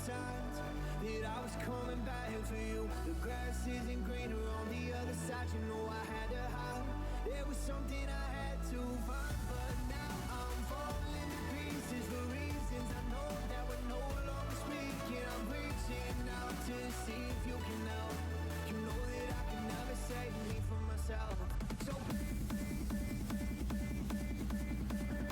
signs that I was coming back for you. The grass isn't greener on the other side. You know I had to hide. There was something I had to find, but now I'm falling to pieces for reasons I know that we're no longer speaking. I'm reaching out to see if you can help. You know that I can never save me from myself. So please, please, please, please, please, please, please,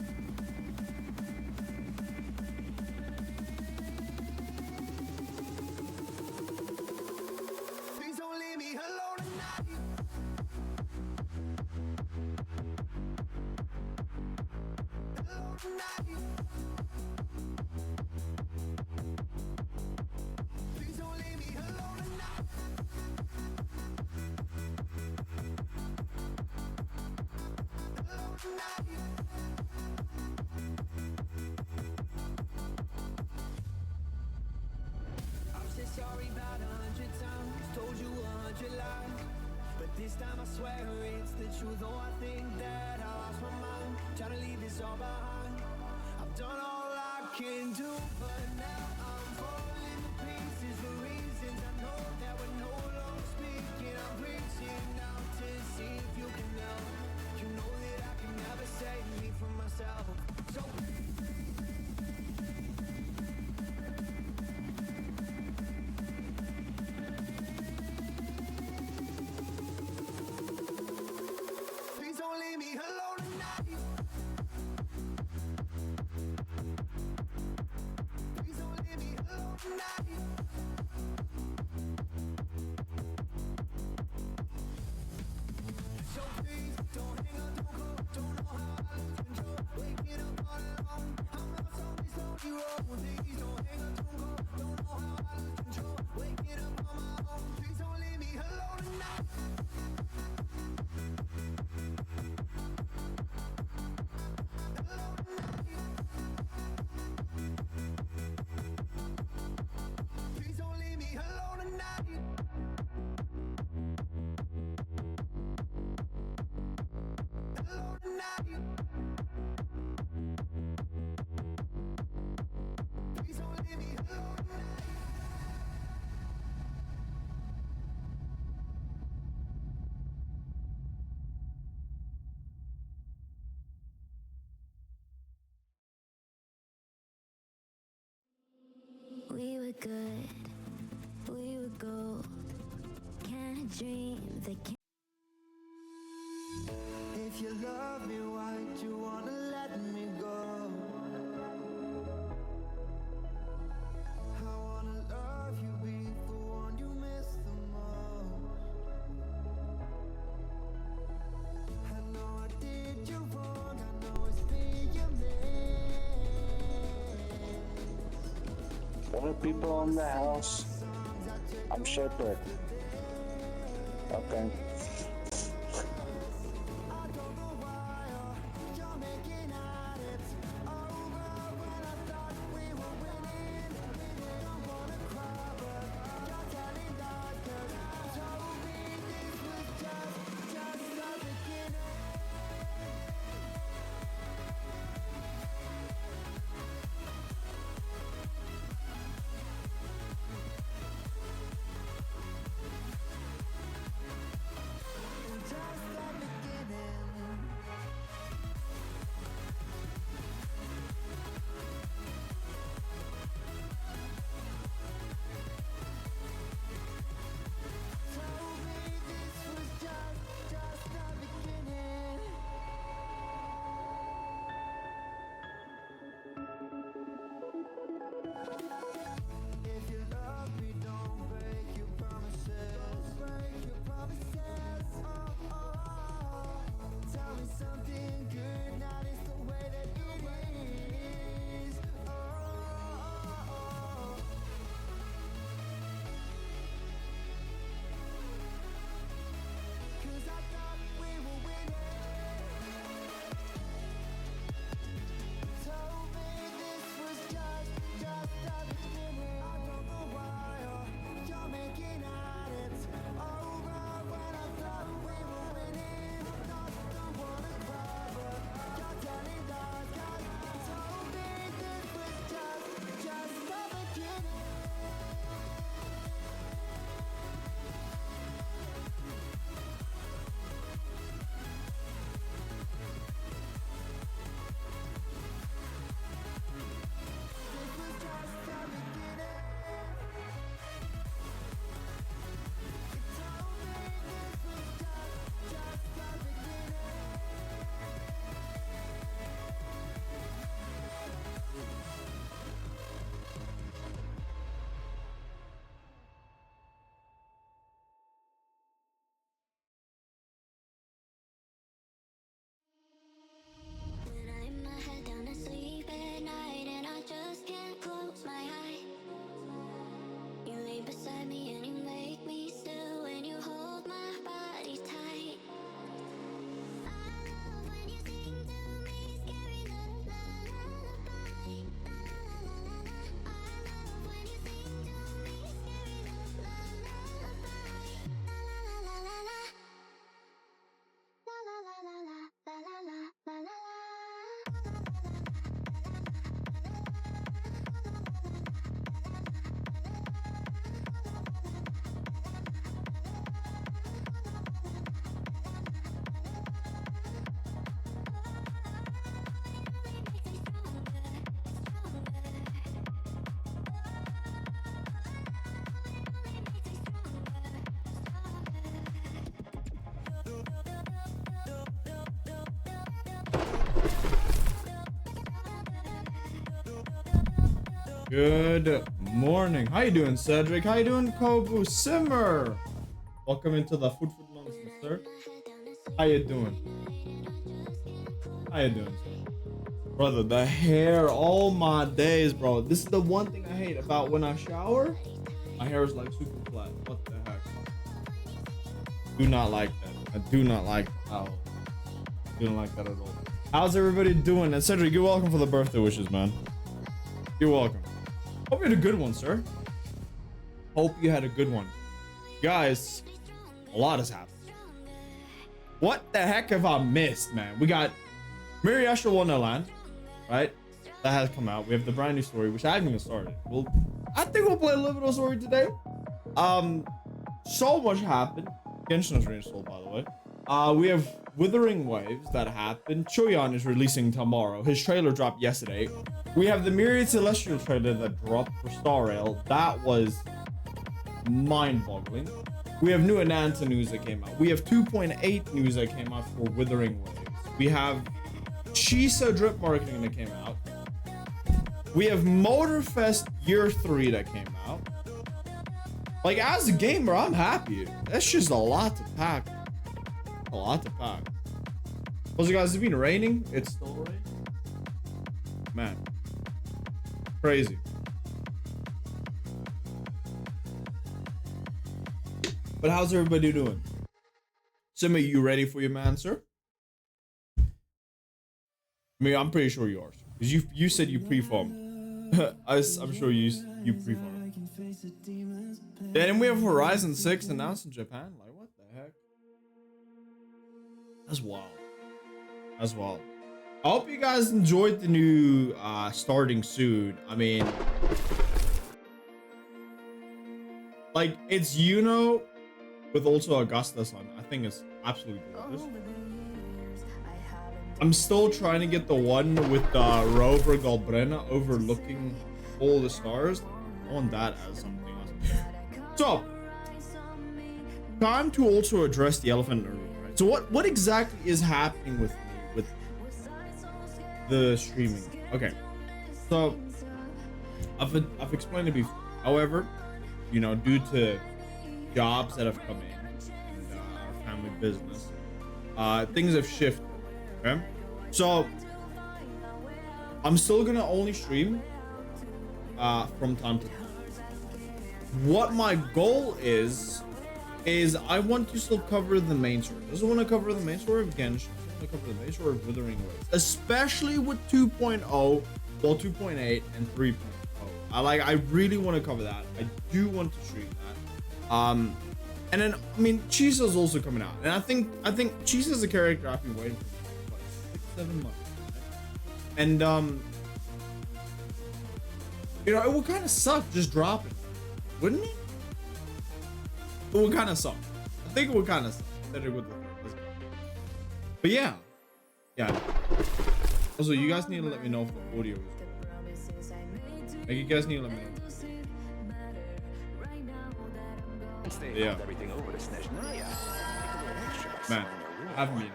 please don't leave me alone tonight. Alone tonight. Please don't leave me alone tonight. Alone tonight. I've said sorry about 100 times, told you 100 lies, but this time I swear it's the truth. Oh, I think that I lost my mind, trying to leave this all behind. I've done all I can do, but now I'm falling to pieces for reasons I know that we're no longer speaking. I'm reaching out to see if you can help. You know that I can never save me from myself. So please, please, please, please, please, please, please, please don't leave me alone tonight. Please don't leave me alone tonight. So please don't hang up, don't go, don't know how I lose control. Waking up all alone, I'm lost on this lonely road. Please don't hang up, don't go, don't know how I lose control. Waking up on my own, please don't leave me alone tonight. Alone tonight. Please don't leave me alone tonight. Alone tonight. Please don't leave me alone tonight. We were good, we were gold. Can't dream that can. If you love me, why'd you wanna let me go? I wanna love you, be the one you miss the most. I know I did you wrong, I know it's me you miss. What are people in the house? I'm Shepherd. Okay. I don't know why you're making out it's over when I thought we were winning. Don't wanna cry, but you're telling lies 'cause you told me this was just the beginning. Just the beginning. Told me this was just the beginning. If you love me, don't break your promises. Don't break your promises. Oh, oh, oh. Tell me something good, not it's the way that it is. Oh, oh, oh. 'Cause I thought we were winning. Told me this was just the Good morning. How you doing, Cedric? How you doing, Kobu Simmer? Welcome into the food nonsense, sir. How you doing? How you doing, sir? Brother, the hair, all my days, bro. This is the one thing I hate about when I shower. My hair is like super flat. What the heck? Do not like that. I do not like how. Do not like that at all. How's everybody doing? And Cedric, you're welcome for the birthday wishes, man. You're welcome. Hope you had a good one, sir. Hope you had a good one. Guys, a lot has happened. What the heck have I missed, man? We got Miriashal Wonderland, right? That has come out. We have the brand new story, which I haven't even started. I think we'll play a little bit of story today. So much happened. Genshin is reinstalled, by the way. We have Withering Waves that happened. Choyan is releasing tomorrow. His trailer dropped yesterday. We have the Myriad Celestial trailer that dropped for Star Rail. That was mind-boggling. We have new Ananta news that came out. We have 2.8 news that came out for Withering Waves. We have Chisa drip marketing that came out. We have Motorfest Year 3 that came out. Like, as a gamer, I'm happy. That's just a lot to pack. A lot to pack. Also, guys, it's been raining. It's still raining. Man. Crazy. But how's everybody doing? Sima, you ready for your man, sir? I mean, I'm pretty sure you are. Because you said you pre-farmed. I'm sure you pre-farmed. Then we have Horizon 6 announced in Japan. Like, what the heck? That's wild. That's wild. I hope you guys enjoyed the new starting soon. I mean, like, it's Yuno with also Augusta's on. I think it's absolutely gorgeous. I'm still trying to get the one with Rover Galbrena overlooking all the stars. I want that as something else. So, time to also address the elephant in the room, right? So what exactly is happening with me with the streaming? Okay, so I've explained it before. However, you know, due to jobs that have come in and our family business, things have shifted. Okay, so I'm still gonna only stream from time to time. What my goal is I want to still cover the main story. I also want to cover the main story of Genshin. I want to cover the main story of Withering Waves, especially with 2.0, well, 2.8 and 3.0. I really want to cover that. I do want to stream that. And then I mean, Chisa's also coming out, and I think Chisa's a character I've been waiting for like 6-7 months. Right? And you know, it would kind of suck just dropping, wouldn't it? It would kind of suck. I think it would kind of suck. That it would. But yeah. Also, you guys need to let me know if the audio is good. Like, you guys need to let me know. Yeah. Man, I haven't been.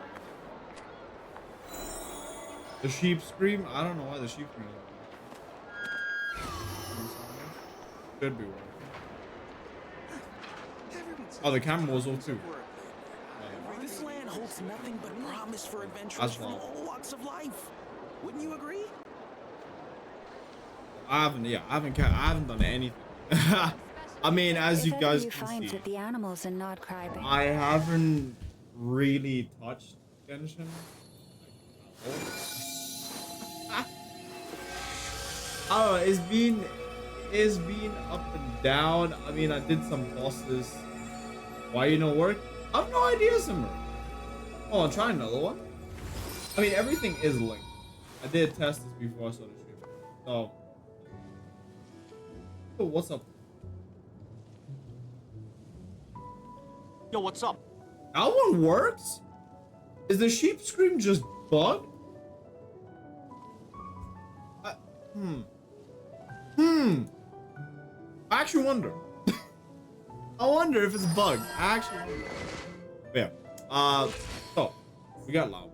The sheep scream? I don't know why the sheep scream. Should be working. Oh, the camera was off too. This land holds nothing but promise for adventurers from all walks of life. Wouldn't you agree? I haven't done anything. I mean, as you guys can see, with the animals and not cry, baby. I haven't really touched Genshin. Oh, it's been up and down. I mean, I did some tosses. Why you not work? I have no idea, Simmer. Oh, I'll try another one. I mean, everything is linked. I did test this before I started streaming. So, what's up? Yo, what's up? That one works? Is the sheep scream just bugged? I actually wonder. I wonder if it's bugged. I actually wonder. Yeah. So we got Lava.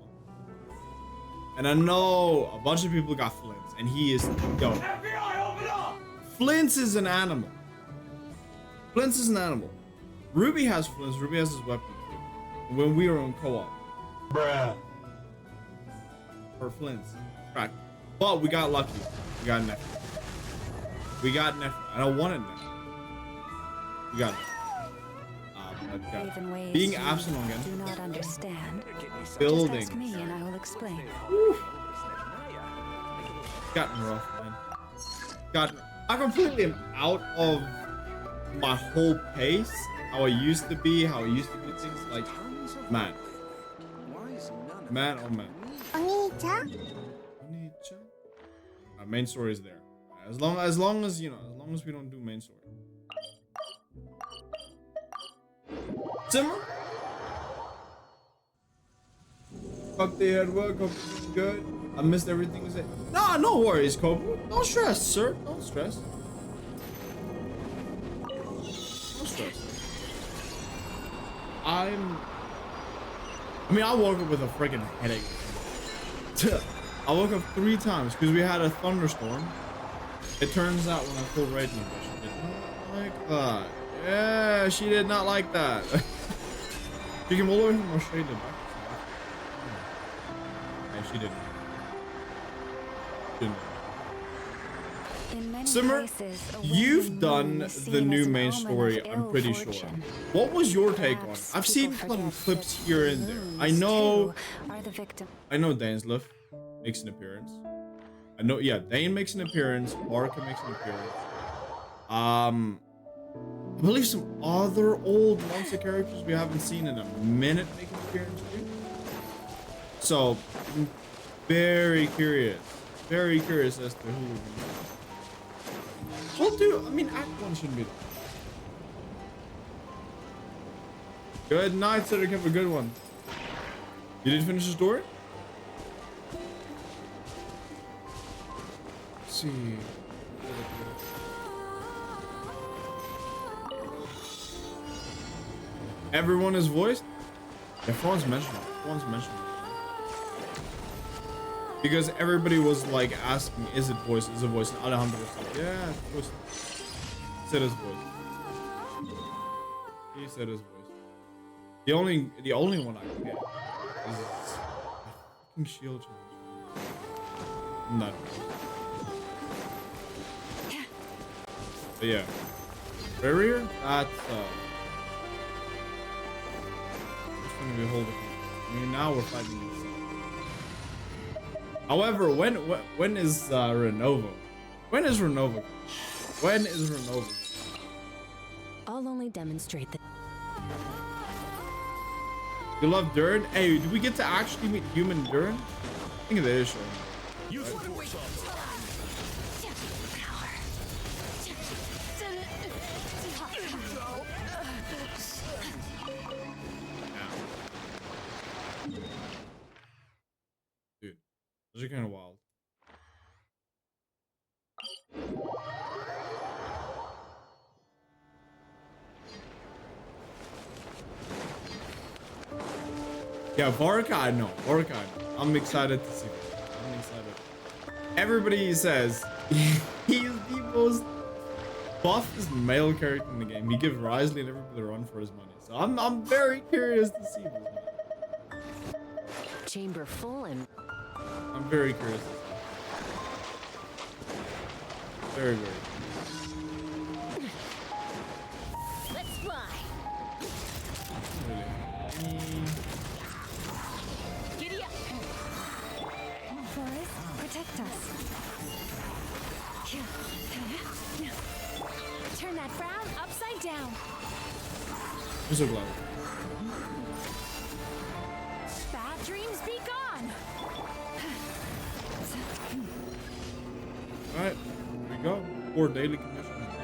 And I know a bunch of people got Flints, and he is yo. FBI, open up! Flints is an animal. Flints is an animal. Ruby has Flints. Ruby has his weapon when we were on co-op. Bruh. Or Flints. Right. But we got lucky. We got Neff. We got Neff. I don't want it now. We got Neff. Even ways Being you absent do again. not understand. Building. Just ask me and I will explain. Gotten rough, man. I completely am out of my whole pace. How I used to be, how I used to do things. Like, man. Man, oh man. Our main story is there. As long as you know, as long as we don't do main story. Simmer. Fuck the head work. Hope you're doing good. I missed everything you said. Nah, no worries, Kobu. Don't stress, sir. Don't stress. Don't stress. I mean, I woke up with a freaking headache. I woke up 3 times because we had a thunderstorm. It turns out when I pulled raid number, she did not like that. Yeah, she did not like that. She came all the way from Australia back. Yeah, she didn't. Simmer, you've done the new main story, I'm pretty sure. What was your take on it? I've seen some clips here and there. I know Danslef makes an appearance. I know, yeah, Dane makes an appearance. Barca makes an appearance. I believe some other old monster characters we haven't seen in a minute make an appearance too. So, I'm very curious as to who will be. We'll do, I mean, Act 1 shouldn't be that. Good night, Cedric, have a good one. You didn't finish the story? Let's see. Everyone is voiced? Yeah, Fawn's mentioned it. Because everybody was like asking, is it voiced? Is it voiced? And Alejandro was like, yeah, it's voiced. He said it's voiced. He said it's voiced. The only one I can get is fucking shield charge. Not. But yeah. Barrier? That's we hold it. I mean, now we're fighting this. However, when is Renova? When is Renova? I'll only demonstrate that. You love Durin? Hey, do we get to actually meet human Durin? I think it is. Those are kind of wild. Yeah, Varka, I know. I'm excited to see that. I'm excited. Everybody says he's the most buffest male character in the game. He gives Risley and everybody a run for his money. So I'm very curious to see this. Chamber full and I'm very curious. Very. Let's fly. Giddy up. Forest, protect us. Turn that frown upside down. I'm so glad. Bad dreams be gone. Alright, here we go. 4 daily commissions.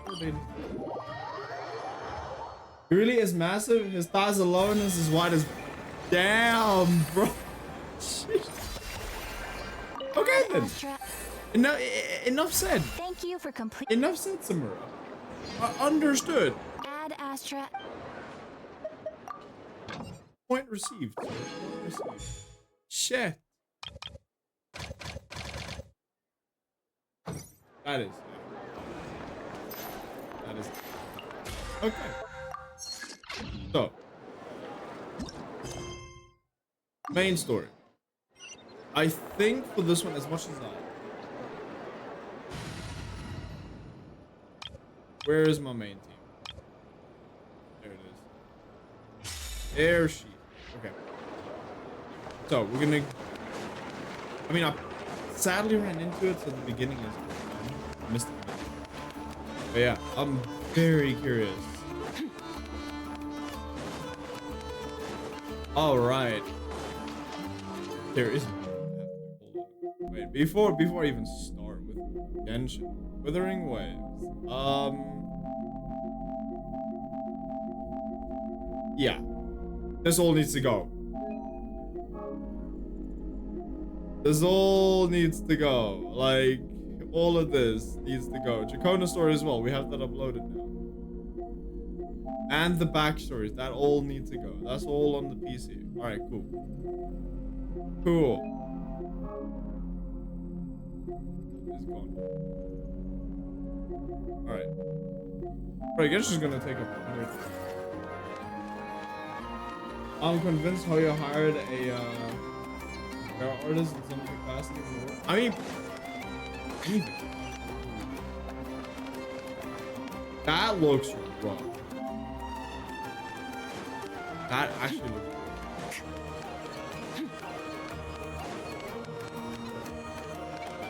4 daily. He really is massive. His thighs alone is as wide as. Damn, bro. Okay then. Enough said. Thank you for complete. Enough said, Samura. Understood. Add Astra. Point received. Point received. Shit. That is. That is. Okay. So. Main story. I think for this one, as much as where is my main team? There it is. There she. Okay. So we're gonna. I mean, I sadly ran into it at the beginning as well. I missed it. But yeah, I'm very curious. All right. There is. Wait, before I even start with Genshin, Withering Waves. Yeah, this all needs to go. This all needs to go. Like, all of this needs to go. Dracona story as well. We have that uploaded now. And the backstories. That all needs to go. That's all on the PC. Alright, cool. Cool. It's gone. Alright. Alright, Genshin's gonna take up 100. I'm convinced how you hired a artist in some capacity. I mean, anything. That looks rough. That actually looks rough.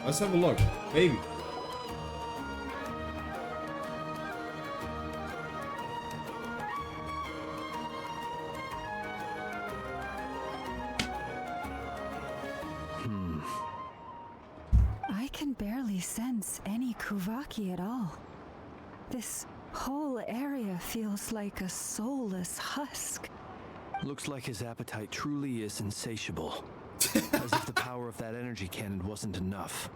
Let's have a look. Maybe. I can barely sense any Kuvaki at all. This whole area feels like a soulless husk. Looks like his appetite truly is insatiable. As if the power of that energy cannon wasn't enough.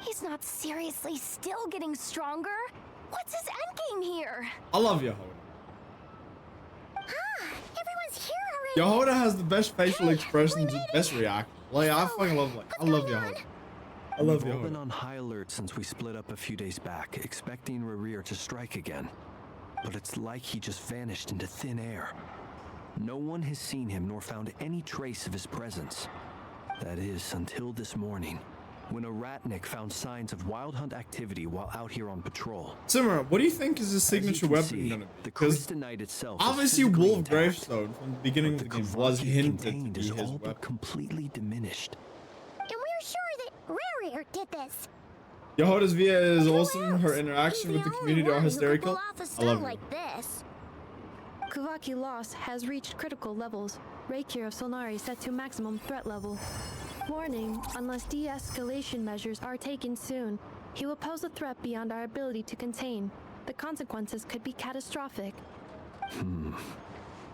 He's not seriously still getting stronger? What's his endgame here? I love Yehoda. Everyone's here already. Yehoda has the best facial expressions and best reaction. Like, I fucking love, like, I love Yehoda. I love We've all been Yehoda. on high alert since we split up a few days back, expecting Rerir to strike again. But it's like he just vanished into thin air. No one has seen him nor found any trace of his presence. That is, until this morning, when a ratnik found signs of wild hunt activity while out here on patrol. Simmer, what do you think is his As you signature can weapon see, gonna be? the Because Crystalite itself is obviously physically Wolf intact, Gravestone from the beginning of but the game was Kuvaki hinted to contained be is his all but weapon. completely diminished. And we're sure that Rerir did this. Yehoda's VA is Who awesome. Her else? interaction He's with the only community are one who could hysterical. pull off a I stunt love it. like this. Kuvaki loss has reached critical levels. Reiki of Solnari set to maximum threat level. Warning, unless de-escalation measures are taken soon, he will pose a threat beyond our ability to contain. The consequences could be catastrophic.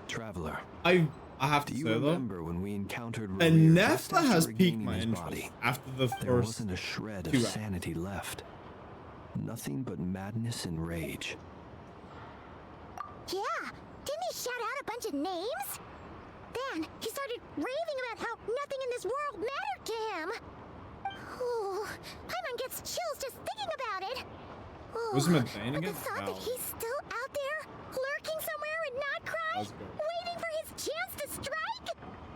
Traveler, I have do to you say though, remember when we encountered Rerir and just Nefta after has piqued regaining my his interest body? after the There first wasn't a shred 2 of hours. sanity left. Nothing but madness and rage. Yeah, didn't he shout out a bunch of names? Then he started raving about how nothing in this world mattered to him. Ooh, Paimon gets chills just thinking about it. Ooh, Was him a Bane but the again? thought No. that he's still out there, lurking somewhere and not cry, Let's go. waiting for his chance to strike?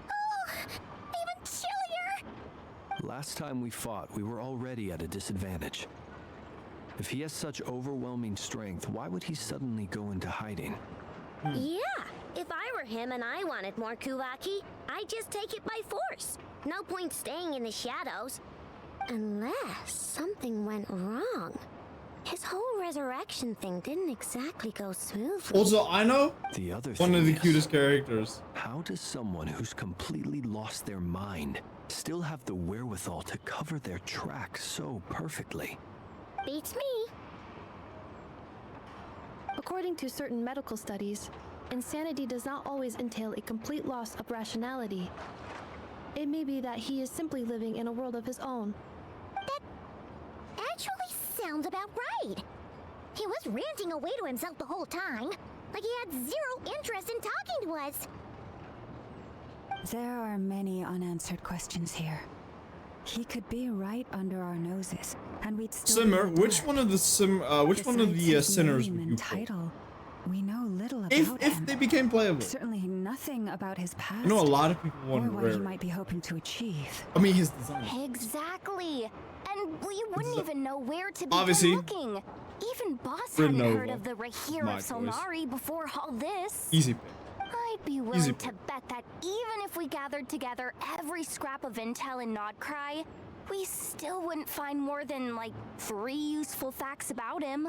Ooh, even chillier. Last time we fought, we were already at a disadvantage. If he has such overwhelming strength, why would he suddenly go into hiding? Yeah, if I were him and I wanted more Kuvaki, I'd just take it by force. No point staying in the shadows. Unless something went wrong. His whole resurrection thing didn't exactly go smoothly. Also, I know The other one of thing the is, cutest characters. how does someone who's completely lost their mind still have the wherewithal to cover their tracks so perfectly? Beats me. According to certain medical studies, insanity does not always entail a complete loss of rationality. It may be that he is simply living in a world of his own. That actually sounds about right. He was ranting away to himself the whole time, like he had zero interest in talking to us. There are many unanswered questions here. He could be right under our noses, and we'd still Simmer, be in the which dark. one of the Besides his sinners name would and you play? title, we know little about If him. they became playable. Certainly nothing about his past. I know a lot of people or want what he Rare. might be hoping to achieve. I mean, his design. Exactly. And we wouldn't even know where to begin Obviously, looking. Even Boss hadn't heard Renova. of the Rahir My of Solnari before all this. Easy pick. I'd be Easy willing pick. to bet that even if we gathered together every scrap of intel in Nodcry, we still wouldn't find more than, like, 3 useful facts about him.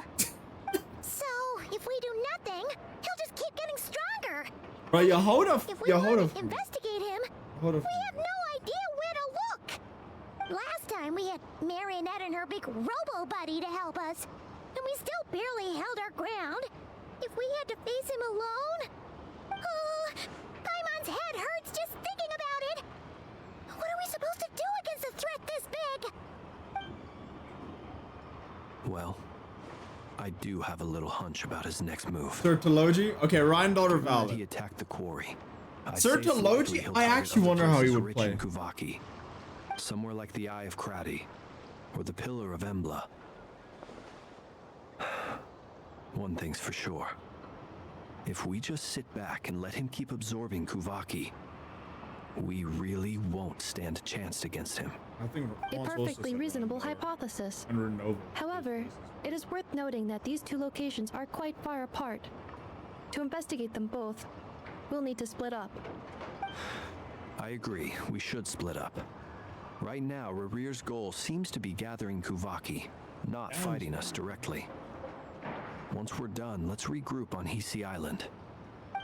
So, if we do nothing, he'll just keep getting stronger. Right, you hold up. If we You want hold to up. investigate him, Hold up. we have no idea where to look. Last time we had Marionette and her big robo buddy to help us, and we still barely held our ground. If we had to face him alone, Paimon's head hurts just thinking about it. What are we supposed to do against a threat this big? Well, I do have a little hunch about his next move. Sertology? Okay, Ryan Daughter Given that Valid. he attacked the quarry. I'd Sir say it's Tologi? likely he'll I target actually other wonder how he places would rich play. in Kuvaki. Somewhere like the Eye of Krati, or the Pillar of Embla. One thing's for sure. If we just sit back and let him keep absorbing Kuvaki, we really won't stand a chance against him. I think A Ramon's also perfectly said reasonable Renova hypothesis. And Renova. However, it is worth noting that these two locations are quite far apart. To investigate them both, we'll need to split up. I agree, we should split up. Right now, Rarir's goal seems to be gathering Kuvaki, not fighting us directly. Once we're done, let's regroup on Hisi Island.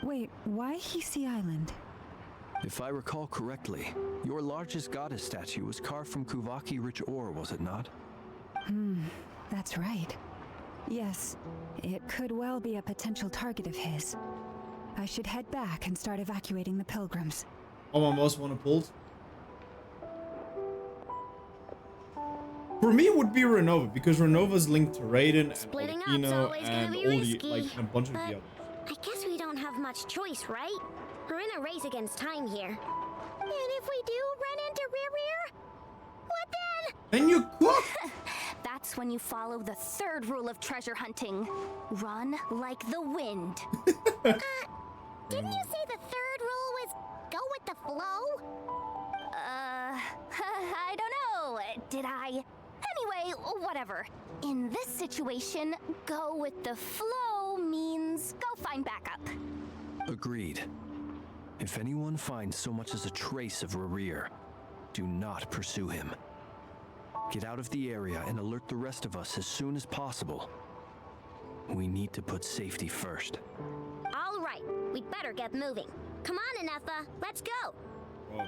Wait, why Hisi Island? If I recall correctly, your largest goddess statue was carved from Kuvaki rich ore, was it not? That's right. Yes, it could well be a potential target of his. I should head back and start evacuating the pilgrims. Oh, my most wanted pulled. For me, it would be Renova because Renova's linked to Raiden and Splitting up's Olekino always gonna and be all risky, the like a bunch of the but others. I guess we don't have much choice, right? We're in a race against time here. And if we do run into Rear, what then? And you cook. That's when you follow the third rule of treasure hunting. Run like the wind. Didn't you say the third rule was go with the flow? I don't know. Did I? Anyway, whatever. In this situation, go with the flow means go find backup. Agreed. If anyone finds so much as a trace of Rarir, do not pursue him. Get out of the area and alert the rest of us as soon as possible. We need to put safety first. All right, we'd better get moving. Come on, Inetha, let's go. Oh.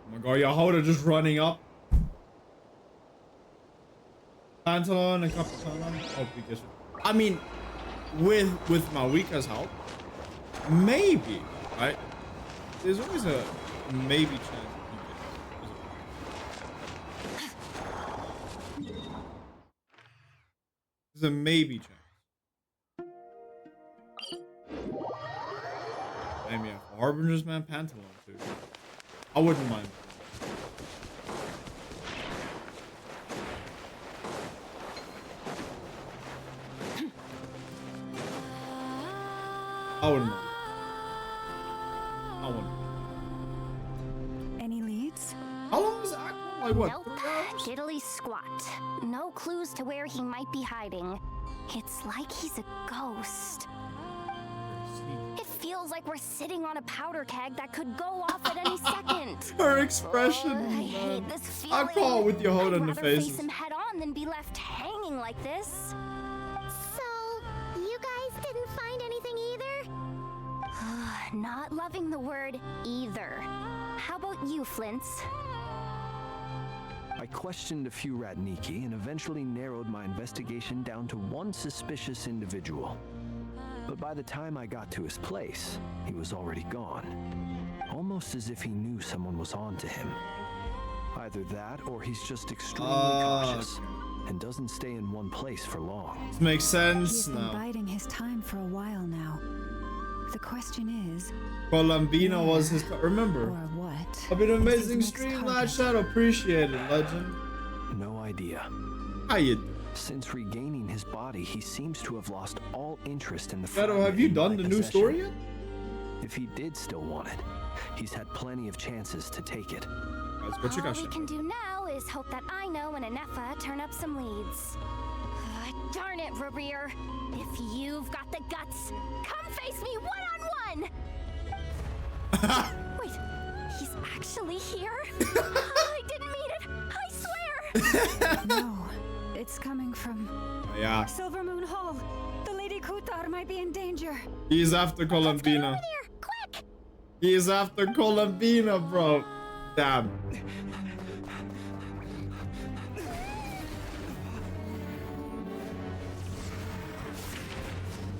Oh my god, Yahoda just running up. Pantalon and Capitan. Oh, because I mean, with Mawika's help, maybe, right? There's always a maybe chance that you get this. There's a maybe chance. Damn, yeah. Harbinger's man, Pantalon too. I wouldn't mind. I wouldn't mind. I wouldn't mind. Any leads? How long was that? Like what? Nope, 3 hours? diddly squat. No clues to where he might be hiding. It's like he's a ghost. It feels like we're sitting on a powder keg that could go off at any second. Her expression. I man. hate this feeling. I call it with Yahoda in the I'd rather faces. face him head on than be left hanging like this. So, you guys didn't find anything either? Not loving the word either. How about you, Flint's? I questioned a few Ratniki and eventually narrowed my investigation down to one suspicious individual. But by the time I got to his place, he was already gone. Almost as if he knew someone was on to him. Either that or he's just extremely cautious. and doesn't stay in one place for long. This makes sense. He's been No. biding his time for a while now. The question is, Columbina was his. Remember. or what? I've been an is his amazing next stream, target? Lad Shadow. Appreciate it, legend. No idea. How you doing? Since regaining his body, he seems to have lost all interest in the Shadow, fragment have you in done my the new possession. story yet? If he did still want it, he's had plenty of chances to take it. Let's go check All out we Shadow. can do now is hope that Ino and Anefa turn up some leads. Darn it, Rarir. If you've got the guts, come face me one-on-one! Wait, he's actually here? I didn't mean it! I swear! No, it's coming from Yeah, Silver Moon Hall. The Lady Kutar might be in danger. he's after Columbina. Here, quick! He is after Columbina, bro. Damn.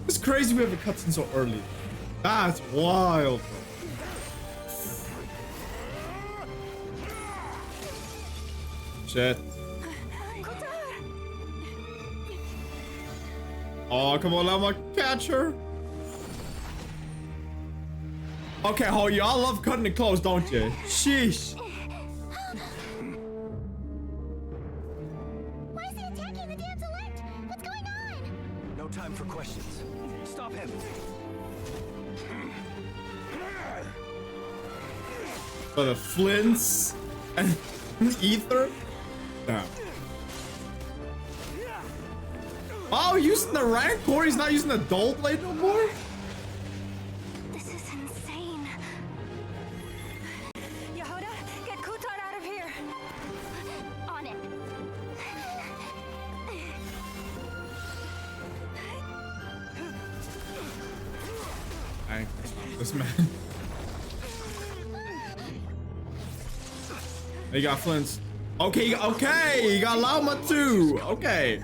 It's crazy we have a cutscene so early. That's wild, bro. Shit. Oh, come on, Llama, catch her. Okay, oh, y'all love cutting it close, don't you? Sheesh. Why is he attacking the damn select? What's going on? No time for questions. Stop him. For the flints and ether. Damn. Oh, using the Rancor? He's not using the Dull Blade no more? This is insane. Yehuda, get Kutar out of here. On it. Dang, this man. He got flints. Okay, okay, you got Llama too. Okay.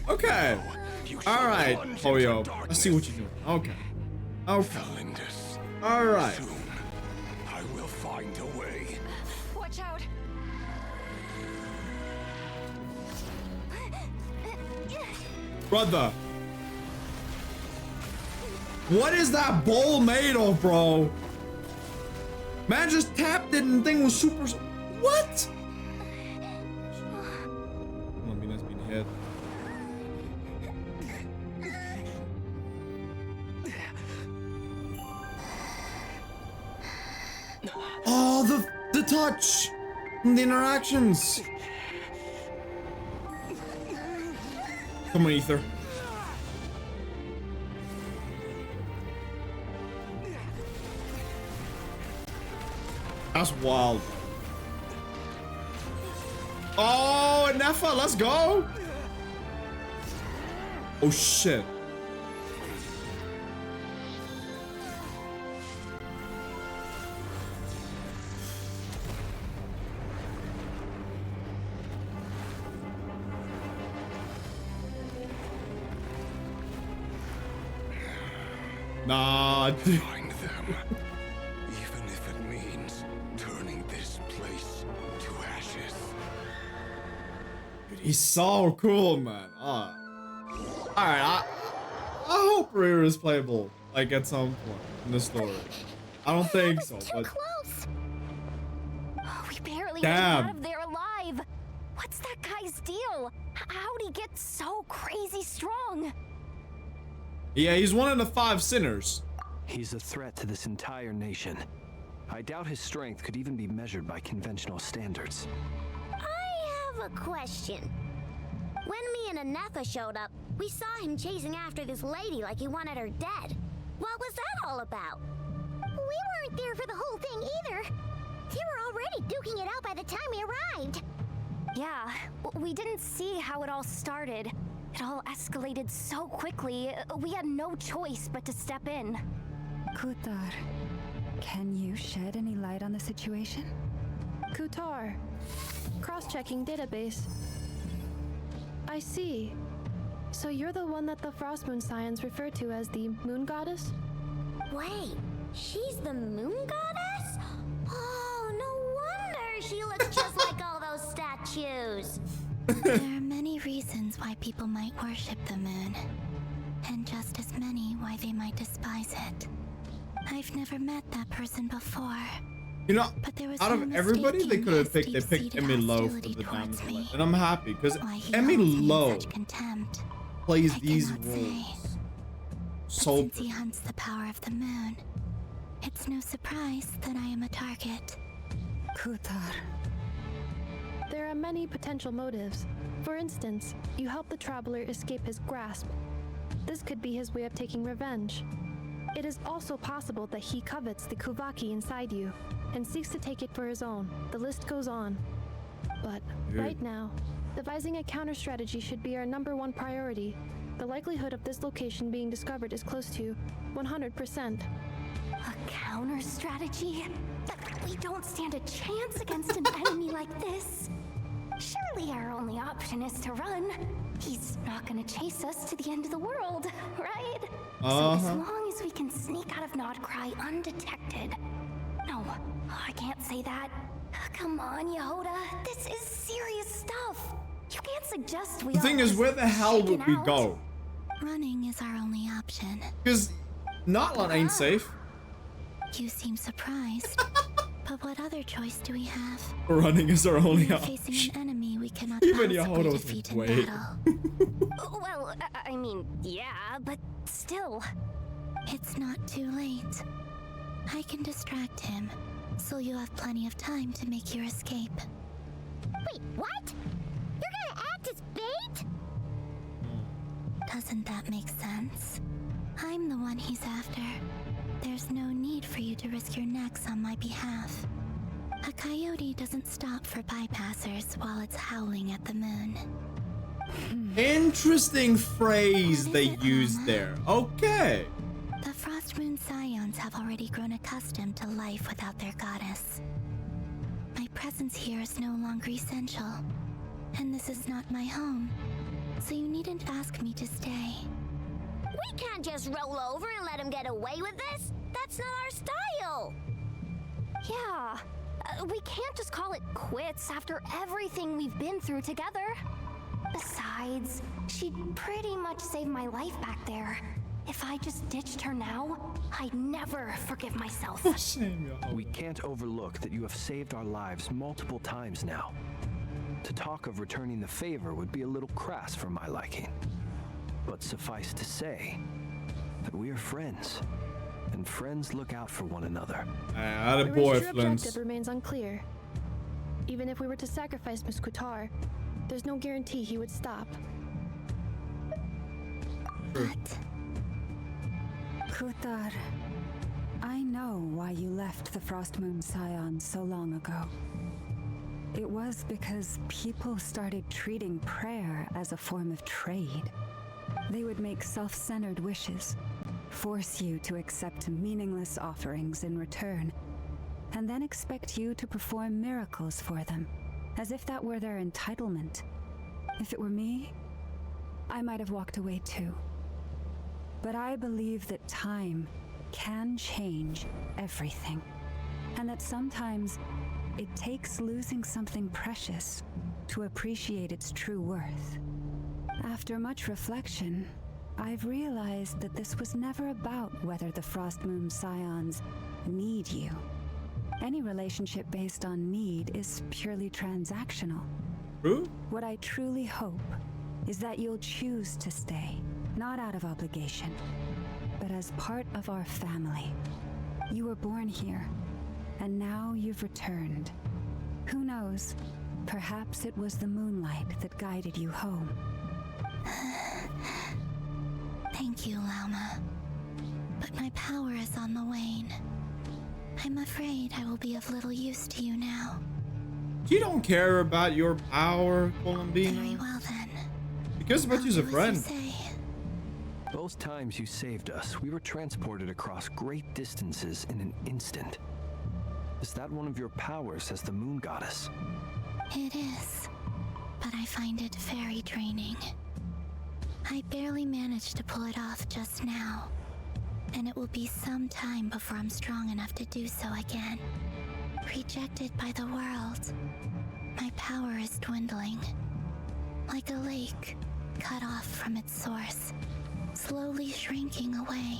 Okay. All right, Hoyo. I see what you're doing. Okay. Okay. All right. I will find a way. Watch out. Brother. What is that bowl made of, bro? Man just tapped it and the thing was super. What? Columbina's being hit. Oh, the touch, and the interactions. Come on, Ether. That's wild. Oh, Nefa, let's go. Oh shit. Nah, dude. Find them. Even if it means turning this place to ashes. He's so cool, man. All right, I hope Riri is playable, like at some point in the story. I don't think so, Too but close. Oh, we barely Damn. got out of there alive. What's that guy's deal? How'd he get so crazy strong? yeah, he's one of the 5 sinners. He's a threat to this entire nation. I doubt his strength could even be measured by conventional standards. I have a question. When me and Anefa showed up, we saw him chasing after this lady like he wanted her dead. What was that all about? We weren't there for the whole thing either. They were already duking it out by the time we arrived. Yeah, we didn't see how it all started. It all escalated so quickly, we had no choice but to step in. Kutar, can you shed any light on the situation? Kutar. Cross-checking database. I see. So you're the one that the Frost Moon Scions refer to as the Moon Goddess? Wait, she's the moon goddess? Oh, no wonder she looks just like all those statues. There are many reasons why people might worship the moon, and just as many why they might despise it. I've never met that person before. You know, But there was out no of everybody they mistaking could have his picked, they picked deep-seated Emmy Lowe for hostility the towards Diamond me. Light. And I'm happy because Why he Emmy holds me in Lowe such contempt. plays I these cannot roles say. But so since he hunts the power of the moon, it's no surprise that I am a target. Kutar. There are many potential motives. For instance, you help the traveler escape his grasp. This could be his way of taking revenge. It is also possible that he covets the Kuvaki inside you and seeks to take it for his own. The list goes on. But right now, devising a counter strategy should be our #1 priority. The likelihood of this location being discovered is close to 100%. A counter strategy? We don't stand a chance against an enemy like this. Surely our only option is to run. He's not gonna chase us to the end of the world, right? So as long as we can sneak out of Nodcry undetected. No, I can't say that. Come on, Yehoda. This is serious stuff. You can't suggest we The thing is, where the hell would we go? Running is our only option. Because Notland ain't safe. You seem surprised. But what other choice do we have? Running is our only We're option. facing an enemy we cannot Even possibly Yehoda's defeat like, in wait. battle. Well, I mean, yeah, but still. It's not too late. I can distract him, so you'll have plenty of time to make your escape. Wait, what? You're gonna act as bait? Doesn't that make sense? I'm the one he's after. There's no need for you to risk your necks on my behalf. A coyote doesn't stop for bypassers while it's howling at the moon. Interesting phrase they used there. Okay. The Frost Moon Scions have already grown accustomed to life without their goddess. My presence here is no longer essential, and this is not my home, so you needn't ask me to stay. We can't just roll over and let him get away with this. That's not our style. Yeah, we can't just call it quits after everything we've been through together. Besides, she'd pretty much saved my life back there. If I just ditched her now, I'd never forgive myself. We can't overlook that you have saved our lives multiple times now. To talk of returning the favor would be a little crass for my liking. But suffice to say that we are friends, and friends look out for one another. The The boy true objective remains unclear. Even if we were to sacrifice Miss Kutar, there's no guarantee he would stop. But Kutar, I know why you left the Frost Moon Scions so long ago. It was because people started treating prayer as a form of trade. They would make self-centered wishes, force you to accept meaningless offerings in return, and then expect you to perform miracles for them, as if that were their entitlement. If it were me, I might have walked away too. But I believe that time can change everything, and that sometimes it takes losing something precious to appreciate its true worth. After much reflection, I've realized that this was never about whether the Frost Moon Scions need you. Any relationship based on need is purely transactional. True? What I truly hope is that you'll choose to stay, not out of obligation, but as part of our family. You were born here, and now you've returned. Who knows? Perhaps it was the moonlight that guided you home. thank you, Lauma. But my power is on the wane. I'm afraid I will be of little use to you now. You don't care about your power, Very Columbine. well then. He cares about you as a Do as friend. you say. Both times you saved us, we were transported across great distances in an instant. Is that one of your powers as the moon goddess? It is, but I find it very draining. I barely managed to pull it off just now, and it will be some time before I'm strong enough to do so again. Rejected by the world, my power is dwindling. like a lake cut off from its source, slowly shrinking away.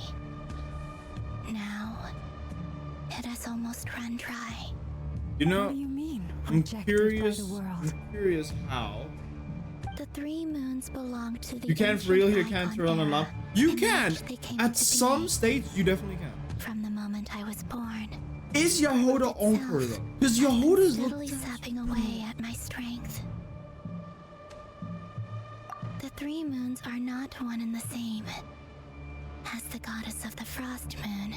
Now, it has almost run dry. You know, What do you mean? I'm Rejected curious. by the world. I'm curious how. The 3 moons belong to the You can't ancient reel here, Icon can't turn on era, up. You in can. which they came At into some being. states, you definitely can. From the moment I was born, Is Yehoda on her though? Because Yehoda's steadily sapping away at my strength. The 3 moons are not one and the same. As the goddess of the frost moon,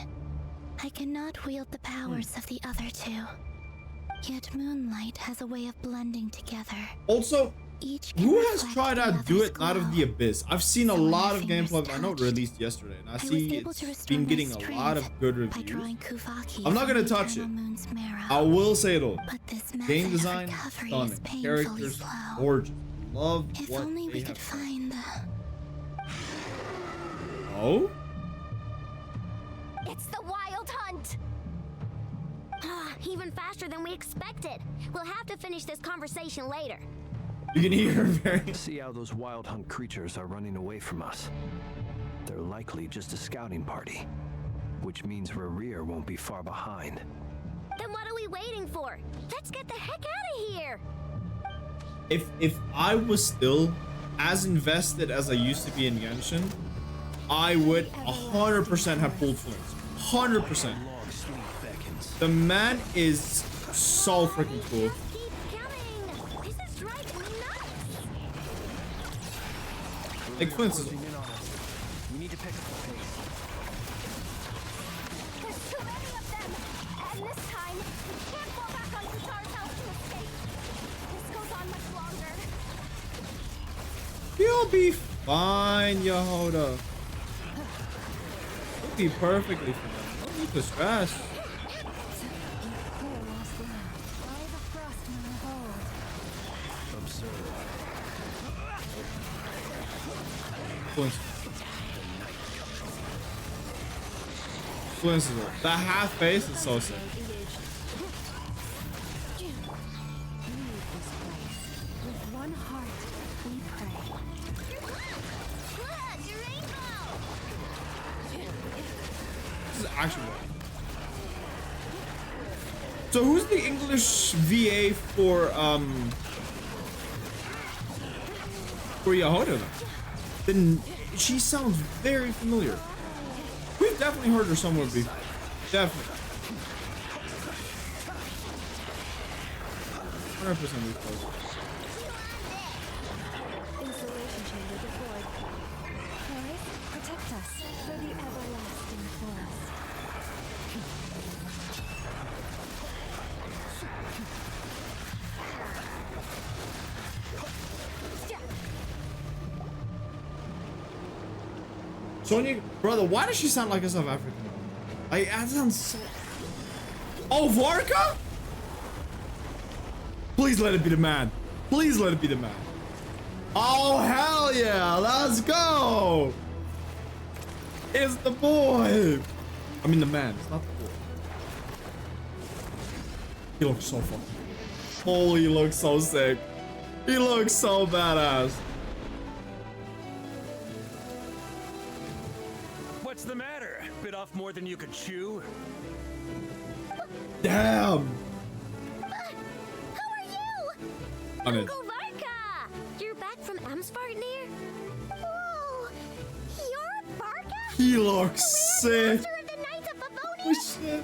I cannot wield the powers of the other 2. Yet moonlight has a way of blending together. Also, Each can who has reflect tried the out Do other's It Not of glow. the Abyss? I've seen a So when lot my of fingers gameplay, but I know it touched, released yesterday, and I I was see able to it's restore been my getting a lot of strength good by reviews. drawing Kuvaki I'm not from gonna the touch it. eternal moon's marrow. I will say it all. But this method Game of design, recovery stunning. is painfully Characters, slow. gorgeous. Love If what only they we have could done. find the... Oh? It's the wild hunt! Even faster than we expected. We'll have to finish this conversation later. You can hear her very... See how those wild hunt creatures are running away from us. They're likely just a scouting party, which means Rerir won't be far behind. Then what are we waiting for? Let's get the heck out of here! If I was still as invested as I used to be in Genshin, I would 100% have pulled flints. 100%. Long sleep beckons. The man is so freaking cool. Keep coming! This is driving me nuts! Like Flints is... Closing in on us. We need to pick up the pace. There's too many of them! And this time, we can't fall back on Kutar's house to escape. This goes on much longer. You'll be fine, Yehoda. You'll be perfectly fine. Don't need to stress. Poor lost land. By the frost moon hold. Observe. Flints. Flints is it. That half face is so sick. Leave this place. With one heart, we pray. Look, your rainbow! This is actually right. So who's the English VA for Yehoda then? Then she sounds very familiar. We've definitely heard her somewhere before. Definitely. 100% we've heard her. Installation chamber deployed. Chloe, protect us for the everlasting forest. Sonya, brother, why does she sound like a South African? Like, that sounds so... Oh, Varka? Please let it be the man. Please let it be the man. Oh, hell yeah. Let's go. It's the boy. I mean, the man. It's not the boy. He looks so fucking... Holy, he looks so sick. He looks so badass. What's the matter? Bit off more than you could chew? Damn. Who are you? On it. Uncle Varka! You're back from Amsvartnir? Whoa! You're Barca? He looks sick. Master of the Knights of Bavonia? Oh, shit.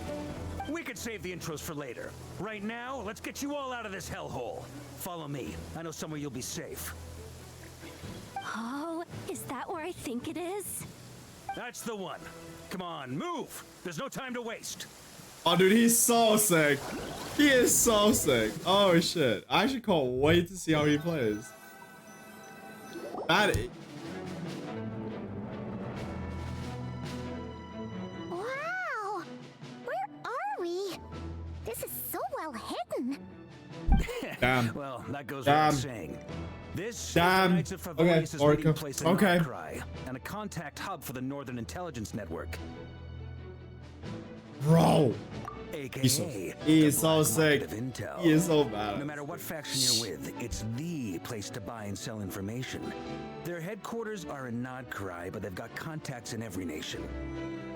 We could save the intros for later. Right now, let's get you all out of this hellhole. Follow me. I know somewhere you'll be safe. Oh, is that where I think it is? That's the one. Come on, move! There's no time to waste. Oh, dude, he's so sick. He is so sick. Oh, shit. I actually can't wait to see how he plays. That is... Wow! Where are we? This is so well hidden. Damn. Well, that goes Damn. without saying. This is Damn. the Knights of Okay, Favonius' meeting Orca. place in Okay. Outcry, and a contact hub for the Northern Intelligence Network. Bro. A aka he is the so black sick. market of intel. He is so bad. No matter what faction you're with, it's the place to buy and sell information. Their headquarters are in Nodcry, but they've got contacts in every nation.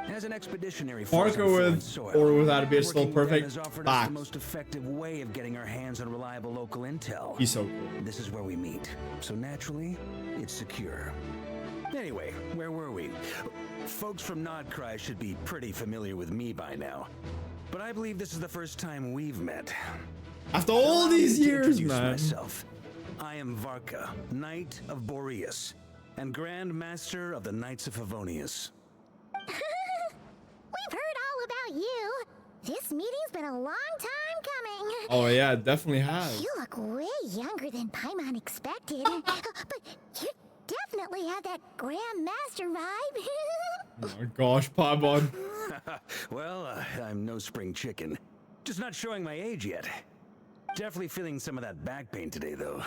As an expeditionary force Parker on foreign with soil, or without a beard still working with them perfect. has offered us Back. the most effective way of getting our hands on reliable local intel. He's so cool. This is where we meet, so naturally, it's secure. Anyway, where were we? Folks from Nodcry should be pretty familiar with me by now, but I believe this is the first time we've met. After all Allow me these to years, introduce man. myself. I am Varka, Knight of Boreas, and Grand Master of the Knights of Favonius. We've heard all about you. This meeting's been a long time coming. Oh yeah, it definitely has. You look way younger than Paimon expected. But you definitely have that Grand Master vibe. Oh my gosh, Paimon. Well, I'm no spring chicken. Just not showing my age yet. Definitely feeling some of that back pain today, though.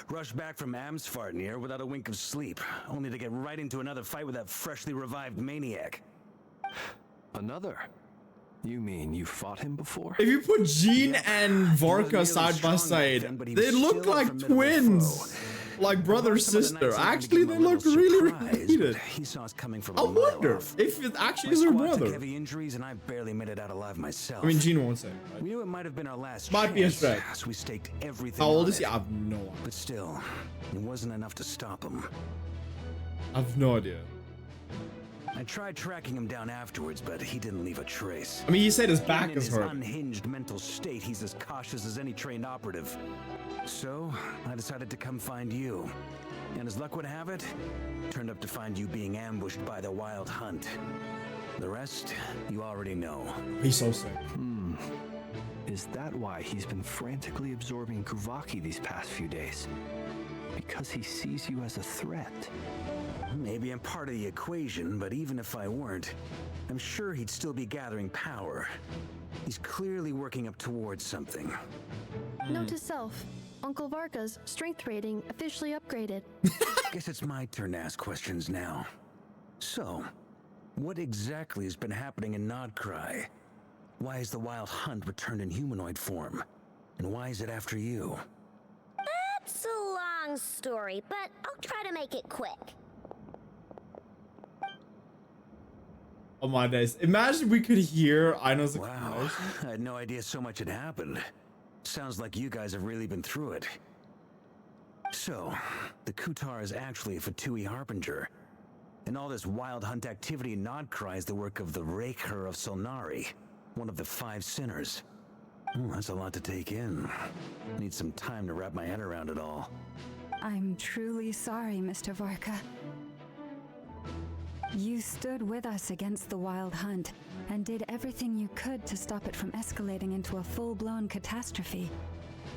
Rushed back from Amsfarnir without a wink of sleep, only to get right into another fight with that freshly revived maniac. Another? You mean you fought him before? If you put Jean and Varka side by side, they look like twins. Like brother sister. Actually, they look really related. He saw us coming from I wonder if it actually is her brother. Heavy injuries, and I barely made it out alive myself. I mean, Jean won't say. Right? We knew it might have been our last Might be a chance, threat. so we staked everything. How old on is he? it. I have no idea. But still, it wasn't enough to stop him. I have no idea. I tried tracking him down afterwards, but he didn't leave a trace. I mean, he said his back Even is in his hurt. unhinged mental state, he's as cautious as any trained operative. So, I decided to come find you. And as luck would have it, turned up to find you being ambushed by the Wild Hunt. The rest, you already know. He's so sick. Is that why he's been frantically absorbing Kuvaki these past few days? Because he sees you as a threat. Maybe I'm part of the equation, but even if I weren't, I'm sure he'd still be gathering power. He's clearly working up towards something. Note to self, Uncle Varka's strength rating officially upgraded. Guess it's my turn to ask questions now. So, what exactly has been happening in Nodcry? Why is the Wild Hunt returned in humanoid form? And why is it after you? That's a long story, but I'll try to make it quick. Oh my days. Imagine we could hear Aino's Wow, explanation. I had no idea so much had happened. Sounds like you guys have really been through it. So, the Kutar is actually a Fatui Harbinger. And all this Wild Hunt activity in Nodcry is the work of the Raker of Solnari, one of the 5 sinners. That's a lot to take in. Need some time to wrap my head around it all. I'm truly sorry, Mr. Varka. You stood with us against the Wild Hunt and did everything you could to stop it from escalating into a full-blown catastrophe.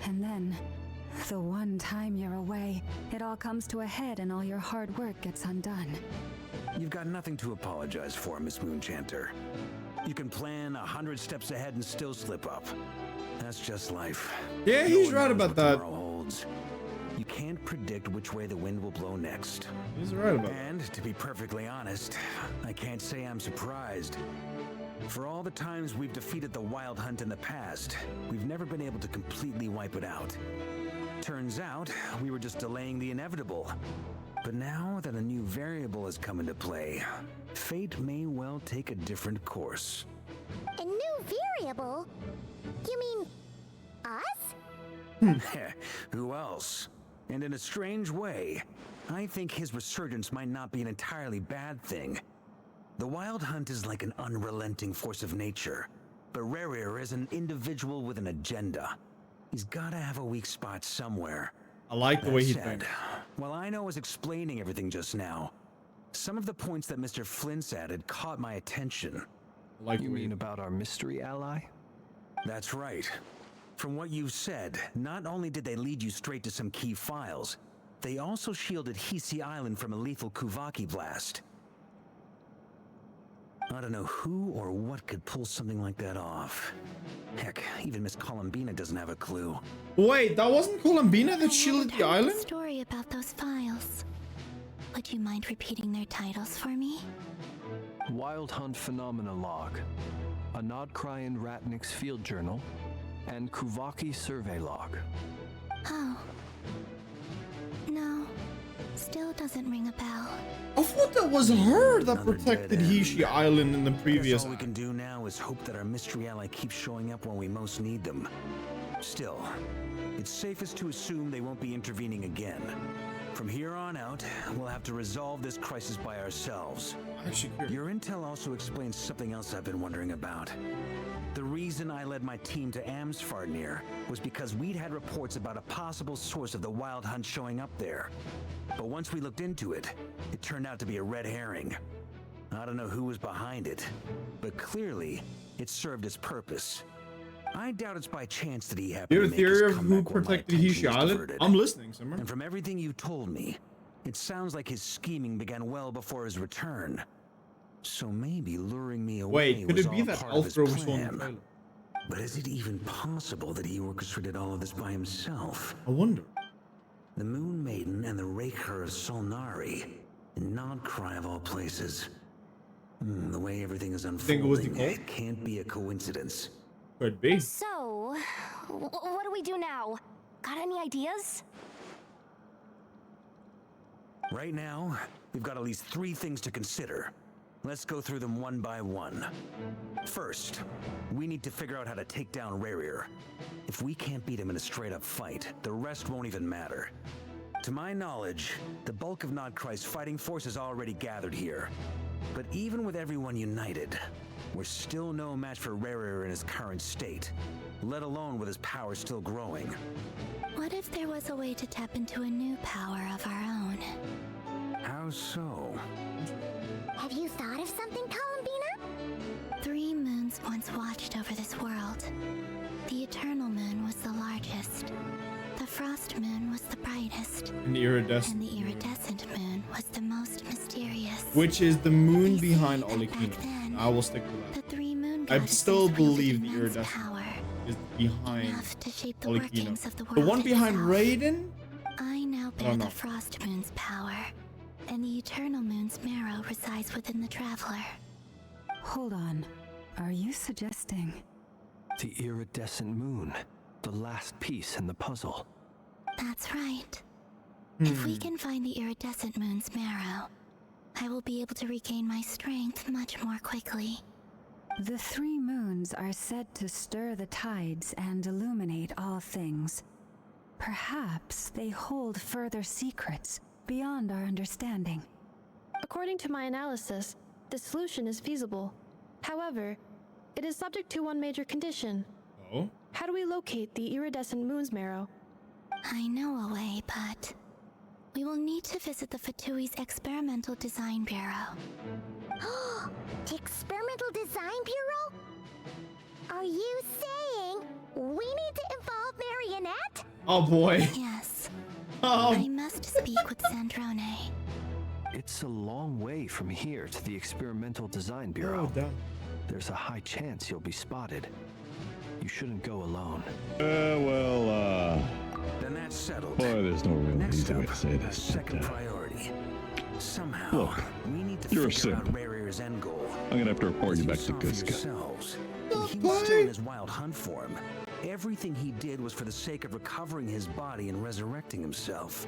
And then, the one time you're away, it all comes to a head and all your hard work gets undone. You've got nothing to apologize for, Miss Moonchanter. You can plan 100 steps ahead and still slip up. That's just life. Yeah, No he's one right knows about what that. tomorrow holds. You can't predict which way the wind will blow next. He's right about that. And to be perfectly honest, I can't say I'm surprised. For all the times we've defeated the Wild Hunt in the past, we've never been able to completely wipe it out. Turns out, we were just delaying the inevitable. But now that a new variable has come into play, fate may well take a different course. A new variable? You mean us? Who else? And in a strange way, I think his resurgence might not be an entirely bad thing. The Wild Hunt is like an unrelenting force of nature, but Rerir is an individual with an agenda. He's gotta have a weak spot somewhere. I like the way he That said, thinks. while Aino was explaining everything just now, some of the points that Mr. Flint's added caught my attention. Like You the way mean about our mystery ally? That's right. From what you've said, not only did they lead you straight to some key files, they also shielded Hisi Island from a lethal Kuvaki blast. I don't know who or what could pull something like that off. Heck, even Miss Columbina doesn't have a clue. Wait, that wasn't Columbina that shielded the A island? story about those files. Would you mind repeating their titles for me? Wild Hunt Phenomena Log, a Nodcry and Ratnik's Field Journal, and Kuvaki Survey Log. Oh. No. Still doesn't ring a bell. I thought that was her that Another protected dead end. Hishi Island in the Guess previous. all we can do now is hope that our mystery ally keeps showing up when we most need them. Still, it's safest to assume they won't be intervening again. From here on out, we'll have to resolve this crisis by ourselves. Actually, Your intel also explains something else I've been wondering about. The reason I led my team to Amsfarnir was because we'd had reports about a possible source of the Wild Hunt showing up there. But once we looked into it, it turned out to be a red herring. I don't know who was behind it, but clearly it served its purpose. I doubt it's by chance that he happened you have to a make his theory of who comeback when my protected attention Hishi was Island? diverted. I'm listening, Simmer. And from everything you told me, it sounds like his scheming began well before his return. So maybe luring me away Wait, could was it be all that part of his Elfro was on the plan. trailer? But is it even possible that he orchestrated all of this by himself? I wonder. The Moon Maiden and the Raker of Solnari, and Nodcry of all places. The way everything is Think it was the unfolding, cult? it can't be a coincidence. Could be. So, what do we do now? Got any ideas? Right now, we've got at least 3 things to consider. Let's go through them one by one. First, we need to figure out how to take down Rarir. If we can't beat him in a straight-up fight, the rest won't even matter. To my knowledge, the bulk of Nodcry's fighting force is already gathered here. But even with everyone united, we're still no match for Rarir in his current state, let alone with his power still growing. What if there was a way to tap into a new power of our own? How so? Have you thought of something, Columbina? 3 moons once watched over this world. The Eternal Moon was the largest. The Frost Moon was the brightest. And the iridescent. And the Iridescent Moon was the most mysterious. Which is the moon They behind say that back Olikino. then, I will stick with The that. 3 moon I goddesses still wielded believe the immense iridescent power, is behind enough to shape the Olikino. workings of the world The one behind itself. Raiden? I now I bear don't the know. Frost Moon's power, and the Eternal Moon's marrow resides within the Traveler. Hold on. Are you suggesting? The iridescent moon, the last piece in the puzzle. That's right. If we can find the Iridescent Moon's marrow, I will be able to regain my strength much more quickly. The 3 moons are said to stir the tides and illuminate all things. Perhaps they hold further secrets beyond our understanding. According to my analysis, the solution is feasible. However, it is subject to one major condition. Oh? How do we locate the iridescent moon's marrow? I know a way, but we will need to visit the Fatui's Experimental Design Bureau. The Experimental Design Bureau? Are you saying we need to involve Marionette? Oh boy. Yes. Oh. I must speak with Sandrone. It's a long way from here to the Experimental Design Bureau. Oh, damn. There's a high chance you'll be spotted. You shouldn't go alone. Then that's settled. Boy, there's no real Next easy way up, to say this. second but, priority. Somehow, Look, we need to you're a figure out simp. Rarir's end goal. I'm gonna have to report As you back to saw for Guska. yourselves, when he was still in his wild hunt form, everything he did was for the sake of recovering his body and resurrecting himself.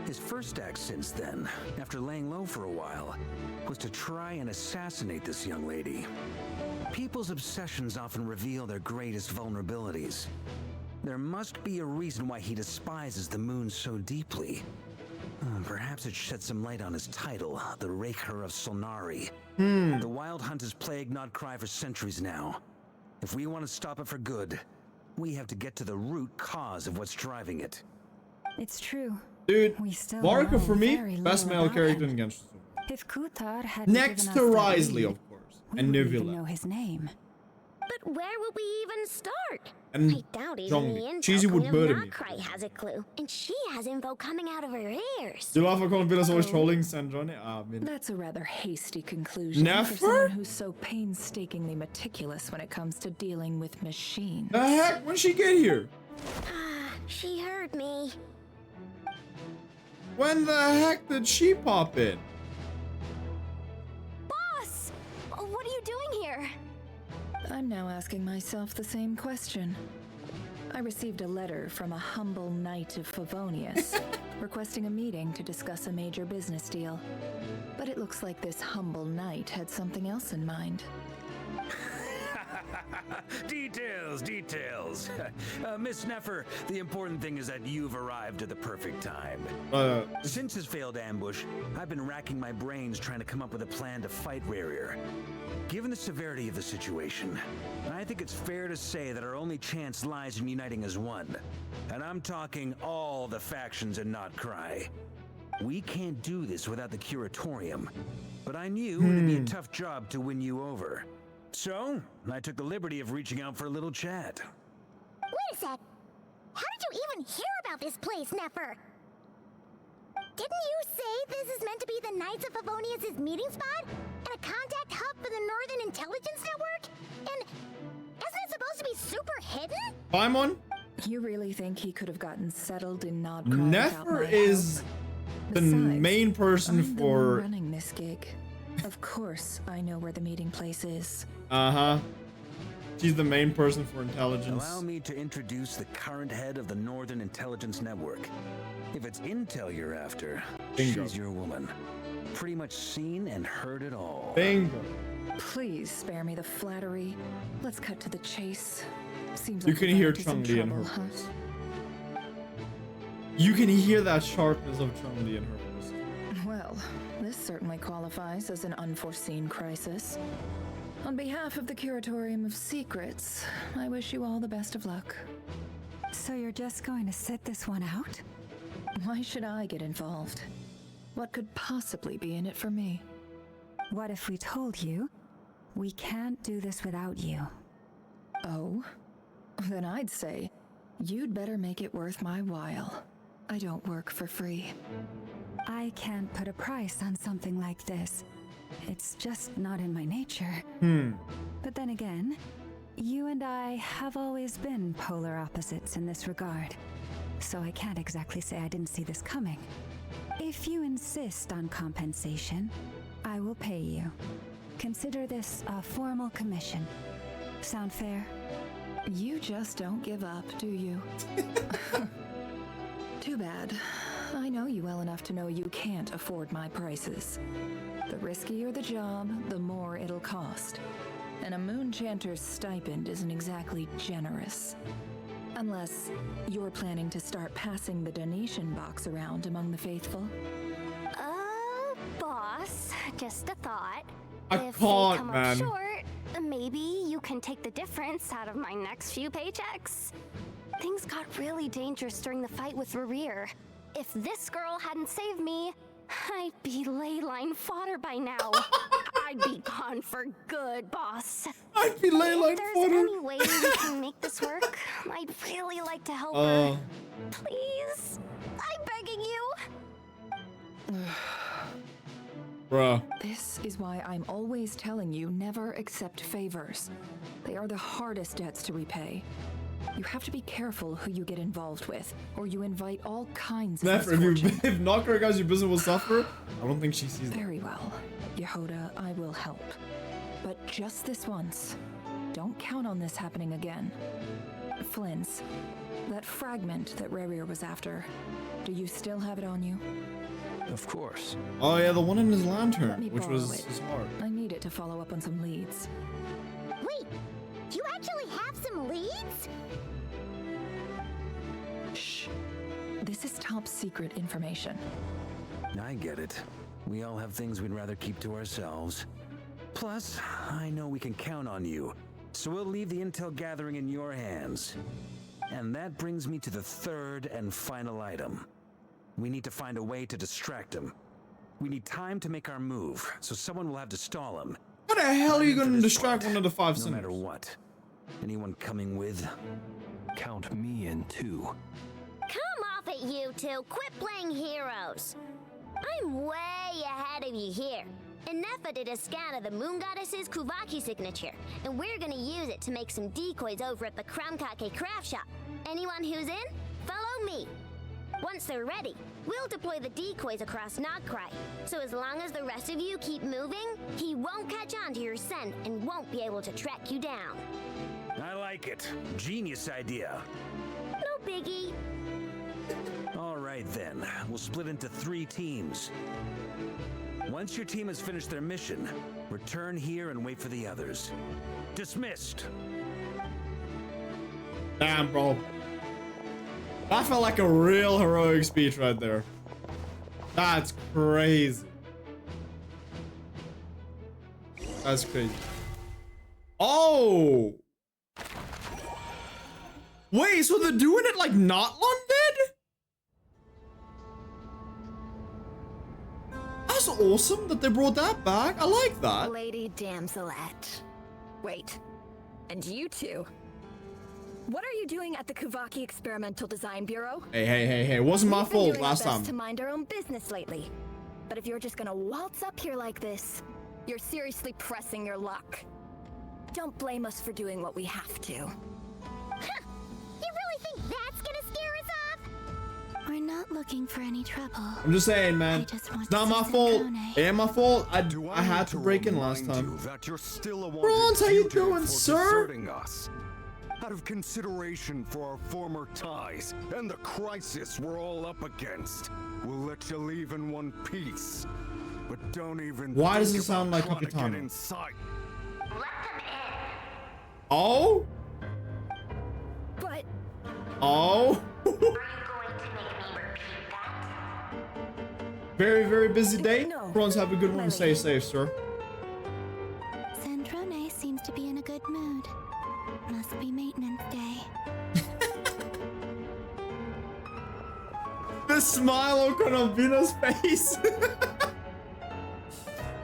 His first act since then, after laying low for a while, was to try and assassinate this young lady. People's obsessions often reveal their greatest vulnerabilities. There must be a reason why he despises the moon so deeply. Perhaps it sheds some light on his title, the Raker of Solnari. The Wild Hunt has plagued Nodcry for centuries now. If we want to stop it for good, we have to get to the root cause of what's driving it. It's true. Dude, We still Varka know for me, very best little male about character him. in Genshin. If Kutar had Next to Risley, of course. we And wouldn't even Nivula. know his name. But where would we even start? And I doubt even the Zhongli. intel Cheesy would queen of murder me. Nodcry has a clue, and she has info coming out of her ears. Do you laugh at Columbilla's always trolling Sandrone? Ah, man. That's a rather hasty conclusion Never? for someone who's so painstakingly meticulous when it comes to dealing with machines. The heck? When she get here? She heard me. When the heck did she pop in? Boss! I'm now asking myself the same question. I received a letter from a humble knight of Favonius requesting a meeting to discuss a major business deal. But it looks like this humble knight had something else in mind. Details. Miss Neffer, the important thing is that you've arrived at the perfect time. Since his failed ambush, I've been racking my brains trying to come up with a plan to fight Rerir. Given the severity of the situation, I think it's fair to say that our only chance lies in uniting as one. And I'm talking all the factions in Notcry. We can't do this without the Curatorium, but I knew it would be a tough job to win you over. So, I took the liberty of reaching out for a little chat. Wait a sec. How did you even hear about this place, Neffer? Didn't you say this is meant to be the Knights of Favonius' meeting spot? And a contact hub for the Northern Intelligence Network? And isn't it supposed to be super hidden? Paimon? You really think he could have gotten settled in Nodcry? Neffer is the main person I'm the for one running this gig. Of course, I know where the meeting place is. She's the main person for intelligence. Allow me to introduce the current head of the Northern Intelligence Network. If it's intel you're after, Bingo. She's your woman. Pretty much seen and heard it all. Bingo. Please spare me the flattery. Let's cut to the chase. Seems You like can you're hear into some Chun-Li in her trouble, voice. You can hear that sharpness of Chun-Li in her voice. Well, this certainly qualifies as an unforeseen crisis. On behalf of the Curatorium of Secrets, I wish you all the best of luck. So you're just going to sit this one out? Why should I get involved? What could possibly be in it for me? What if we told you we can't do this without you? Oh? Then I'd say you'd better make it worth my while. I don't work for free. I can't put a price on something like this. It's just not in my nature. But then again, you and I have always been polar opposites in this regard. So I can't exactly say I didn't see this coming. If you insist on compensation, I will pay you. Consider this a formal commission. Sound fair? You just don't give up, do you? Too bad. I know you well enough to know you can't afford my prices. The riskier the job, the more it'll cost. And a Moonchanter's stipend isn't exactly generous. Unless you're planning to start passing the donation box around among the faithful. Boss, just a thought. I If can't, they come man. up short, maybe you can take the difference out of my next few paychecks. Things got really dangerous during the fight with Rerir. If this girl hadn't saved me, I'd be ley line fodder by now. I'd be gone for good, boss. I'd be ley line If there's fodder. any way we can make this work, I'd really like to help her. Please, I'm begging you. Bruh. This is why I'm always telling you never accept favors. They are the hardest debts to repay. You have to be careful who you get involved with, or you invite all kinds of Neffer, misfortune. if Notcry guys, your business will suffer, I don't think she sees that. Very well. Yehoda, I will help. But just this once. Don't count on this happening again. Flynn's, that fragment that Rerir was after, do you still have it on you? Of course. Oh yeah, the one in his Let lantern, me which borrow was it. his heart. I need it to follow up on some leads. Wait, do you actually have some leads? Shh. This is top secret information. I get it. We all have things we'd rather keep to ourselves. Plus, I know we can count on you, so we'll leave the intel gathering in your hands. And that brings me to the third and final item. We need to find a way to distract him. We need time to make our move, so someone will have to stall him. How the hell are you I'm in gonna for this distract part, one of the five no sinners? matter what. Anyone coming with? Count me in too. Come off it, you two. Quit playing heroes. I'm way ahead of you here. Neffa did a scan of the Moon Goddess's Kuvaki signature, and we're gonna use it to make some decoys over at the Kramkake craft shop. Anyone who's in, follow me. Once they're ready, we'll deploy the decoys across Nagcry. So as long as the rest of you keep moving, he won't catch on to your scent and won't be able to track you down. I like it. Genius idea. No biggie. All right then, we'll split into 3 teams. Once your team has finished their mission, return here and wait for the others. Dismissed. Damn, bro. That felt like a real heroic speech right there. That's crazy. That's crazy. Oh! Wait, so they're doing it like not London? That's awesome that they brought that back. I like that. Lady Damselette. Wait, and you two? What are you doing at the Kuvaki Experimental Design Bureau? Hey, it wasn't my fault last time. To mind our own business lately. But if you're just gonna waltz up here like this, you're seriously pressing your luck. Don't blame us for doing what we have to. Huh. You really think that's gonna scare us off? We're not looking for any trouble. I'm just saying, man. It's not my fault. It ain't my fault. I had to break in last time. That you're still a Bronze, how you doing, sir? Us. Out of consideration for our former ties and the crisis we're all up against, we'll let you leave in one piece. But don't even. Why does it sound like a katana? Oh? But. Oh? Very, very busy day. No. Bronze, have a good one. Stay safe, sir. Sandrone seems to be in a good mood. Must be maintenance day. The smile on Konobina's face.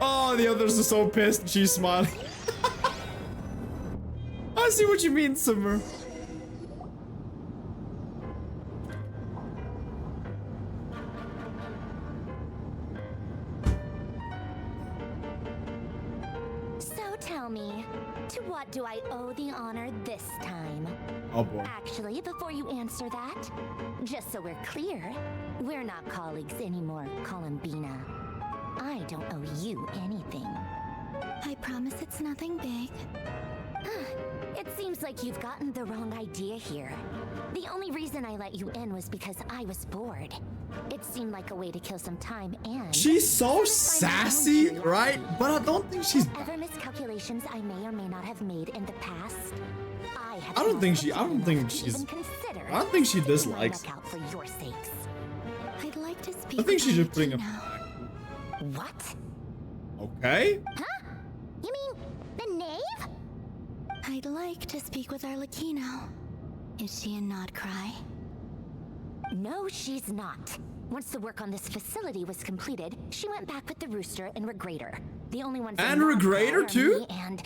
Oh, the others are so pissed. She's smiling. I see what you mean, Summer. So tell me, to what do I owe the honor this time? Oh boy. Actually, before you answer that, just so we're clear, we're not colleagues anymore, Columbina. I don't owe you anything. I promise it's nothing big. It seems like you've gotten the wrong idea here. The only reason I let you in was because I was bored. It seemed like a way to kill some time and... She's so sassy, right? But I don't think she's... Ever miscalculations I may or may not have made in the past? I don't think she dislikes. For your sakes. I'd like to speak. I think she's just putting a... What? Okay. Huh? You mean the knave? I'd like to speak with Arlecchino. Is she in Nagcry? No, she's not. Once the work on this facility was completed, she went back with the Rooster and Regrator. The only ones. And Regrator too? And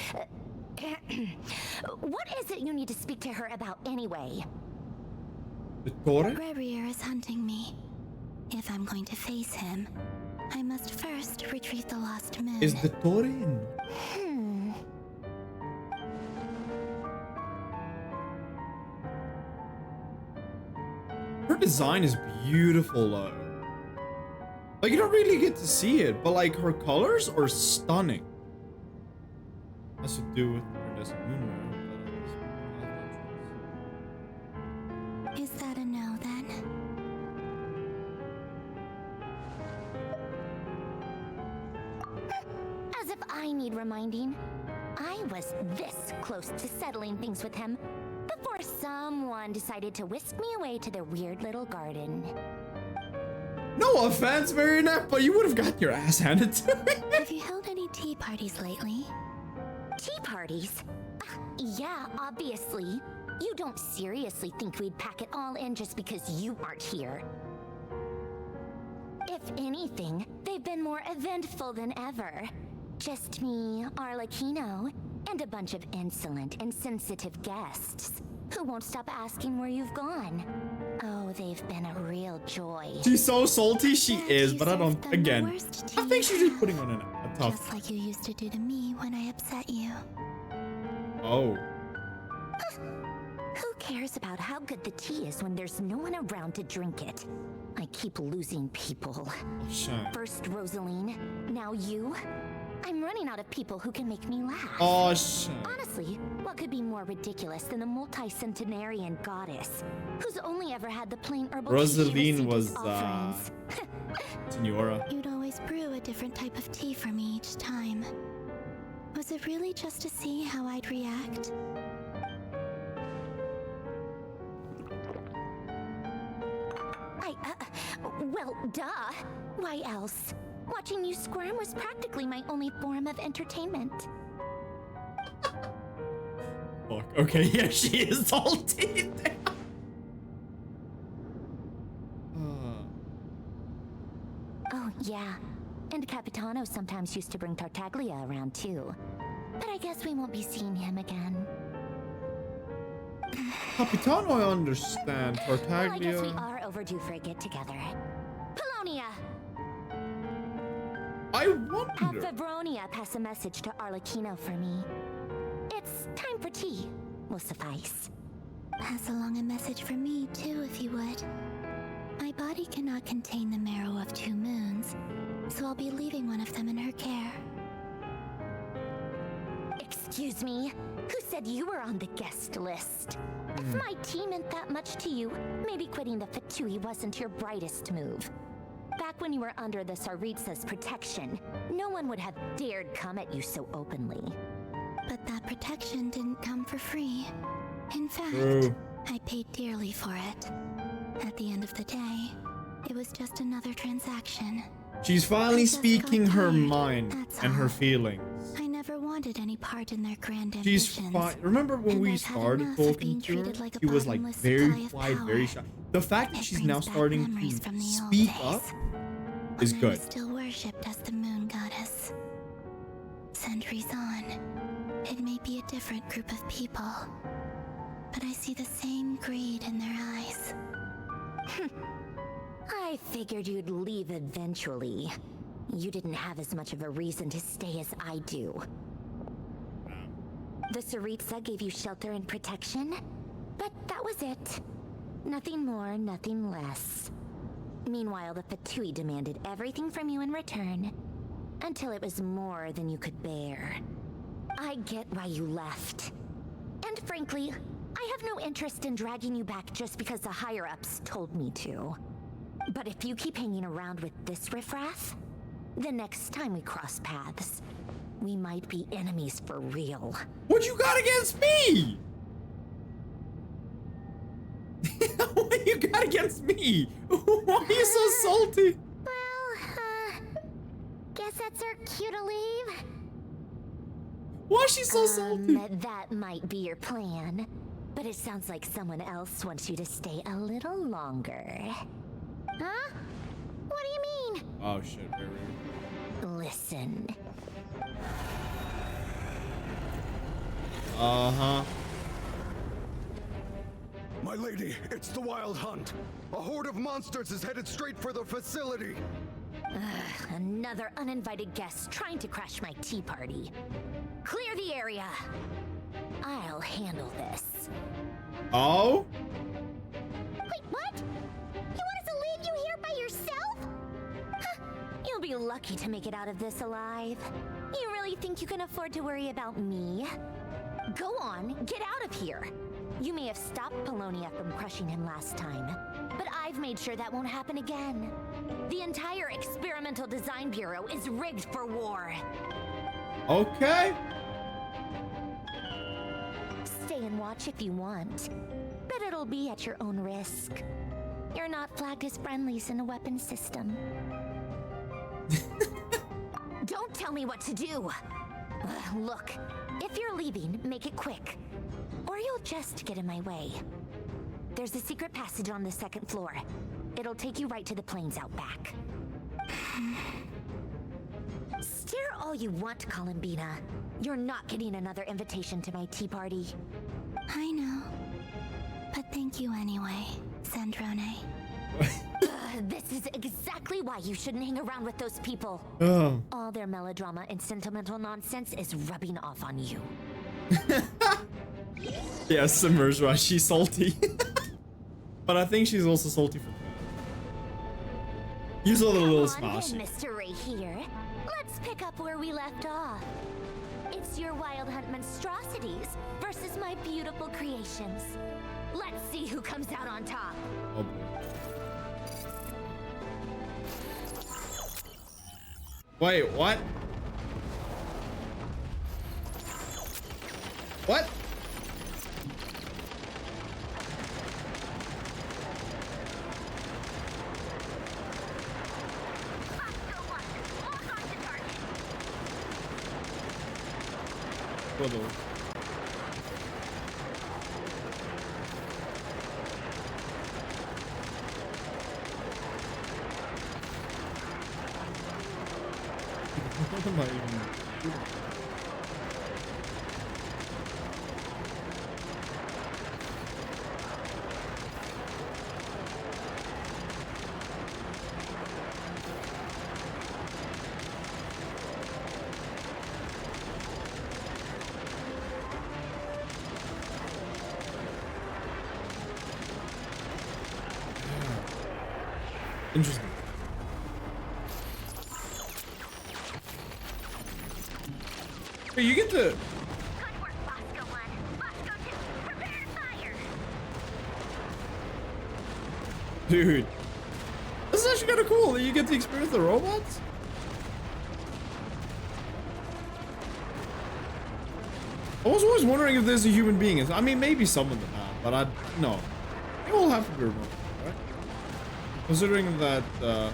what is it you need to speak to her about anyway? The Torre? Rerir is hunting me. If I'm going to face him, I must first retrieve the lost moon. Is the Torre in? Her design is beautiful though. Like you don't really get to see it, but like her colors are stunning. Has to do with there's a moon there. Is that a no then? As if I need reminding. I was this close to settling things with him before someone decided to whisk me away to their weird little garden. No offense, Marionette, but you would have got your ass handed to me. Have you held any tea parties lately? Tea parties? Yeah, obviously. You don't seriously think we'd pack it all in just because you aren't here. If anything, they've been more eventful than ever. Just me, Arlecchino, and a bunch of insolent and sensitive guests who won't stop asking where you've gone. Oh, they've been a real joy. She's so salty, she is, but I don't. Again, I think she's just putting on a tough. Just like you used to do to me when I upset you. Who Oh. cares about how good the tea is when there's no one around to drink it? I keep losing people. Shame. First Rosaline, now you. I'm running out of people who can make me laugh. Oh, shame. Honestly, what could be more ridiculous than a multi-centenarian goddess who's only ever had the plain herbal tea she Rosaline received was as offerings? Senora. You'd always brew a different type of tea for me each time. Was it really just to see how I'd react? Well, duh. Why else? Watching you squirm was practically my only form of entertainment. Fuck. Okay, yeah, she is salty. Oh, yeah. And Capitano sometimes used to bring Tartaglia around too. But I guess we won't be seeing him again. Capitano, I understand. Tartaglia. Well, I guess we are overdue for a get-together. Polonia! I wonder. Have Fabronia pass a message to Arlecchino for me. It's time for tea. Will suffice. Pass along a message for me, too, if you would. My body cannot contain the marrow of 2 moons, so I'll be leaving one of them in her care. Excuse me? Who said you were on the guest list? If my tea meant that much to you, maybe quitting the Fatui wasn't your brightest move. Back when you were under the Tsaritsa's protection, no one would have dared come at you so openly. But that protection didn't come for free. In fact, I paid dearly for it. At the end of the day, it was just another transaction. She's finally speaking her mind and her feelings. I never wanted any part in their grand She's ambitions. fine. Remember when we started talking to her? She was like very quiet, very shy. The fact that she's now starting to speak up is good. I was still worshipped as the moon goddess. Centuries on, it may be a different group of people, but I see the same greed in their eyes. I figured you'd leave eventually. You didn't have as much of a reason to stay as I do. The Tsaritsa gave you shelter and protection, but that was it. Nothing more, nothing less. Meanwhile, the Fatui demanded everything from you in return, until it was more than you could bear. I get why you left. And frankly, I have no interest in dragging you back just because the higher-ups told me to. But if you keep hanging around with this riffraff, the next time we cross paths, we might be enemies for real. What you got against me? What you got against me? Why are you so salty? Well, guess that's our cue to leave. Why is she so salty? That might be your plan, but it sounds like someone else wants you to stay a little longer. Huh? What do you mean? Oh shit, very rude. Listen. Uh-huh. My lady, it's the Wild Hunt. A horde of monsters is headed straight for the facility. Another uninvited guest trying to crash my tea party. Clear the area. I'll handle this. Oh? Wait, what? You want us to leave you here by yourself? Huh, you'll be lucky to make it out of this alive. You really think you can afford to worry about me? Go on, get out of here. You may have stopped Polonia from crushing him last time, but I've made sure that won't happen again. The entire Experimental Design Bureau is rigged for war. Okay. Stay and watch if you want, but it'll be at your own risk. You're not flagged as friendlies in the weapons system. Don't tell me what to do. Look, if you're leaving, make it quick, or you'll just get in my way. There's a secret passage on the 2nd floor. It'll take you right to the plains out back. Stare all you want, Columbina. You're not getting another invitation to my tea party. I know. But thank you anyway, Sandrone. This is exactly why you shouldn't hang around with those people. Oh. All their melodrama and sentimental nonsense is rubbing off on you. Yeah, Submerged, right? She's salty. But I think she's also salty for He's a little smashy. Mr. Ray here. Let's pick up where we left off. It's your Wild Hunt monstrosities versus my beautiful creations. Let's see who comes out on top. Oh boy. Wait, what? What? Brother. What am I even doing? Interesting. Hey, you get to. Good work, Bosco 1. Bosco 2, prepare to fire. Dude. This is actually kind of cool that you get to experience the robots. I was always wondering if there's a human being. I mean, maybe some of them have, but no. They all have to be remote, right? Considering that the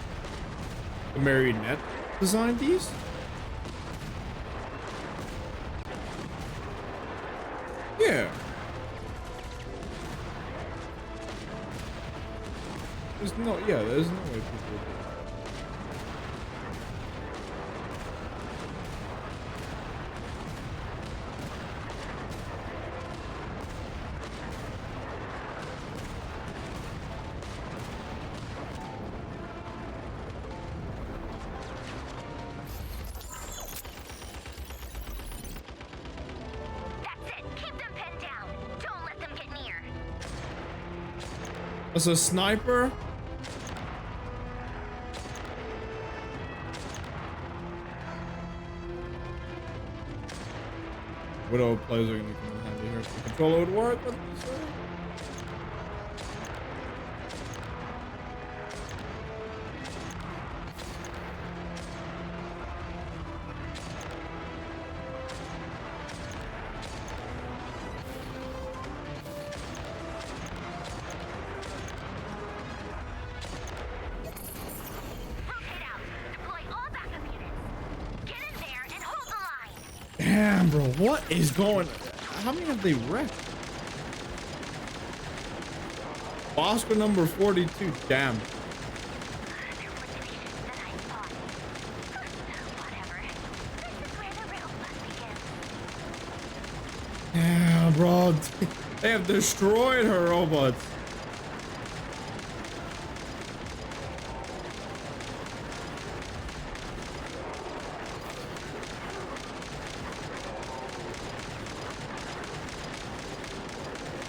Marionette designed these. Yeah. There's no way people would do that. As a sniper? Widow players are gonna come in handy here. The controller would work with this. Damn, bro, what is going? How many have they wrecked? Oscar number 42. Damn. Yeah, bro, they have destroyed her robots.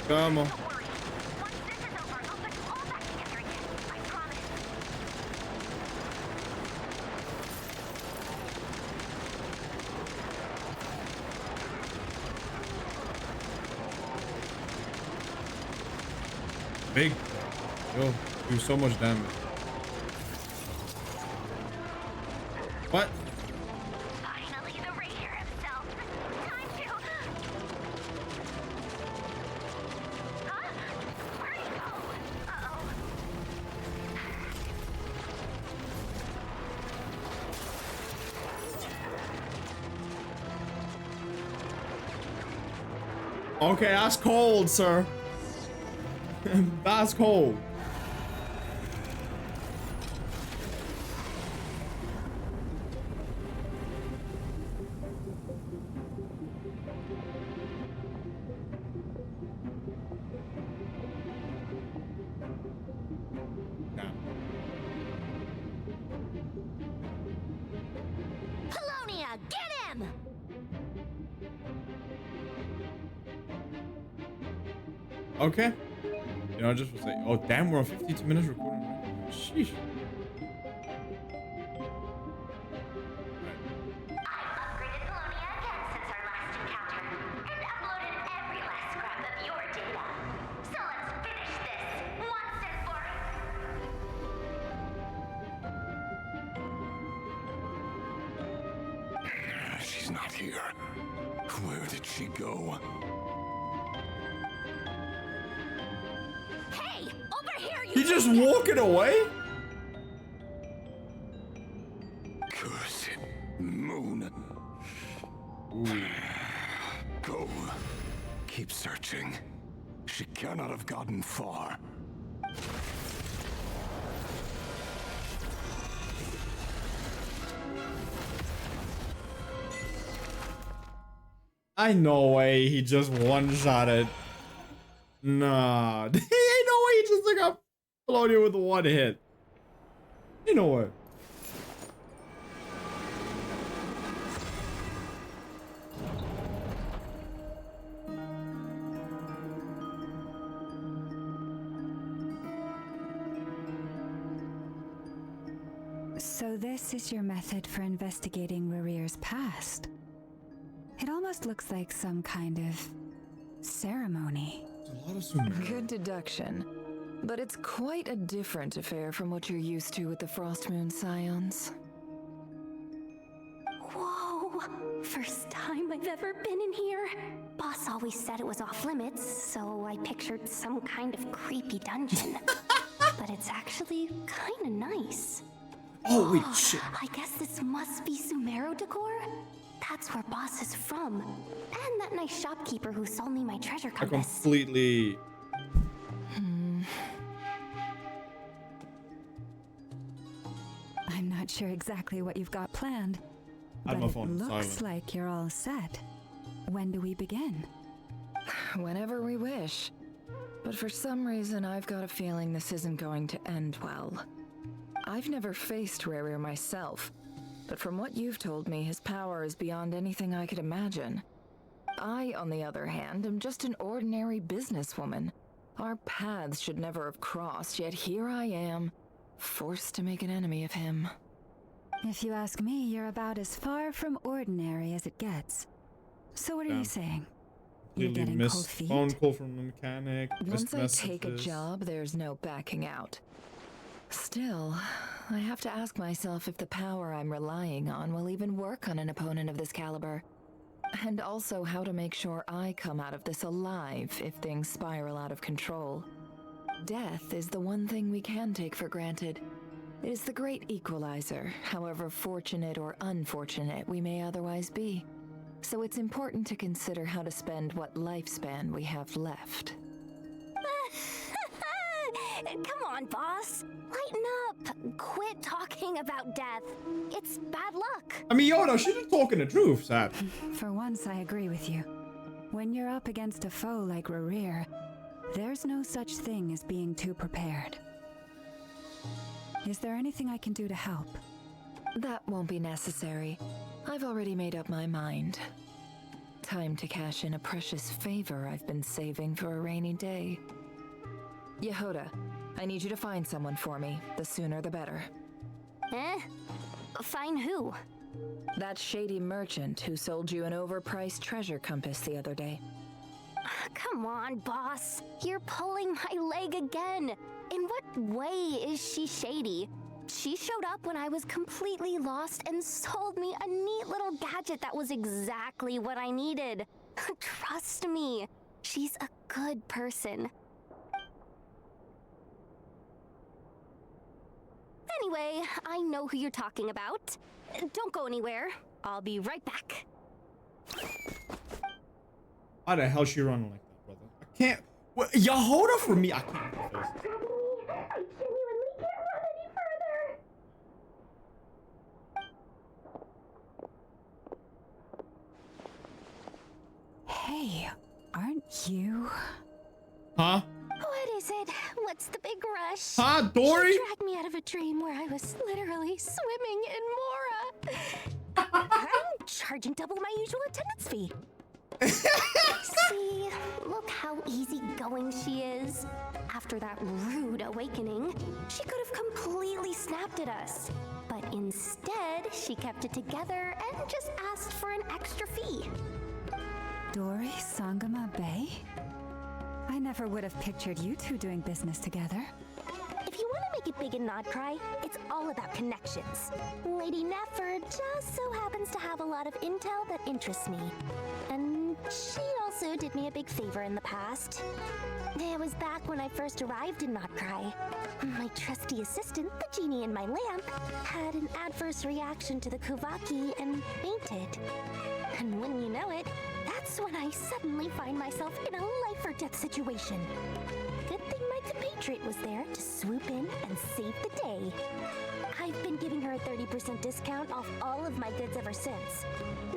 Come on. Big. Yo, do so much damage. What? Finally, the Raider himself. Time to. Huh? Where'd he go? Uh-oh. Okay, that's cold, sir. That's cold. Polonia, get him! Okay. You know, I just was like, oh damn, we're on 52 minutes recording. Right? Sheesh. She's not here. Where did she go? Hey, over here, you. He just walking away? Cursed moon. Ooh. Go. Keep searching. She cannot have gotten far. I no way he just one-shotted. Nah. Ain't no way he just like got floated with one hit. Ain't no way. So this is your method for investigating Rarir's past. It almost looks like some kind of ceremony. A lot of Sumeru. Good deduction. But it's quite a different affair from what you're used to with the Frost Moon Scions. Whoa! First time I've ever been in here. Boss always said it was off limits, so I pictured some kind of creepy dungeon. But it's actually kind of nice. Oh, wait, shit. I guess this must be Sumeru decor? That's where Boss is from. And that nice shopkeeper who sold me my treasure I compass. completely... I'm not sure exactly what you've got planned, I had but my it phone looks silent. like you're all set. When do we begin? Whenever we wish. But for some reason, I've got a feeling this isn't going to end well. I've never faced Rarir myself, but from what you've told me, his power is beyond anything I could imagine. I, on the other hand, am just an ordinary businesswoman. Our paths should never have crossed, yet here I am, forced to make an enemy of him. If you ask me, you're about as far from ordinary as it gets. So what are you saying? You're Completely getting cold missed feet? phone call from the mechanic. Once missed I take a messages. job, there's no backing out. Still, I have to ask myself if the power I'm relying on will even work on an opponent of this caliber. And also how to make sure I come out of this alive if things spiral out of control. Death is the one thing we can take for granted. It is the great equalizer, however fortunate or unfortunate we may otherwise be. So it's important to consider how to spend what lifespan we have left. Come on, boss. Lighten up. Quit talking about death. It's bad luck. I mean, Yoda, she's just talking the truth, Sad. For once, I agree with you. When you're up against a foe like Rarir, there's no such thing as being too prepared. Is there anything I can do to help? That won't be necessary. I've already made up my mind. Time to cash in a precious favor I've been saving for a rainy day. Yehoda, I need you to find someone for me. The sooner the better. Find who? That shady merchant who sold you an overpriced treasure compass the other day. Come on, boss. You're pulling my leg again. In what way is she shady? She showed up when I was completely lost and sold me a neat little gadget that was exactly what I needed. Trust me, she's a good person. Anyway, I know who you're talking about. Don't go anywhere. I'll be right back. How the hell she running like that, brother? I can't. What, Yehoda for me? I can't. I genuinely can't run any further. Hey, aren't you? Huh? What is it? What's the big rush? Huh, Dory? She dragged me out of a dream where I was literally swimming in Mora. I'm charging double my usual attendance fee. See, look how easy easygoing she is. After that rude awakening, she could have completely snapped at us. But instead, she kept it together and just asked for an extra fee. Dori Sangama Bay? I never would have pictured you two doing business together. If you want to make it big in Nodcry, it's all about connections. Lady Nefer just so happens to have a lot of intel that interests me. And she also did me a big favor in the past. It was back when I first arrived in Nodcry. My trusty assistant, the genie in my lamp, had an adverse reaction to the Kuvaki and fainted. And wouldn't you know it, that's when I suddenly find myself in a life-or-death situation. Good thing my compatriot was there to swoop in and save the day. I've been giving her a 30% discount off all of my goods ever since.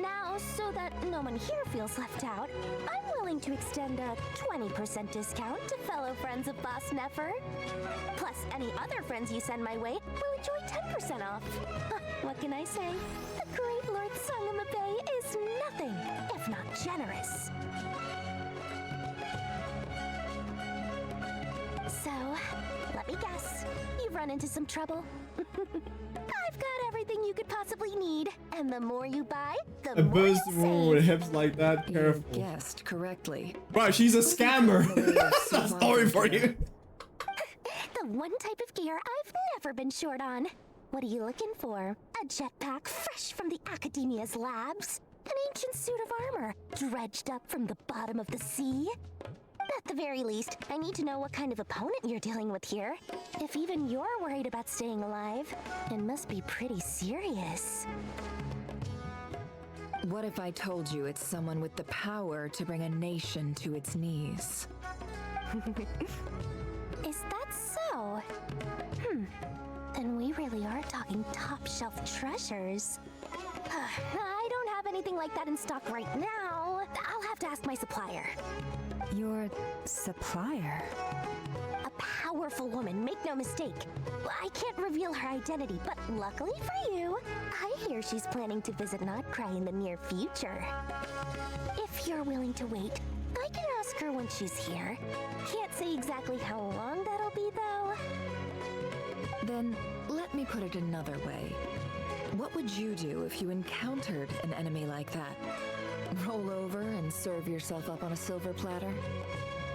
Now, so that no one here feels left out, I'm willing to extend a 20% discount to fellow friends of Boss Nefer. Plus, any other friends you send my way will enjoy 10% off. What can I say? The great Lord Sangama Bay is nothing if not generous. So, let me guess. You've run into some trouble. I've got everything you could possibly need, and the more you buy, the more you'll save. With hips like that, careful. You guessed correctly. Bro, she's a scammer. Sorry for you. The one type of gear I've never been short on. What are you looking for? A jetpack fresh from the Academia's labs? An ancient suit of armor dredged up from the bottom of the sea? At the very least, I need to know what kind of opponent you're dealing with here. If even you're worried about staying alive, it must be pretty serious. What if I told you it's someone with the power to bring a nation to its knees? Is that so? Then we really are talking top-shelf treasures. I don't have anything like that in stock right now. I'll have to ask my supplier. Your supplier? A powerful woman, make no mistake. I can't reveal her identity, but luckily for you, I hear she's planning to visit Nodcry in the near future. If you're willing to wait, I can ask her when she's here. Can't say exactly how long that'll be, though. Then, let me put it another way. What would you do if you encountered an enemy like that? Roll over and serve yourself up on a silver platter?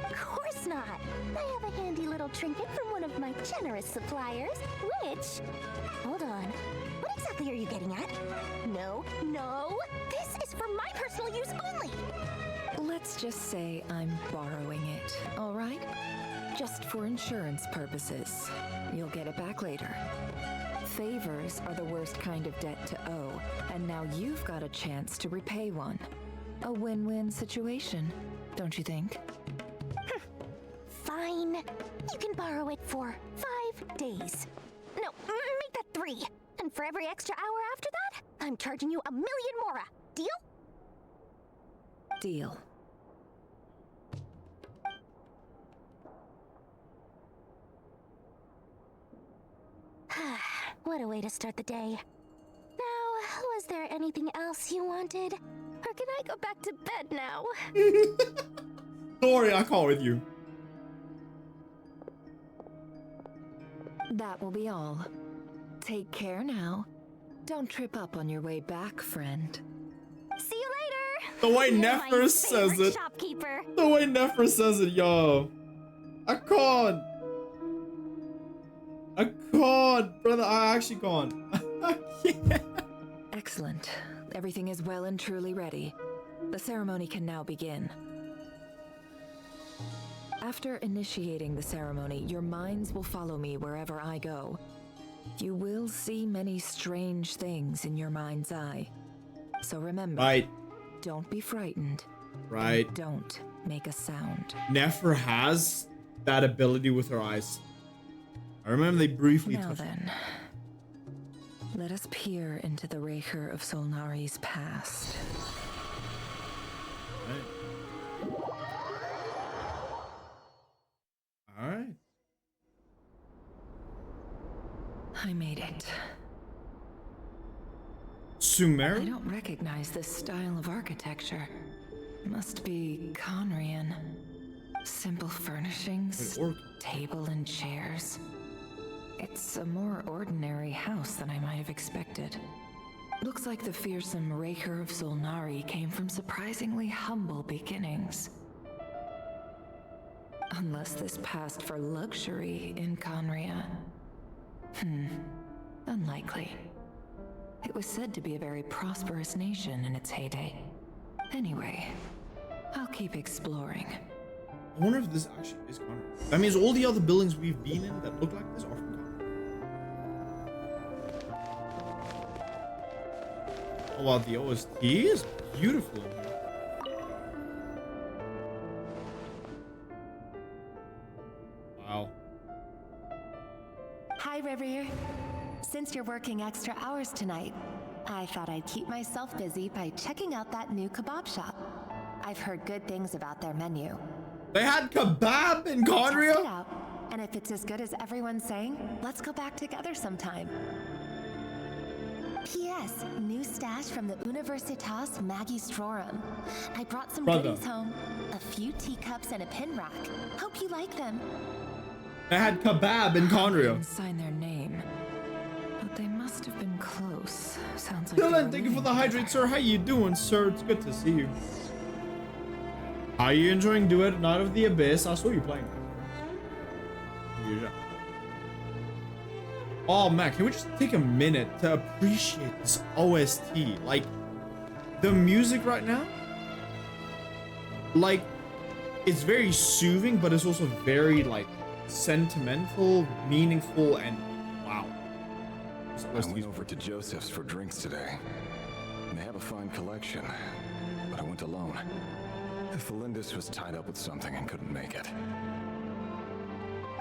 Of course not! I have a handy little trinket from one of my generous suppliers, which... Hold on. What exactly are you getting at? No, no! This is for my personal use only! Let's just say I'm borrowing it, all right? Just for insurance purposes. You'll get it back later. Favors are the worst kind of debt to owe, and now you've got a chance to repay one. A win-win situation, don't you think? Fine. You can borrow it for 5 days. No, make that 3. And for every extra hour after that, I'm charging you 1,000,000 mora. Deal? Deal. What a way to start the day. Now, was there anything else you wanted? Or can I go back to bed now? Don't worry, I'll call with you. That will be all. Take care now. Don't trip up on your way back, friend. See you later! The way You're Nefer my says favorite it. Shopkeeper. The way Nefer says it, yo. I can't. I can't, brother. I actually can't. Yeah. Excellent. Everything is well and truly ready. The ceremony can now begin. After initiating the ceremony, your minds will follow me wherever I go. You will see many strange things in your mind's eye. So remember, Right. Don't be frightened. Right. And don't make a sound. Nefer has that ability with her eyes. I remember they briefly Now touched. then, let us peer into the Raker of Solnari's past. Alright. I made it. Sumer? I don't recognize this style of architecture. Must be Conrian. Simple this table and chairs. It's a more ordinary house than I might have expected. Looks like the fearsome Raker of Solnari came from surprisingly humble beginnings. Unless this passed for luxury in Conria. Unlikely. It was said to be a very prosperous nation in its heyday. Anyway, I'll keep exploring. I wonder if this actually is Conria. That means all the other buildings we've been in that look like this are from Conria. Oh wow, the OST is beautiful. Wow. Hi, River. Since you're working extra hours tonight, I thought I'd keep myself busy by checking out that new kebab shop. I've heard good things about their menu. They had kebab in Conria? Test it out, and if it's as good as everyone's saying, let's go back together sometime. P.S. New stash from the Universitas Magistrorum. I brought some goodies home. A few teacups and a pin rack. Hope you like them. They had kebab in Conria. Sign their name. But they must have been close. Sounds like Dylan, thank you for the hydrate, sir. How you doing, sir? It's good to see you. Are you enjoying Duet Night of the Abyss? I saw you playing that. Yeah. Oh man, can we just take a minute to appreciate this OST? Like, the music right now, like, it's very soothing, but it's also very, like, sentimental, meaningful, and wow. I went over to Joseph's for drinks today. They have a fine collection, but I went alone. Felindis was tied up with something and couldn't make it.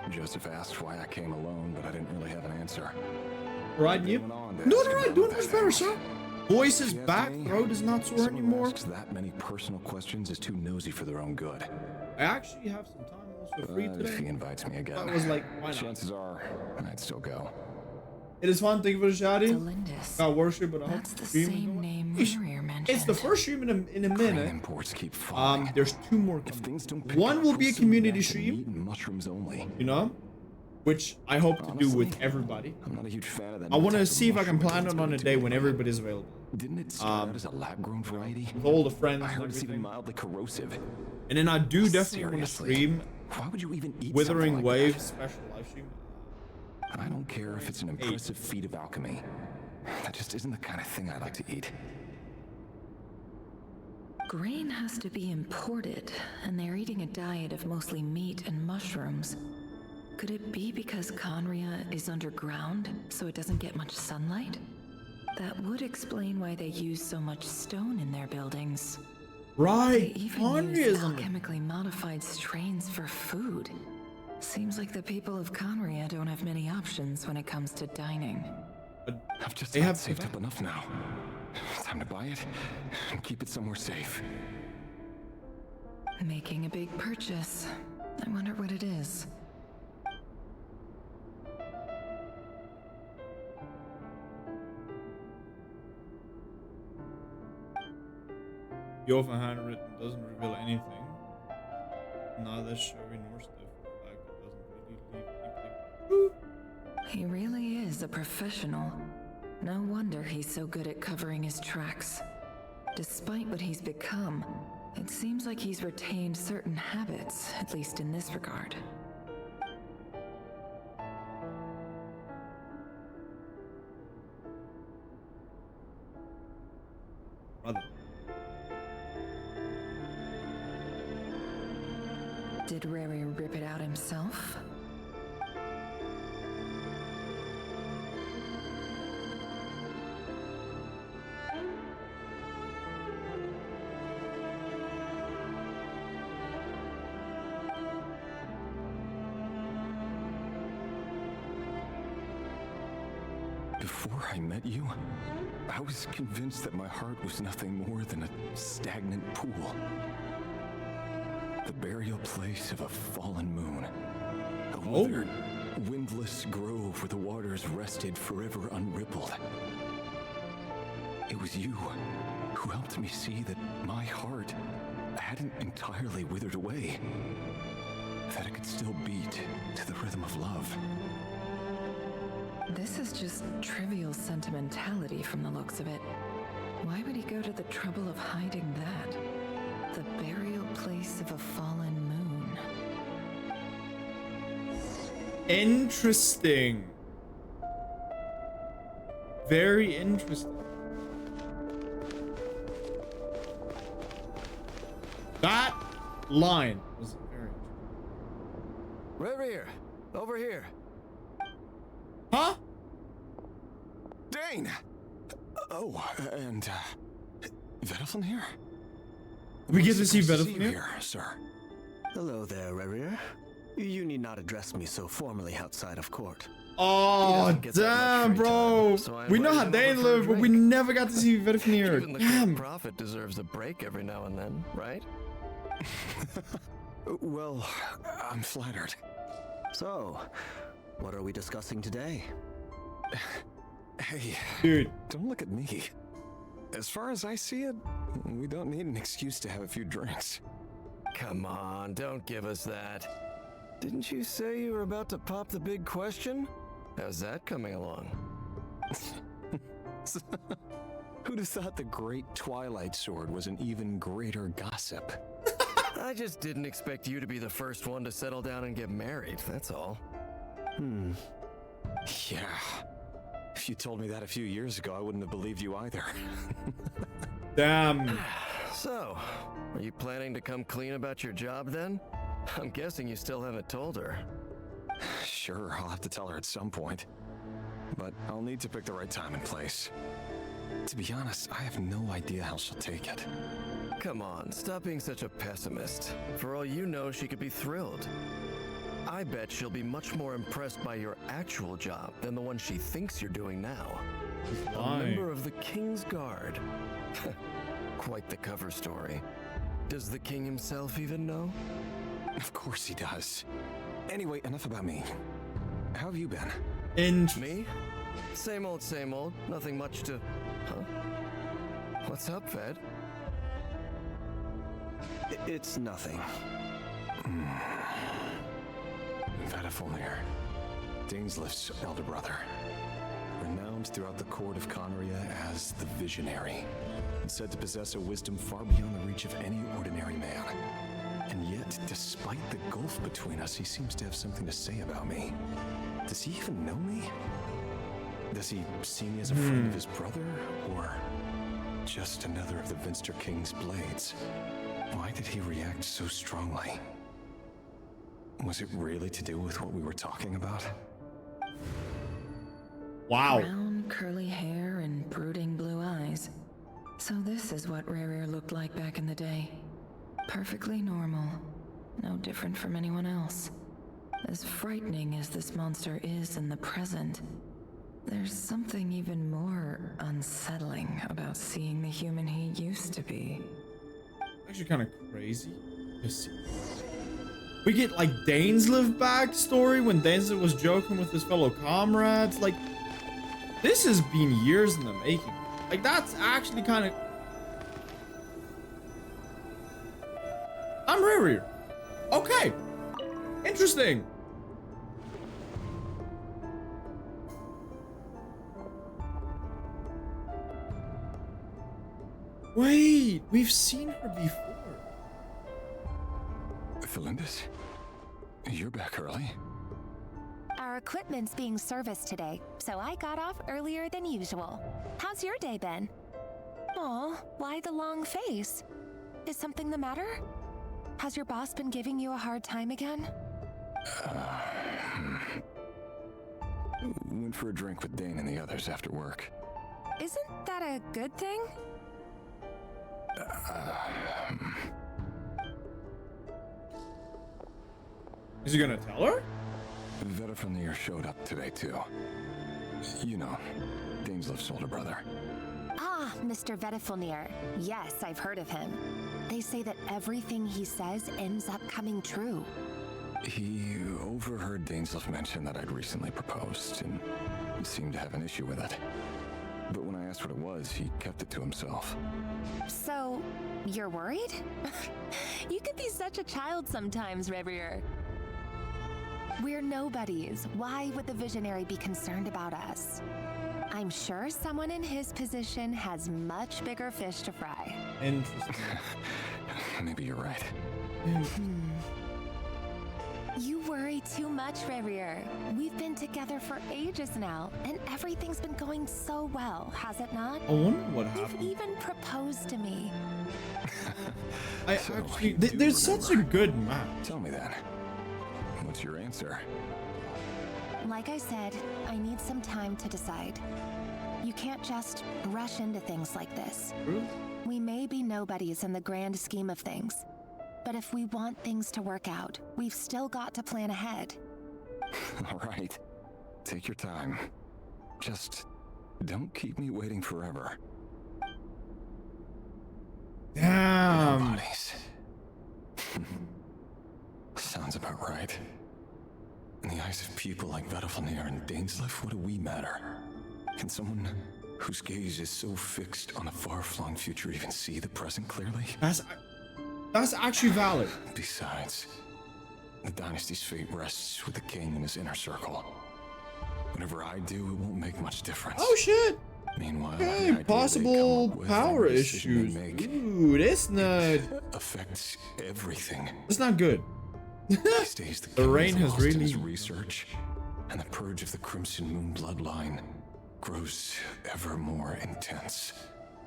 Joseph asked why I came alone, but I didn't really have an answer. Right, you? Doing alright, doing much better, sir. Voice is back, throat is not sore anymore. That many personal questions is too nosy for their own good. I actually have some time also free today. If he invites me again, I was like, why not? Chances are I'd still go. It is fun. Thank you for the shouty. Got worship, but I hope the stream is going. Name Murier mentioned. It's the first stream in a minute. Imports keep falling. There's two more coming. One will be a community stream. Mushrooms only. You know, which I hope to do with everybody. I'm not a huge fan of that. I want to see if I can plan it on a day when everybody's available. Didn't it start out as a lab-grown variety? With all the friends. I heard and it's even mildly corrosive. And then I do definitely want to stream. Why would you even eat Withering like Waves special live stream? I don't care if it's an impressive feat of alchemy. That just isn't the kind of thing I like to eat. Grain has to be imported, and they're eating a diet of mostly meat and mushrooms. Could it be because Conria is underground, so it doesn't get much sunlight? That would explain why they use so much stone in their buildings. Right, They even use alchemically modified strains for food. Seems like the people of Conria don't have many options when it comes to dining. I've just about saved up enough now. Time to buy it and keep it somewhere safe. Making a big purchase. I wonder what it is. The often handwritten doesn't reveal anything. Neither Sherry nor Steph. He really is a professional. No wonder he's so good at covering his tracks. Despite what he's become, it seems like he's retained certain habits, at least in this regard. Brother. Did Rary rip it out himself? Before I met you, I was convinced that my heart was nothing more than a stagnant pool. The burial place of a fallen moon. A withered, windless grove where the waters rested forever unrippled. It was you who helped me see that my heart hadn't entirely withered away. that it could still beat to the rhythm of love. This is just trivial sentimentality from the looks of it. Why would he go to the trouble of hiding that? The burial place of a fallen moon. Interesting. Very interesting. That line was very Right here. Over here. Huh? Dane! Oh, and, Vediflin here? We get to see Vediflin Vediflin here? sir. Hello there, Rerir. You need not address me so formally outside of court. Oh, damn, bro. We know how they live, but we never got to see Vediflin here. Even the Damn. prophet deserves a break every now and then, right? Well, I'm flattered. So, what are we discussing today? Hey, dude, don't look at me. As far as I see it, we don't need an excuse to have a few drinks. Come on, don't give us that. Didn't you say you were about to pop the big question? How's that coming along? Who'd have thought the great Twilight Sword was an even greater gossip? I just didn't expect you to be the first one to settle down and get married, that's all. Yeah. If you told me that a few years ago, I wouldn't have believed you either. Damn. So, are you planning to come clean about your job then? I'm guessing you still haven't told her. Sure, I'll have to tell her at some point. But I'll need to pick the right time and place. To be honest, I have no idea how she'll take it. Come on, stop being such a pessimist. For all you know, she could be thrilled. I bet she'll be much more impressed by your actual job than the one she thinks you're doing now. A member of the King's Guard. Quite the cover story. Does the king himself even know? Of course he does. Anyway, enough about me. How have you been? Me? Same old, same old. Nothing much to... Huh? What's up, Ved? It's nothing. Vedifilnir, Dainslift's elder brother. Renowned throughout the court of Conria as the Visionary, and said to possess a wisdom far beyond the reach of any ordinary man. And yet, despite the gulf between us, he seems to have something to say about me. Does he even know me? Does he see me as a friend of his brother, or just another of the Vinster King's blades? Why did he react so strongly? Was it really to do with what we were talking about? Wow. Brown, curly hair and brooding blue eyes. So this is what Rerir looked like back in the day. Perfectly normal. No different from anyone else. As frightening as this monster is in the present, there's something even more unsettling about seeing the human he used to be. Actually kind of crazy to see. We get like Dainslift backstory when Dainslift was joking with his fellow comrades. Like, this has been years in the making. Like, that's actually kind of... I'm Rerir. Okay. Interesting. Wait, we've seen her before. Felindis, you're back early. Our equipment's being serviced today, so I got off earlier than usual. How's your day been? Aw, why the long face? Is something the matter? Has your boss been giving you a hard time again? Went for a drink with Dane and the others after work. Isn't that a good thing? Is he gonna tell her? Vedifilnir showed up today too. You know, Dainslift's older brother. Ah, Mr. Vedifilnir. Yes, I've heard of him. They say that everything he says ends up coming true. He overheard Dainslift mention that I'd recently proposed and seemed to have an issue with it. But when I asked what it was, he kept it to himself. So, you're worried? You could be such a child sometimes, Revier. We're nobodies. Why would the visionary be concerned about us? I'm sure someone in his position has much bigger fish to fry. Interesting. Maybe you're right. You worry too much, Rerir. We've been together for ages now, and everything's been going so well, has it not? I wonder what happened. You've even proposed to me. There's such a good map. Tell me then. What's your answer? Like I said, I need some time to decide. You can't just rush into things like this. We may be nobodies in the grand scheme of things, but if we want things to work out, we've still got to plan ahead. All right. Take your time. Just don't keep me waiting forever. Damn. Bodies. Sounds about right. In the eyes of people like Vedalfnir and Dainsleif, what do we matter? Can someone whose gaze is so fixed on a far-flung future even see the present clearly? That's actually valid. Besides, the dynasty's fate rests with the king and his inner circle. Whatever I do, it won't make much difference. Oh shit! Meanwhile, hey, possible power issues. Ooh, that's not affects everything. It's not good. These days, the rain has really his research, and the purge of the Crimson Moon bloodline grows ever more intense.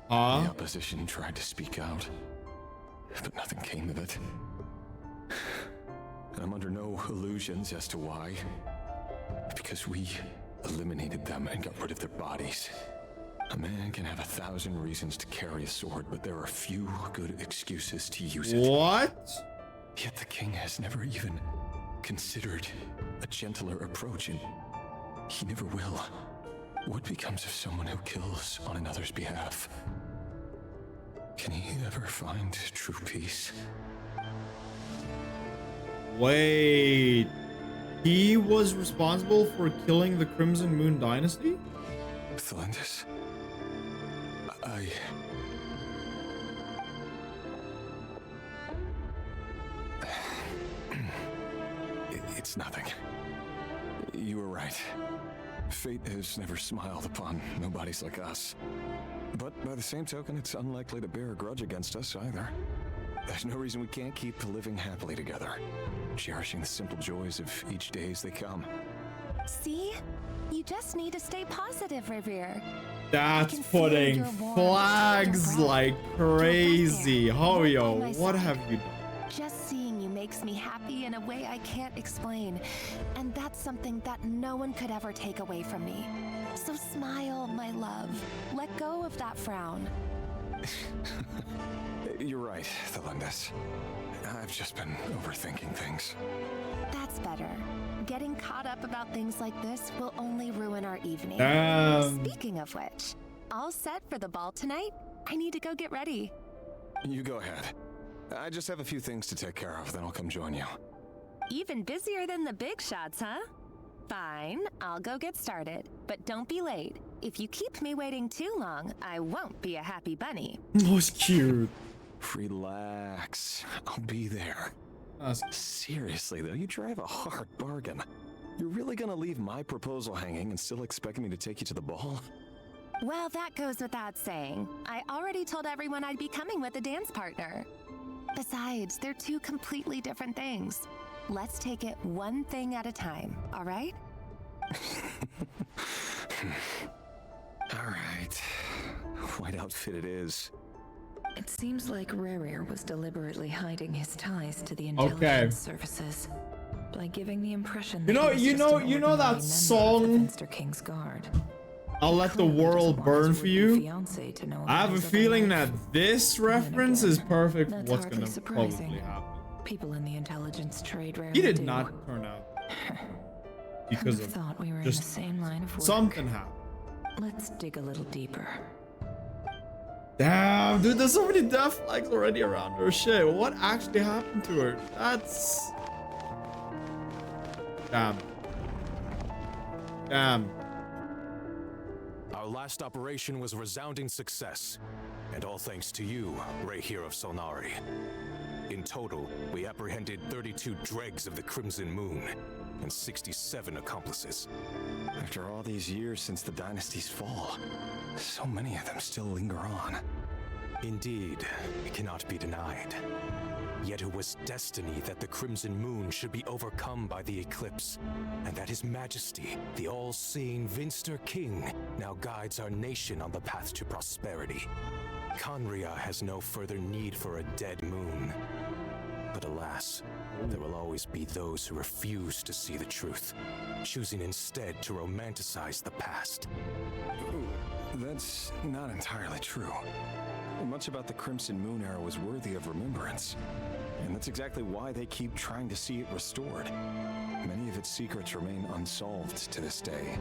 The opposition tried to speak out, but nothing came of it. And I'm under no illusions as to why. Because we eliminated them and got rid of their bodies. A man can have 1,000 reasons to carry a sword, but there are few good excuses to use it. What? Yet the king has never even considered a gentler approach, and he never will. What becomes of someone who kills on another's behalf? Can he ever find true peace? Wait. He was responsible for killing the Crimson Moon Dynasty? Thalendis? It's nothing. You were right. Fate has never smiled upon nobodies like us. But by the same token, it's unlikely to bear a grudge against us either. There's no reason we can't keep living happily together, cherishing the simple joys of each day as they come. See? You just need to stay positive, Rerir. That's putting flags like crazy. Hoyo, what have you done? Just seeing you makes me happy in a way I can't explain. And that's something that no one could ever take away from me. So smile, my love. Let go of that frown. You're right, Thalendis. I've just been overthinking things. That's better. Getting caught up about things like this will only ruin our evening. Speaking of which, all set for the ball tonight? I need to go get ready. You go ahead. I just have a few things to take care of, then I'll come join you. Even busier than the big shots, huh? Fine, I'll go get started. But don't be late. If you keep me waiting too long, I won't be a happy bunny. That's cute. Relax. I'll be there. Seriously, though, you drive a hard bargain. You're really gonna leave my proposal hanging and still expect me to take you to the ball? Well, that goes without saying. I already told everyone I'd be coming with a dance partner. Besides, they're two completely different things. Let's take it one thing at a time, all right? All right. White outfit it is. It seems like Rerir was deliberately hiding his ties to the intelligence services by giving the impression that you know that song King's Guard. I'll let the world burn for you. I have a feeling that this reference is perfect for what's gonna probably happen. People in the intelligence trade rarely He did not turn out because of thought we were just in the same line of work. Something happened. Let's dig a little deeper. Damn, dude, there's so many death flags already around her. Shit, what actually happened to her? That's... Damn. Our last operation was a resounding success, and all thanks to you, Rerir of Solnari. In total, we apprehended 32 dregs of the Crimson Moon and 67 accomplices. After all these years since the dynasty's fall, so many of them still linger on. Indeed, it cannot be denied. Yet it was destiny that the Crimson Moon should be overcome by the eclipse, and that His Majesty, the all-seeing Vinster King, now guides our nation on the path to prosperity. Conria has no further need for a dead moon. But alas, there will always be those who refuse to see the truth, choosing instead to romanticize the past. That's not entirely true. Much about the Crimson Moon era was worthy of remembrance, and that's exactly why they keep trying to see it restored. Many of its secrets remain unsolved to this day.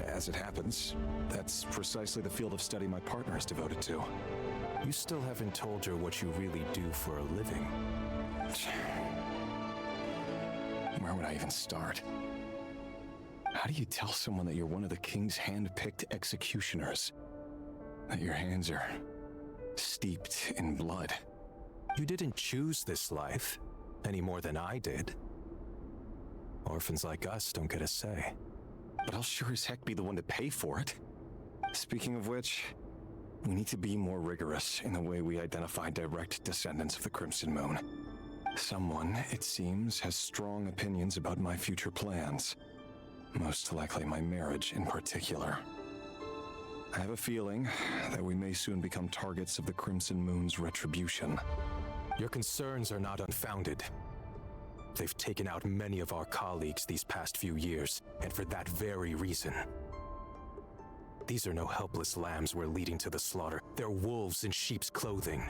As it happens, that's precisely the field of study my partner is devoted to. You still haven't told her what you really do for a living. Where would I even start? How do you tell someone that you're one of the king's hand-picked executioners? That your hands are steeped in blood? You didn't choose this life, any more than I did. Orphans like us don't get a say. But I'll sure as heck be the one to pay for it. Speaking of which, we need to be more rigorous in the way we identify direct descendants of the Crimson Moon. Someone, it seems, has strong opinions about my future plans. Most likely my marriage in particular. I have a feeling that we may soon become targets of the Crimson Moon's retribution. Your concerns are not unfounded. They've taken out many of our colleagues these past few years, and for that very reason. These are no helpless lambs we're leading to the slaughter. They're wolves in sheep's clothing.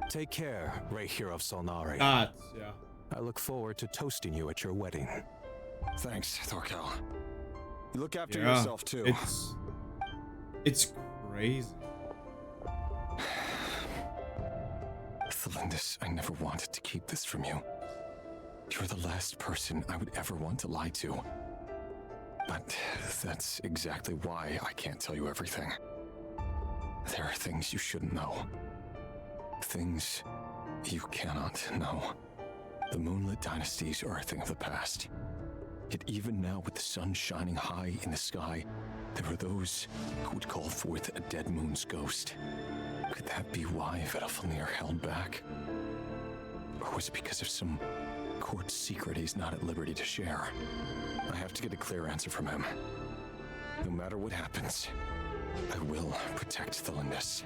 Take care, Rayhir of Solnari. Yeah. I look forward to toasting you at your wedding. Thanks, Thorkel. You look after yourself, too. It's crazy. Thelindis, I never wanted to keep this from you. You're the last person I would ever want to lie to. But that's exactly why I can't tell you everything. There are things you shouldn't know. Things you cannot know. The moonlit dynasties are a thing of the past. Yet even now, with the sun shining high in the sky, there are those who would call forth a dead moon's ghost. Could that be why Vedalfnir held back? Or was it because of some court secret he's not at liberty to share? I have to get a clear answer from him. No matter what happens, I will protect Thelindis.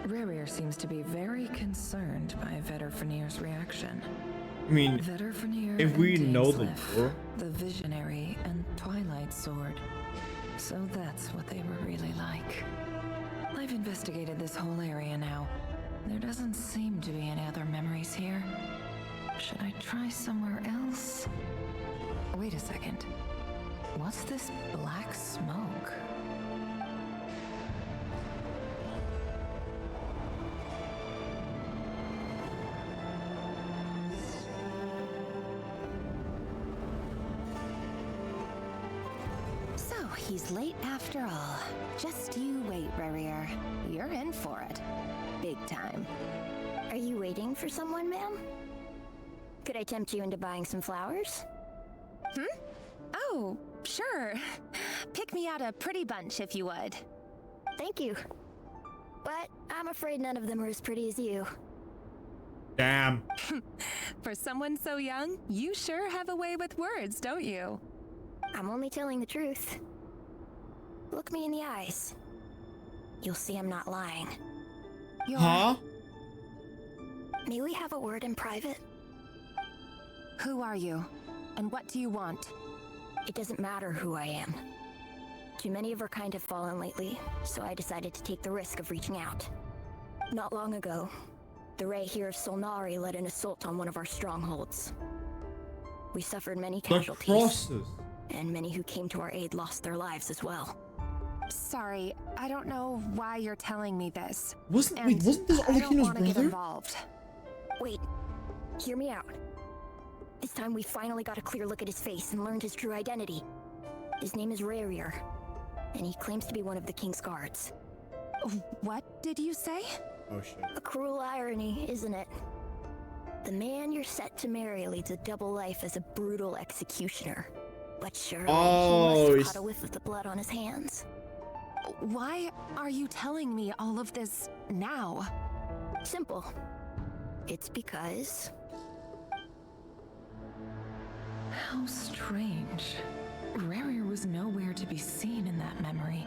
Rerir seems to be very concerned by Vedalfnir's reaction. I mean, if we know the lore, the visionary and Twilight Sword. So that's what they were really like. I've investigated this whole area now. There doesn't seem to be any other memories here. Should I try somewhere else? Wait a second. What's this black smoke? So he's late after all. Just you wait, Rerir. You're in for it. Big time. Are you waiting for someone, ma'am? Could I tempt you into buying some flowers? Oh, sure. Pick me out a pretty bunch if you would. Thank you. But I'm afraid none of them are as pretty as you. Damn. For someone so young, you sure have a way with words, don't you? I'm only telling the truth. Look me in the eyes. You'll see I'm not lying. Huh? May we have a word in private? Who are you? And what do you want? It doesn't matter who I am. Too many of our kind have fallen lately, so I decided to take the risk of reaching out. Not long ago, the Rayhir of Solnari led an assault on one of our strongholds. We suffered many casualties, and many who came to our aid lost their lives as well. Sorry, I don't know why you're telling me this. Wasn't this Alekino's brother? Involved. Wait, hear me out. This time we finally got a clear look at his face and learned his true identity. His name is Rerir, and he claims to be one of the King's guards. What did you say? Oh shit. A cruel irony, isn't it? The man you're set to marry leads a double life as a brutal executioner. But surely he must have caught a whiff of the blood on his hands. Why are you telling me all of this now? Simple. It's because... How strange. Rarier was nowhere to be seen in that memory.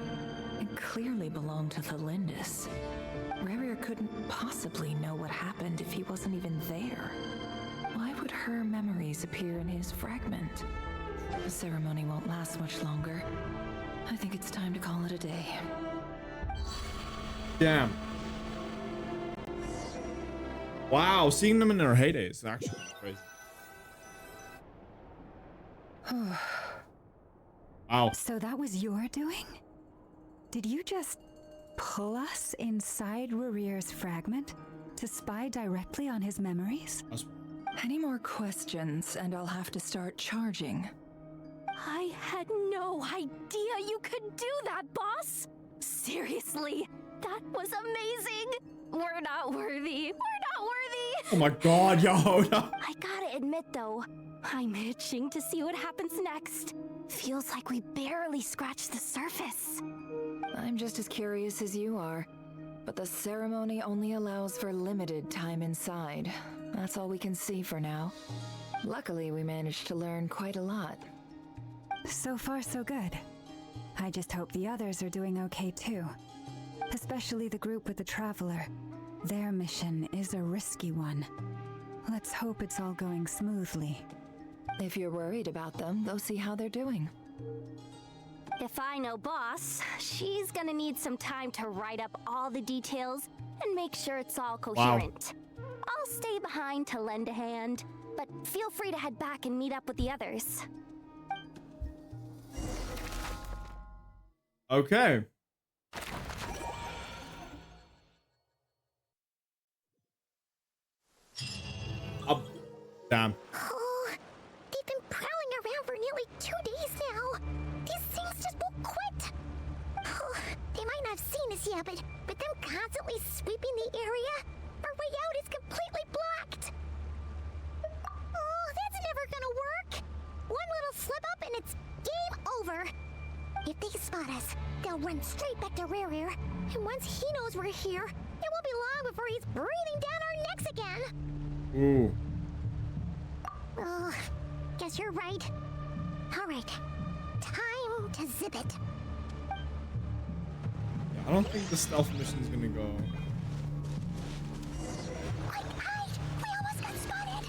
It clearly belonged to the Lindis. Rarier couldn't possibly know what happened if he wasn't even there. Why would her memories appear in his fragment? The ceremony won't last much longer. I think it's time to call it a day. Damn. Wow, seeing them in their heydays is actually crazy. Wow. So that was your doing? Did you just pull us inside Rarir's fragment to spy directly on his memories? Any more questions and I'll have to start charging. I had no idea you could do that, boss! Seriously, that was amazing! We're not worthy. We're not worthy! Oh my god, yo. No. I gotta admit though, I'm itching to see what happens next. Feels like we barely scratched the surface. I'm just as curious as you are, but the ceremony only allows for limited time inside. That's all we can see for now. Luckily, we managed to learn quite a lot. So far, so good. I just hope the others are doing okay too. Especially the group with the Traveler. Their mission is a risky one. Let's hope it's all going smoothly. If you're worried about them, go see how they're doing. If I know boss, she's gonna need some time to write up all the details and make sure it's all coherent. Wow. I'll stay behind to lend a hand, but feel free to head back and meet up with the others. Okay. Damn. Oh, they've been prowling around for nearly 2 days now. These things just won't quit. Oh, they might not have seen us yet, but them constantly sweeping the area, our way out is completely blocked. Oh, that's never gonna work. One little slip up and it's game over. If they spot us, they'll run straight back to Rarier, and once he knows we're here, it won't be long before he's breathing down our necks again. Ooh. Oh, guess you're right. All right, time to zip it. Yeah, I don't think the stealth mission is gonna go. Quick, hide! We almost got spotted.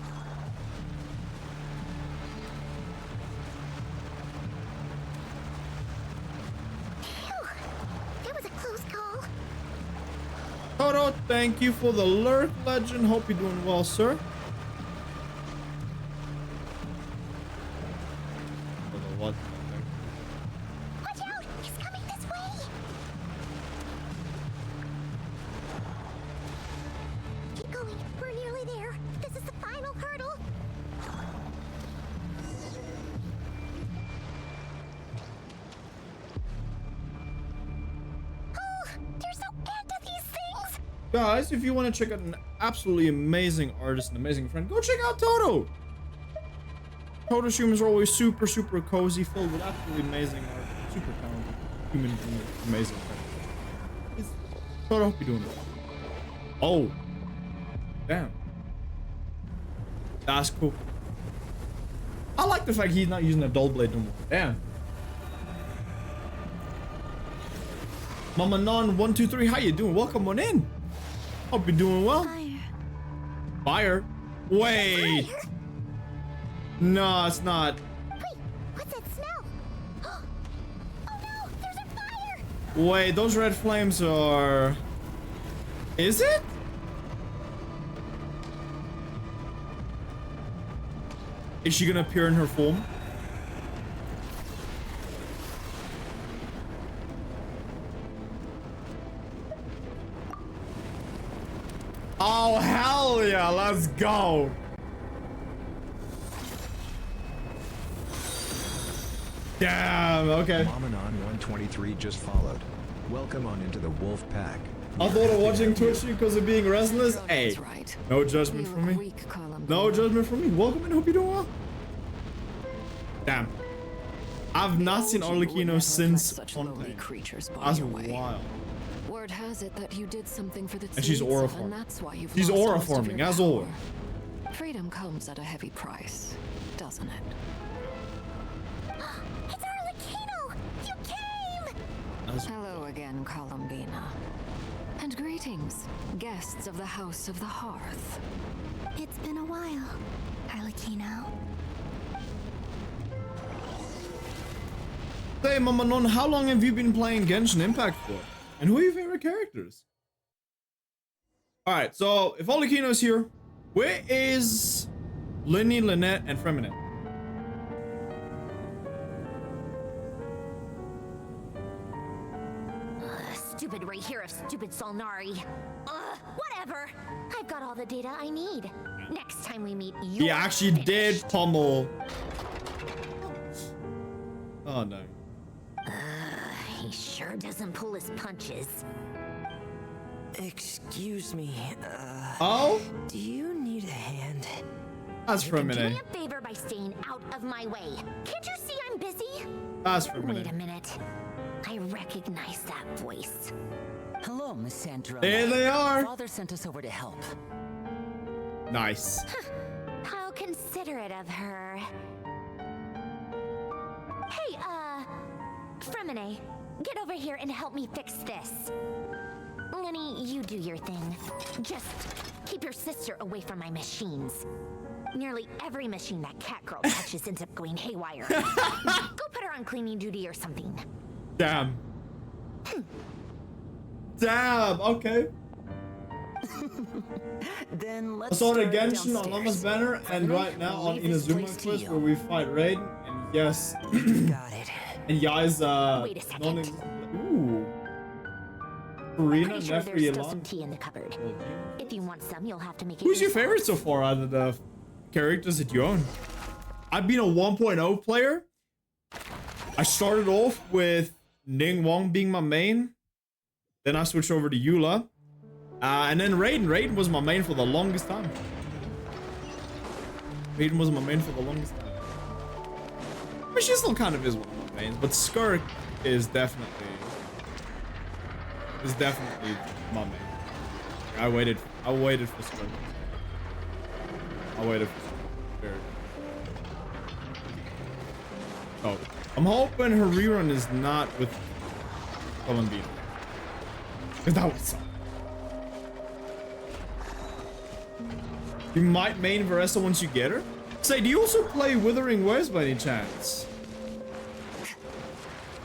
Phew, that was a close call. Toto, thank you for the alert, legend. Hope you're doing well, sir. What? Watch out! He's coming this way! Keep going. We're nearly there. This is the final hurdle. Oh, they're so into these things! Guys, if you want to check out an absolutely amazing artist and amazing friend, go check out Toto! Toto streams are always super cozy, filled with absolutely amazing art, super talented, human being, amazing friends. Toto, hope you're doing well. Oh. Damn. That's cool. I like the fact he's not using a dull blade no more. Damn. Mama Non 123, how you doing? Welcome on in. Hope you're doing well. Fire. Wait. Fire? No, it's not. Wait, what's that smell? Oh no, there's a fire! Wait, those red flames are... Is it? Is she gonna appear in her form? Oh, hell yeah, let's go. Damn, okay. Momanon 123 just followed. Welcome on into the Wolf Pack. I thought of watching Twitch because of being restless. Hey, no judgment from me. No judgment from me. Welcome and hope you're doing well. Damn. I've not seen Arlecchino since Fontaine. That's wild. Word has it that you did something for the And she's aura teens, and forming. that's why you've She's lost aura most of forming, your as power. always. Freedom comes at a heavy price, doesn't it? It's Arlecchino! You came! Hello again, Columbina. And greetings, guests of the House of the Hearth. It's been a while, Arlecchino. Hey, Mama Non, how long have you been playing Genshin Impact for? And who are your favorite characters? Alright, so if Arlecchino's here, where is Linny, Lynette, and Fremine? Stupid right here of stupid Solnari. Whatever. I've got all the data I need. Next time we meet, you. He actually did pummel. Oh no. He sure doesn't pull his punches. Excuse me, Oh? do you need a hand? That's Do me Fremine. a favor by staying out of my way. Can't you see I'm busy? That's Wait a Fremine. minute. I recognize that voice. Hello, Miss Sandra. There they are. Father sent us over to help. Nice. How considerate of her. Hey, Fremine, get over here and help me fix this. Lenny, you do your thing. Just keep your sister away from my machines. Nearly every machine that cat girl touches ends up going haywire. Go put her on cleaning duty or something. Damn. Damn, okay. Then I let's saw the start Genshin on downstairs. Lama's banner, and right now on Leave this Inazuma place to quest you. where we fight Raiden, and yes. Got it. And Yai's, Wait a second. Ooh. Karina, Pretty sure Nefri, there's still Elan. some tea in the cupboard. If you want some, you'll have to make it. Who's your yourself. favorite so far out of the characters that you own? I've been a 1.0 player. I started off with Ning Wong being my main. Then I switched over to Eula. And then Raiden. Raiden was my main for the longest time. Raiden was my main for the longest time. I mean, she still kind of is one of my mains, but Skirk is definitely my main. I waited for Skirk. I waited for Skirk. Oh, I'm hoping her rerun is not with Columbina. Because that would suck. You might main Varessa once you get her. Say, do you also play Withering Waves by any chance?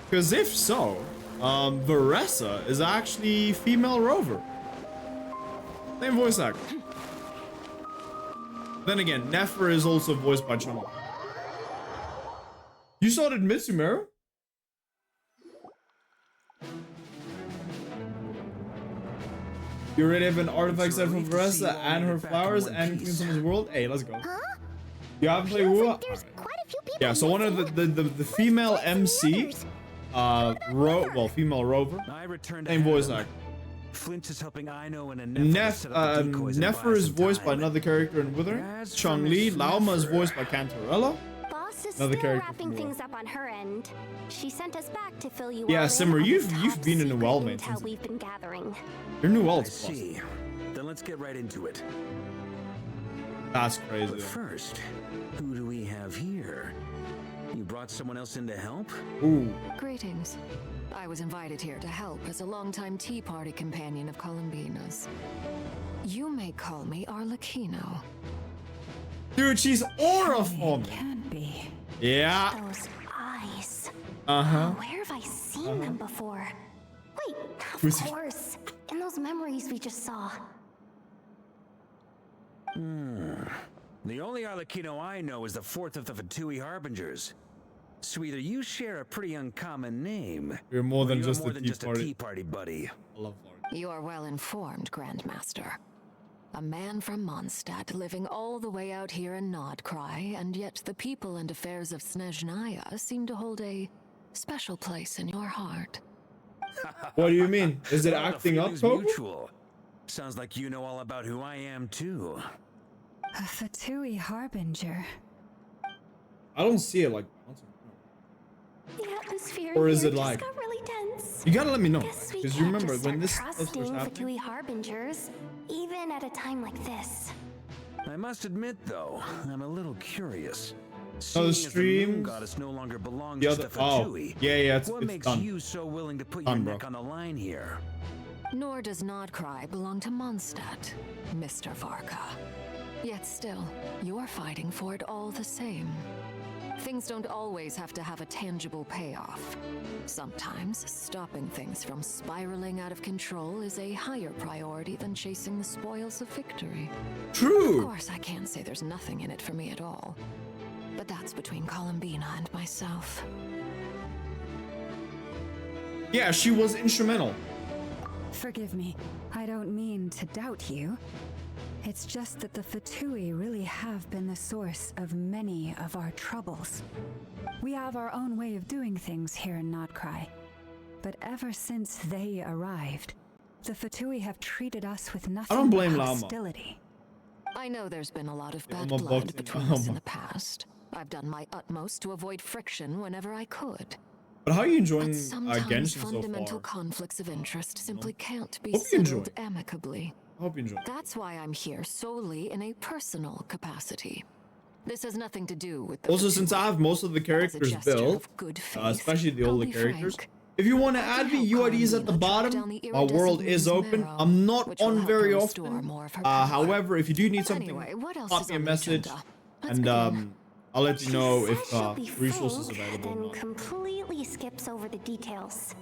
Because if so, Varessa is actually female Rover. Same voice actor. Then again, Nefer is also voiced by Chama. You started Mitsumeru? You already have an artifact set from Varessa and her flowers and Queen Summer's world? Hey, let's go. You haven't played Wuwa? Alright. Yeah, so one of the female MC, female Rover, same voice actor. Flinch is helping Aino and Nefer is voiced by another character in Withering. Chun-Li, Lauma is voiced by Cantarella. Boss is Another still character wrapping from things up on her end. She sent us back to fill you Yeah, all in Simmer, on the you've top been in New secret World, mate, intel since- we've been gathering. Your new I world's see. Then let's get right into it. That's crazy. But first, who do we have here? You brought someone else in to help? Ooh. Greetings. I was invited here to help as a longtime Tea Party companion of Columbina's. You may call me Arlecchino. Dude, she's aura forming. Can't be. Yeah. Those eyes. Uh-huh. Where have I seen them before? Wait, of Who's it? course. In those memories we just saw. The only Arlecchino I know is the fourth of the Fatui Harbingers. So either you share a pretty uncommon name, You're more than or you're just more a than Tea just Party. a Tea Party buddy. I love Lord. You are well informed, Grandmaster. A man from Mondstadt living all the way out here in Nodcry, and yet the people and affairs of Snezhnaya seem to hold a special place in your heart. What do you mean? Is it Well, the acting up, feeling's Kobe? mutual. Sounds like you know all about who I am too. A Fatui harbinger. I don't see it like The atmosphere Or is here it just like- got really tense. You gotta let me know, Guess we because you can't remember just when start this first trusting was happening. Fatui harbingers, even at a time like this. I must admit, though, I'm a little curious. Oh, Seeing the as the moon streams. goddess no longer belongs The to other. the Oh, Fatui, yeah, what it's makes done. you so willing to put Done, your bro. neck on the line here? Nor does Nodcry belong to Mondstadt, Mr. Varka. Yet still, you're fighting for it all the same. Things don't always have to have a tangible payoff. Sometimes, stopping things from spiraling out of control is a higher priority than chasing the spoils of victory. True. Of course, I can't say there's nothing in it for me at all. But that's between Columbina and myself. Yeah, she was instrumental. Forgive me, I don't mean to doubt you. It's just that the Fatui really have been the source of many of our troubles. We have our own way of doing things here in Nodcry. But ever since they arrived, the Fatui have treated us with nothing don't blame but Llama. hostility. I know there's been a lot of bad Llama blood bucked between Llama. us in the past. I've done my utmost to avoid friction whenever I could. But how are you enjoying But sometimes Genshin so fundamental far? conflicts of interest simply can't be Hope you enjoy settled it. amicably. I hope you enjoy. That's why I'm here solely in a personal capacity. This has nothing to do with the Also, Fatui. since I have most of the characters gesture built, of good faith, especially the I'll older be characters, frank. if you want to I add can me, help UID is at the Carmina track bottom. down the Our world iridescent is moon's open. marrow, I'm not which will on help very her restore often. more of her power. However, if you do need something, Anyway, what else pop is me a on the message, agenda? Let's and begin. I'll let you know She if says she'll be resources frank, available or then not. completely skips over the details.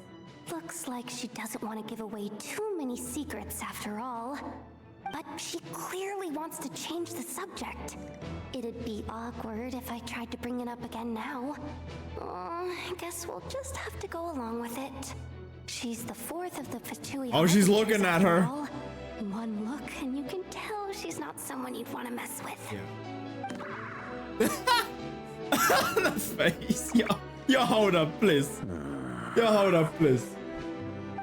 Looks like she doesn't want to give away too many secrets after all. But she clearly wants to change the subject. It'd be awkward if I tried to bring it up again now. I guess we'll just have to go along with it. She's the fourth of the Fatui. Oh, she's harbingers looking at after her. all. One look and you can tell she's not someone you'd want to mess with. That face. Yo, hold up, please. Yo, hold up, please.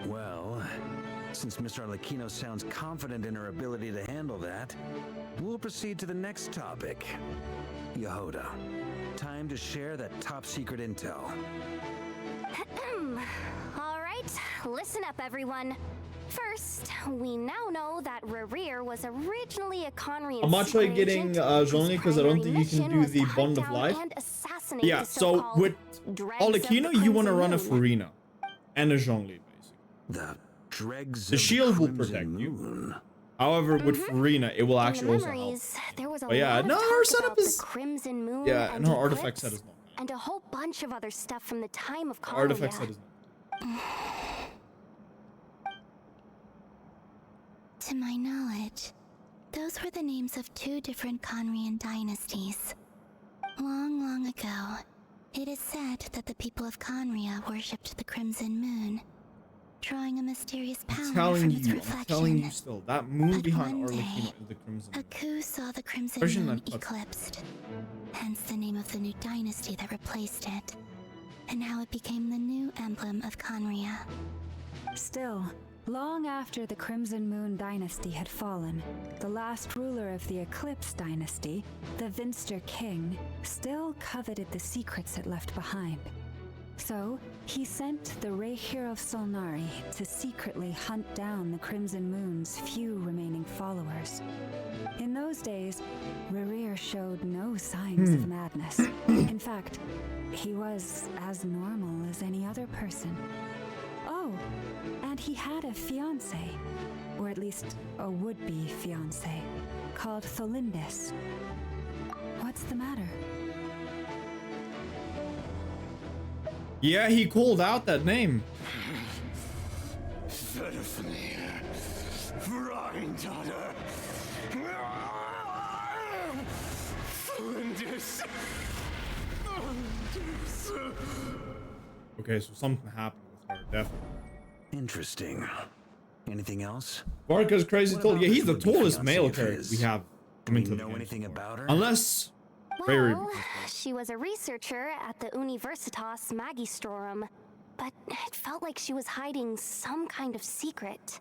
Well, since Mr. Arlecchino sounds confident in her ability to handle that, we'll proceed to the next topic. Yehoda, time to share that top secret intel. All right, listen up, everyone. First, we now know that Rerir was originally a Conrian I'm not secret trying getting agent Zhongli whose because I don't primary think you can mission do was the to hunt Bond of down Life. and assassinate Yeah, the so so-called with dregs of the Arlecchino, you want to Crimson run a Moon. Farina and a Zhongli, basically. The dregs The of shield will Crimson protect you. Moon. However, with Farina, it will In the actually also help. memories, there was a But yeah, lot of no, talk her setup about the is. Crimson Moon Yeah, and her Eclipse, artifact set is not. and a whole bunch of other stuff from the time of Conria. Artifact set is not. To my knowledge, those were the names of two different Conrian dynasties. Long, long ago, it is said that the people of Conria worshipped the Crimson Moon, drawing a mysterious power from its I'm reflection. telling you still, that moon But behind one day, Arlecchino is the Crimson A Moon. coup saw the Crimson Especially in Moon that cutscene. eclipsed, hence the name of the new dynasty that replaced it, and how it became the new emblem of Conria. Still, long after the Crimson Moon dynasty had fallen, the last ruler of the Eclipse dynasty, the Vinster King, still coveted the secrets it left behind. So, he sent the Rehir of Solnari to secretly hunt down the Crimson Moon's few remaining followers. In those days, Rerir showed no signs of madness. In fact, he was as normal as any other person. Oh, and he had a fiancé, or at least a would-be fiancé, called Tholindis. What's the matter? Yeah, he called out that name. Okay, so something happened with her, definitely. Interesting. Anything else? Varka's crazy What tall. about Yeah, this he's the would-be tallest fiancé male of character his? we have Do coming we to the know game anything so far. about her? Unless Riri. Well, she was a researcher at the Universitas Magistrorum. but it felt like she was hiding some kind of secret.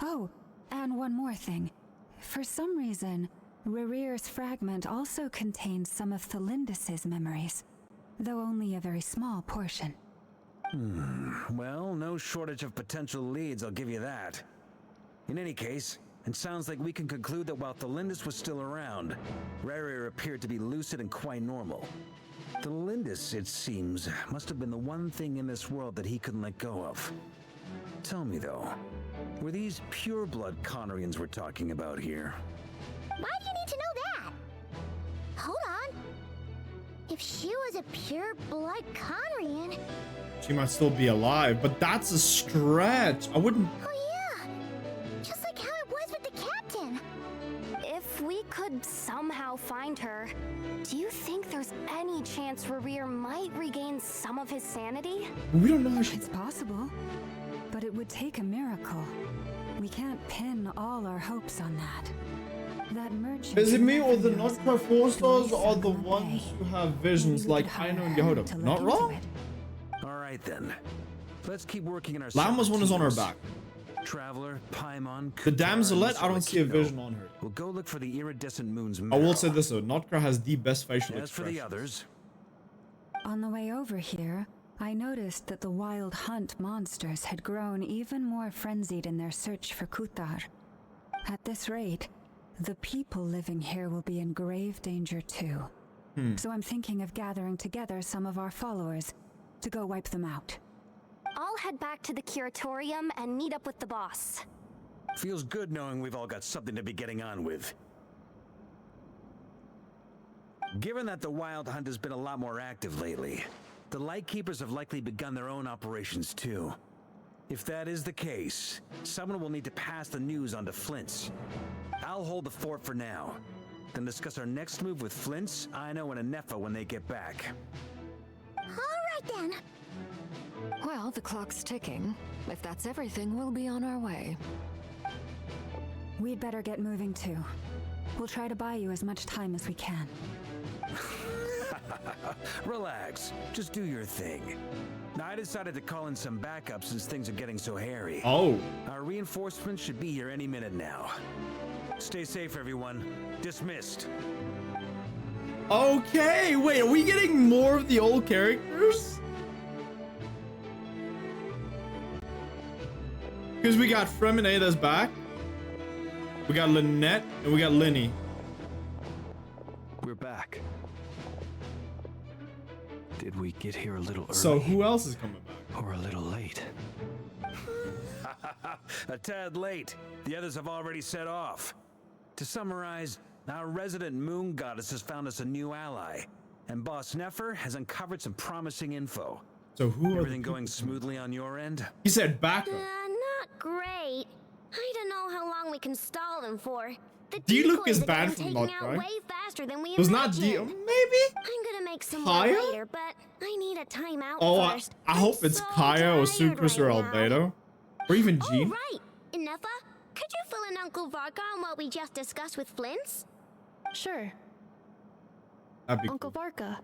Oh, and one more thing. For some reason, Rerear's fragment also contains some of Thelindis's memories, though only a very small portion. Well, no shortage of potential leads, I'll give you that. In any case, it sounds like we can conclude that while Thelindis was still around, Rerear appeared to be lucid and quite normal. Thelindis, it seems, must have been the one thing in this world that he couldn't let go of. Tell me though, were these pure-blood Conorians we're talking about here? Why do you need to know that? Hold on. If she was a pure-blood Conrian... She might still be alive, but that's a stretch. I wouldn't... Oh yeah! Just like how it was with the captain. If we could somehow find her, do you think there's any chance Rerear might regain some of his sanity? We don't know how she... It's possible, but it would take a miracle. We can't pin all our hopes on that. That merchant... Is it me or the Notcra 4-stars are the ones who have visions like Aino and Yehoda? Not wrong? Alright then. Let's keep working in our... Llama's one is on her back. Traveler, Paimon, The Damselette, I don't see a vision on her. We'll go look for the iridescent moon's I marrow. will say this though, Notcra has the best facial As for expression. the others, On the way over here, I noticed that the Wild Hunt monsters had grown even more frenzied in their search for Kuthar. At this rate, the people living here will be in grave danger too. So I'm thinking of gathering together some of our followers to go wipe them out. I'll head back to the curatorium and meet up with the boss. feels good knowing we've all got something to be getting on with. Given that the Wild Hunt has been a lot more active lately, the Lightkeepers have likely begun their own operations too. If that is the case, someone will need to pass the news on to Flint's. I'll hold the fort for now, then discuss our next move with Flint's, Aino, and Anefa when they get back. Alright then. Well, the clock's ticking. If that's everything, we'll be on our way. We'd better get moving too. We'll try to buy you as much time as we can. Relax, just do your thing. Now, I decided to call in some backup since things are getting so hairy. Oh. Our reinforcements should be here any minute now. Stay safe, everyone. Dismissed. Okay, wait, are we getting more of the old characters? Because we got Fremine that's back. We got Lynette and we got Linny. We're back. Did we get here a little early? So who else is coming back? Or a little late? A tad late. The others have already set off. To summarize, our resident moon goddess has found us a new ally, and Boss Nefer has uncovered some promising info. So who? Everything going smoothly on your end? He said backup. Not great. I don't know how long we can stall them for. The D-Look is decoys are banned getting from taken Not out Right. way faster than we Was not imagined. maybe? I'm gonna make some Kaya? more later, but I need a timeout Oh, first. I hope it's so Kaya or tired Sucrus or right now. Albedo. Or even Jean. Oh, right. Inefa, could you fill in Uncle Varka on what we just discussed with Flint's? Sure. That'd be Uncle cool. Varka,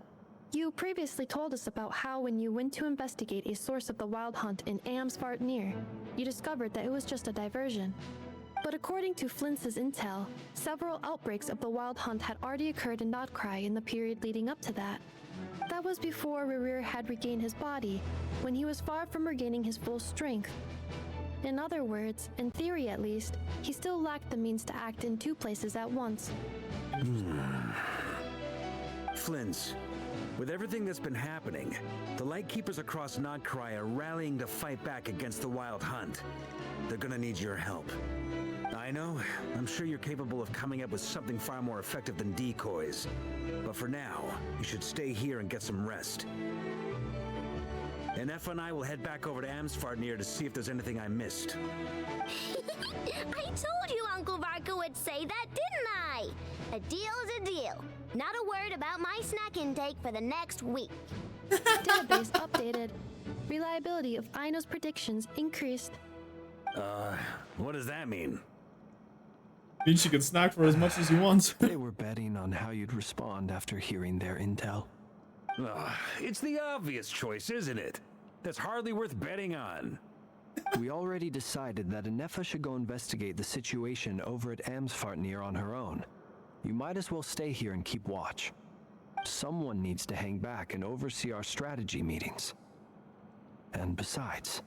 you previously told us about how when you went to investigate a source of the Wild Hunt in Amsvartnir, you discovered that it was just a diversion. But according to Flint's intel, several outbreaks of the Wild Hunt had already occurred in Notcry in the period leading up to that. That was before Rerear had regained his body, when he was far from regaining his full strength. In other words, in theory at least, he still lacked the means to act in two places at once. Flint's. With everything that's been happening, the Lightkeepers across Notcry are rallying to fight back against the Wild Hunt. They're gonna need your help. I know, I'm sure you're capable of coming up with something far more effective than decoys. But for now, you should stay here and get some rest. And Efa and I will head back over to Amsvartnir to see if there's anything I missed. I told you Uncle Varka would say that, didn't I? A deal is a deal. Not a word about my snack intake for the next week. Database updated. Reliability of Aino's predictions increased. What does that mean? Means she can snack for as much as he wants. They were betting on how you'd respond after hearing their intel. It's the obvious choice, isn't it? That's hardly worth betting on. We already decided that Anefa should go investigate the situation over at Amsfartnir on her own. You might as well stay here and keep watch. Someone needs to hang back and oversee our strategy meetings. And besides,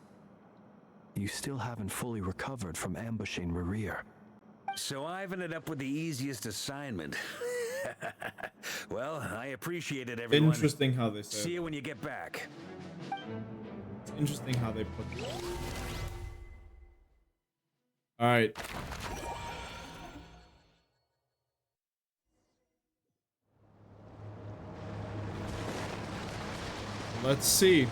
you still haven't fully recovered from ambushing Rerir. So I've ended up with the easiest assignment. Well, I appreciate it, everyone. Interesting how they say See you when you get back. It's interesting how they put it. All right. Let's see.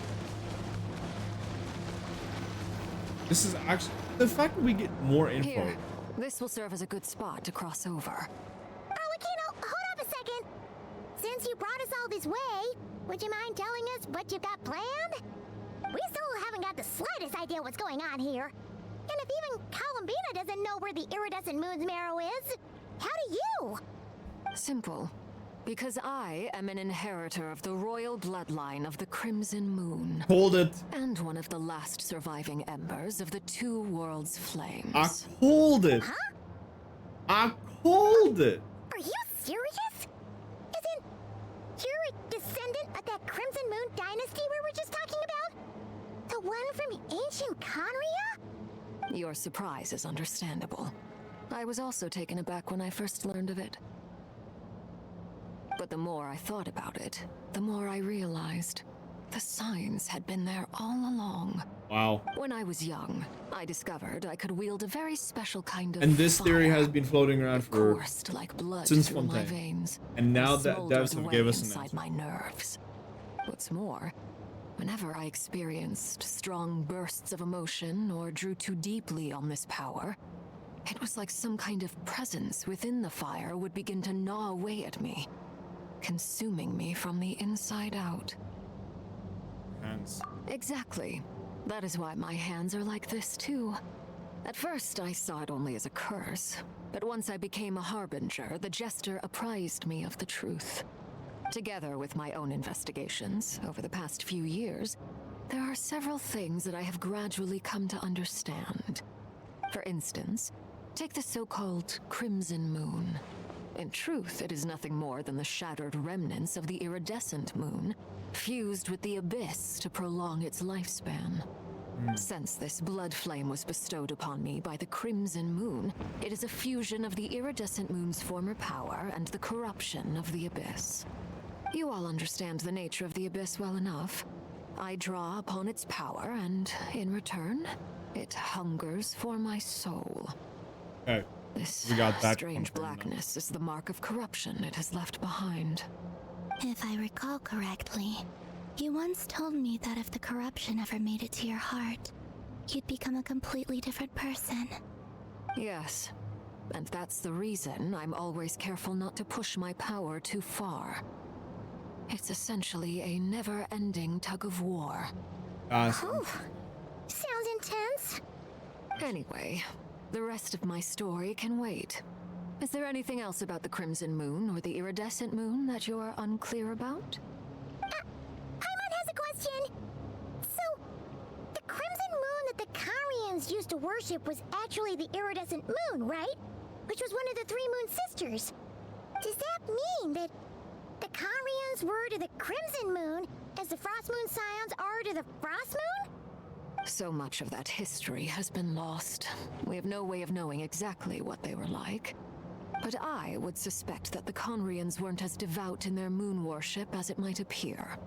This is actually the fact that we get more info. Here, this will serve as a good spot to cross over. Arlecchino, hold up a second. Since you brought us all this way, would you mind telling us what you've got planned? We still haven't got the slightest idea what's going on here. And if even Columbina doesn't know where the iridescent moon's marrow is, how do you? Simple. Because I am an inheritor of the royal bloodline of the Crimson Moon. Hold it. And one of the last surviving embers of the Two Worlds Flames. I called it. Huh? I called it. Are you serious? Isn't you're a descendant of that Crimson Moon dynasty we were just talking about? The one from ancient Conria? Your surprise is understandable. I was also taken aback when I first learned of it. But the more I thought about it, the more I realized the signs had been there all along. Wow. When I was young, I discovered I could wield a very special kind of And this theory has been floating around for coursed like blood since through my Fontaine. veins. And now that smoldered devs have away gave us an inside answer. my nerves. What's more, whenever I experienced strong bursts of emotion or drew too deeply on this power, it was like some kind of presence within the fire would begin to gnaw away at me, consuming me from the inside out. Hands. Exactly. That is why my hands are like this too. At first, I saw it only as a curse, but once I became a harbinger, the jester apprised me of the truth. Together with my own investigations over the past few years, there are several things that I have gradually come to understand. For instance, take the so-called Crimson Moon. In truth, it is nothing more than the shattered remnants of the iridescent moon, fused with the abyss to prolong its lifespan. Since this blood flame was bestowed upon me by the Crimson Moon, it is a fusion of the iridescent moon's former power and the corruption of the abyss. You all understand the nature of the abyss well enough. I draw upon its power, and in return, it hungers for my soul. Okay. This We got that strange confirmed. blackness is the mark of corruption it has left behind. If I recall correctly, you once told me that if the corruption ever made it to your heart, you'd become a completely different person. Yes, and that's the reason I'm always careful not to push my power too far. It's essentially a never-ending tug of war. Sounds intense. Anyway, the rest of my story can wait. Is there anything else about the Crimson Moon or the Iridescent Moon that you're unclear about? Paimon has a question. So, the Crimson Moon that the Carians used to worship was actually the Iridescent Moon, right? Which was one of the three Moon Sisters. Does that mean that the Carians were to the Crimson Moon as the Frost Moon Scions are to the Frost Moon? So much of that history has been lost. We have no way of knowing exactly what they were like. But I would suspect that the Conrians weren't as devout in their moon worship as it might appear.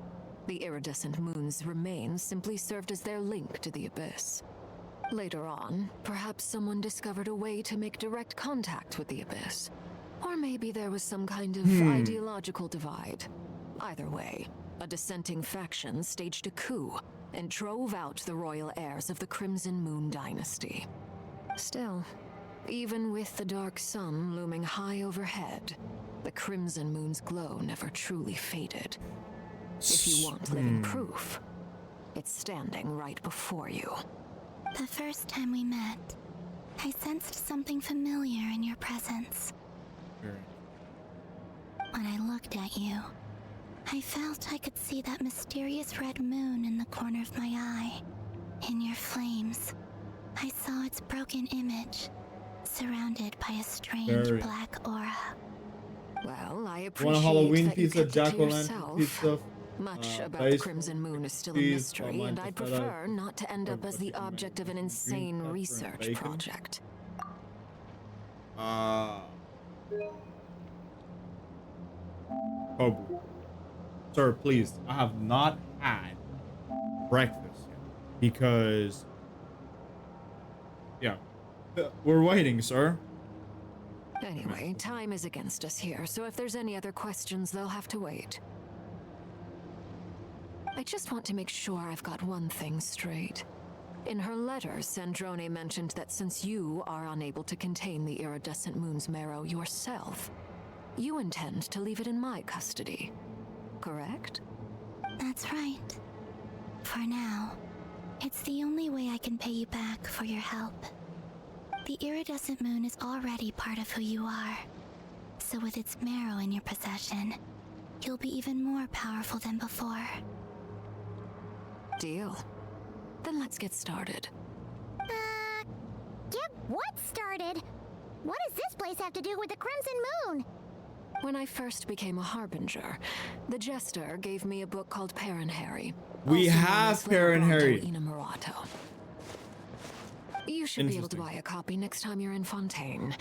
The iridescent moon's remains simply served as their link to the abyss. Later on, perhaps someone discovered a way to make direct contact with the abyss. Or maybe there was some kind of ideological divide. Either way, a dissenting faction staged a coup and drove out the royal heirs of the Crimson Moon dynasty. Still, even with the dark sun looming high overhead, the Crimson Moon's glow never truly faded. If you want living proof, it's standing right before you. The first time we met, I sensed something familiar in your presence. When I looked at you, I felt I could see that mysterious red moon in the corner of my eye. In your flames, I saw its broken image, surrounded by a strange black aura. Well, I Want a appreciate Halloween that you pizza, kept it to jack-o'-lantern yourself. pizza? Much about the Based Crimson on Moon is still a cheese, mystery, and I'd feta, prefer not to end up as the chicken object of an green insane pepper and research bacon. project. Kobu. Sir, please. I have not had breakfast yet because, yeah, we're waiting, sir. Anyway, time is against us here, so if there's any other questions, they'll have to wait. I just want to make sure I've got one thing straight. In her letter, Sandrone mentioned that since you are unable to contain the iridescent moon's marrow yourself, you intend to leave it in my custody. Correct? That's right. For now, it's the only way I can pay you back for your help. The iridescent moon is already part of who you are. So with its marrow in your possession, you'll be even more powerful than before. Deal. Then let's get started. Get what started? What does this place have to do with the Crimson Moon? When I first became a harbinger, the jester gave me a book called Harry. We have Harry. You should be able to buy a copy next time you're in Fontaine.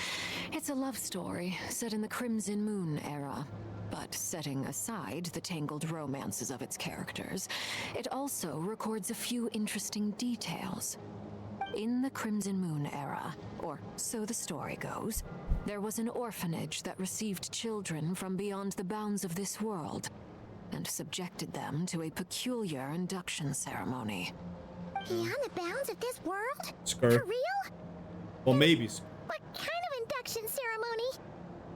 It's a love story set in the Crimson Moon era. But setting aside the tangled romances of its characters, it also records a few interesting details. In the Crimson Moon era, or so the story goes, there was an orphanage that received children from beyond the bounds of this world and subjected them to a peculiar induction ceremony. Beyond the bounds of this world? Skirt. For real? Well, maybe. What kind of induction ceremony?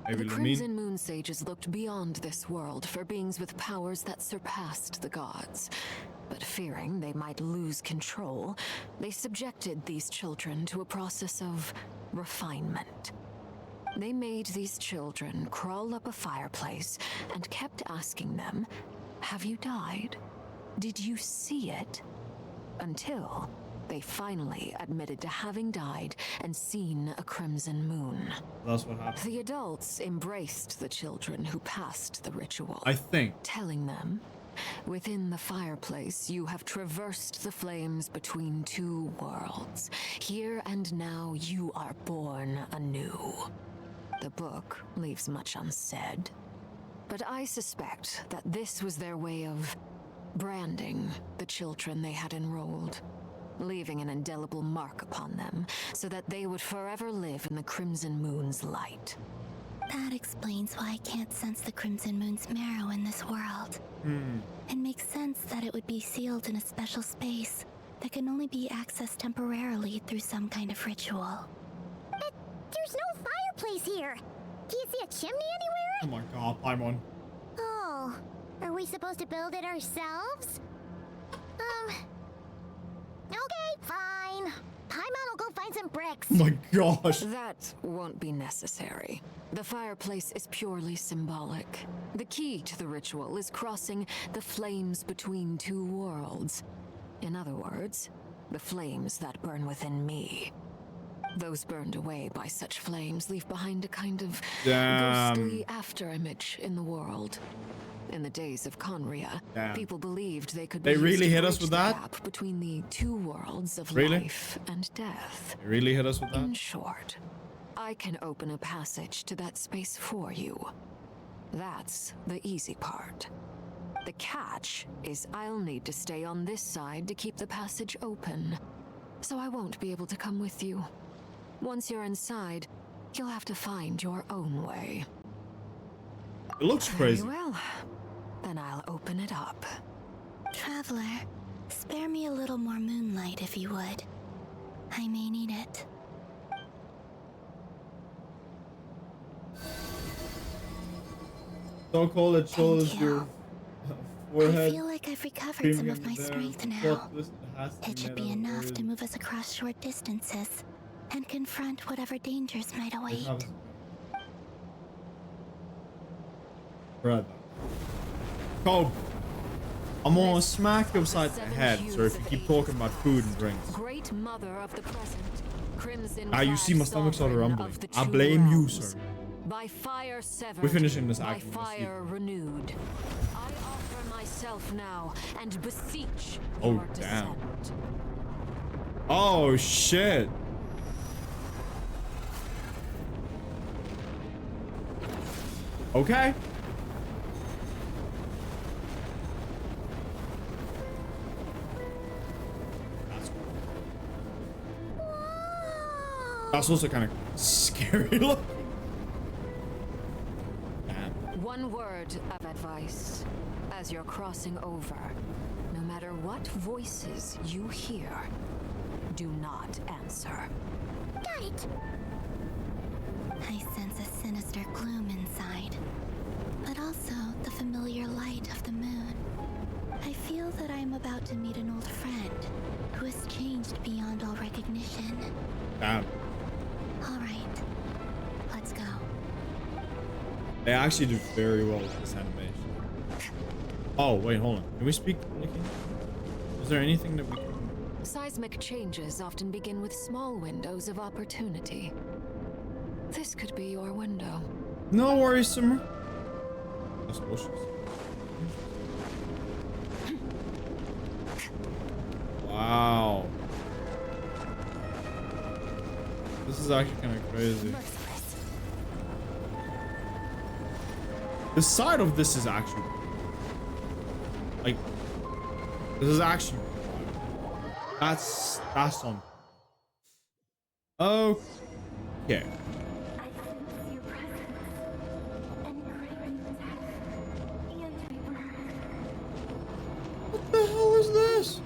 The Crimson Moon sages looked beyond this world for beings with powers that surpassed the gods. But fearing they might lose control, they subjected these children to a process of refinement. They made these children crawl up a fireplace and kept asking them, "Have you died? Did you see it?" Until they finally admitted to having died and seen a crimson moon. That's what happened. The adults embraced the children who passed the ritual. I think. Telling them, within the fireplace, you have traversed the flames between two worlds. Here and now, you are born anew. The book leaves much unsaid, but I suspect that this was their way of branding the children they had enrolled, leaving an indelible mark upon them so that they would forever live in the Crimson Moon's light. That explains why I can't sense the Crimson Moon's marrow in this world. It makes sense that it would be sealed in a special space that can only be accessed temporarily through some kind of ritual. But there's no fireplace here. Do you see a chimney anywhere? Oh my god, Paimon. Oh, are we supposed to build it ourselves? Okay, fine. Paimon will go find some bricks. Oh my gosh. That won't be necessary. The fireplace is purely symbolic. The key to the ritual is crossing the flames between two worlds. In other words, the flames that burn within me. Those burned away by such flames leave behind a kind of ghostly afterimage in the world. In the days of Conria, people believed they could be really used to hit us bridge with the that? gap between the two worlds of Really? life and death. They really hit us with that? In short, I can open a passage to that space for you. That's the easy part. The catch is I'll need to stay on this side to keep the passage open, so I won't be able to come with you. Once you're inside, you'll have to find your own way. It looks crazy. Very well. Then I'll open it up. Traveler, spare me a little more moonlight if you would. I may need it. So cold it shows your forehead. I feel like I've recovered some of my strength now. It should be enough to move us across short distances and confront whatever dangers might await. Brother. Kobe, I'm gonna smack you upside the head, sir, if you keep talking about food and drinks. Great mother of the present, crimson You see my stomach started sovereign rumbling. of the I two blame you, realms. sir. By fire severed, We're finishing this by act. fire renewed. I offer myself now and beseech Oh, your damn. descent. Oh, shit. Okay. That's also kind of scary looking. One word of advice as you're crossing over. No matter what voices you hear, do not answer. Got it. I sense a sinister gloom inside, but also the familiar light of the moon. I feel that I am about to meet an old friend who has changed beyond all recognition. Damn. All right, let's go. They actually did very well with this animation. Oh, wait, hold on. Can we speak Nikki? Is there anything that we can... Seismic changes often begin with small windows of opportunity. This could be your window. No worries, Summer. That's delicious. Wow. This is actually kind of crazy. The side of this is actually... Like... This is actually... That's on. Okay. What the hell is this?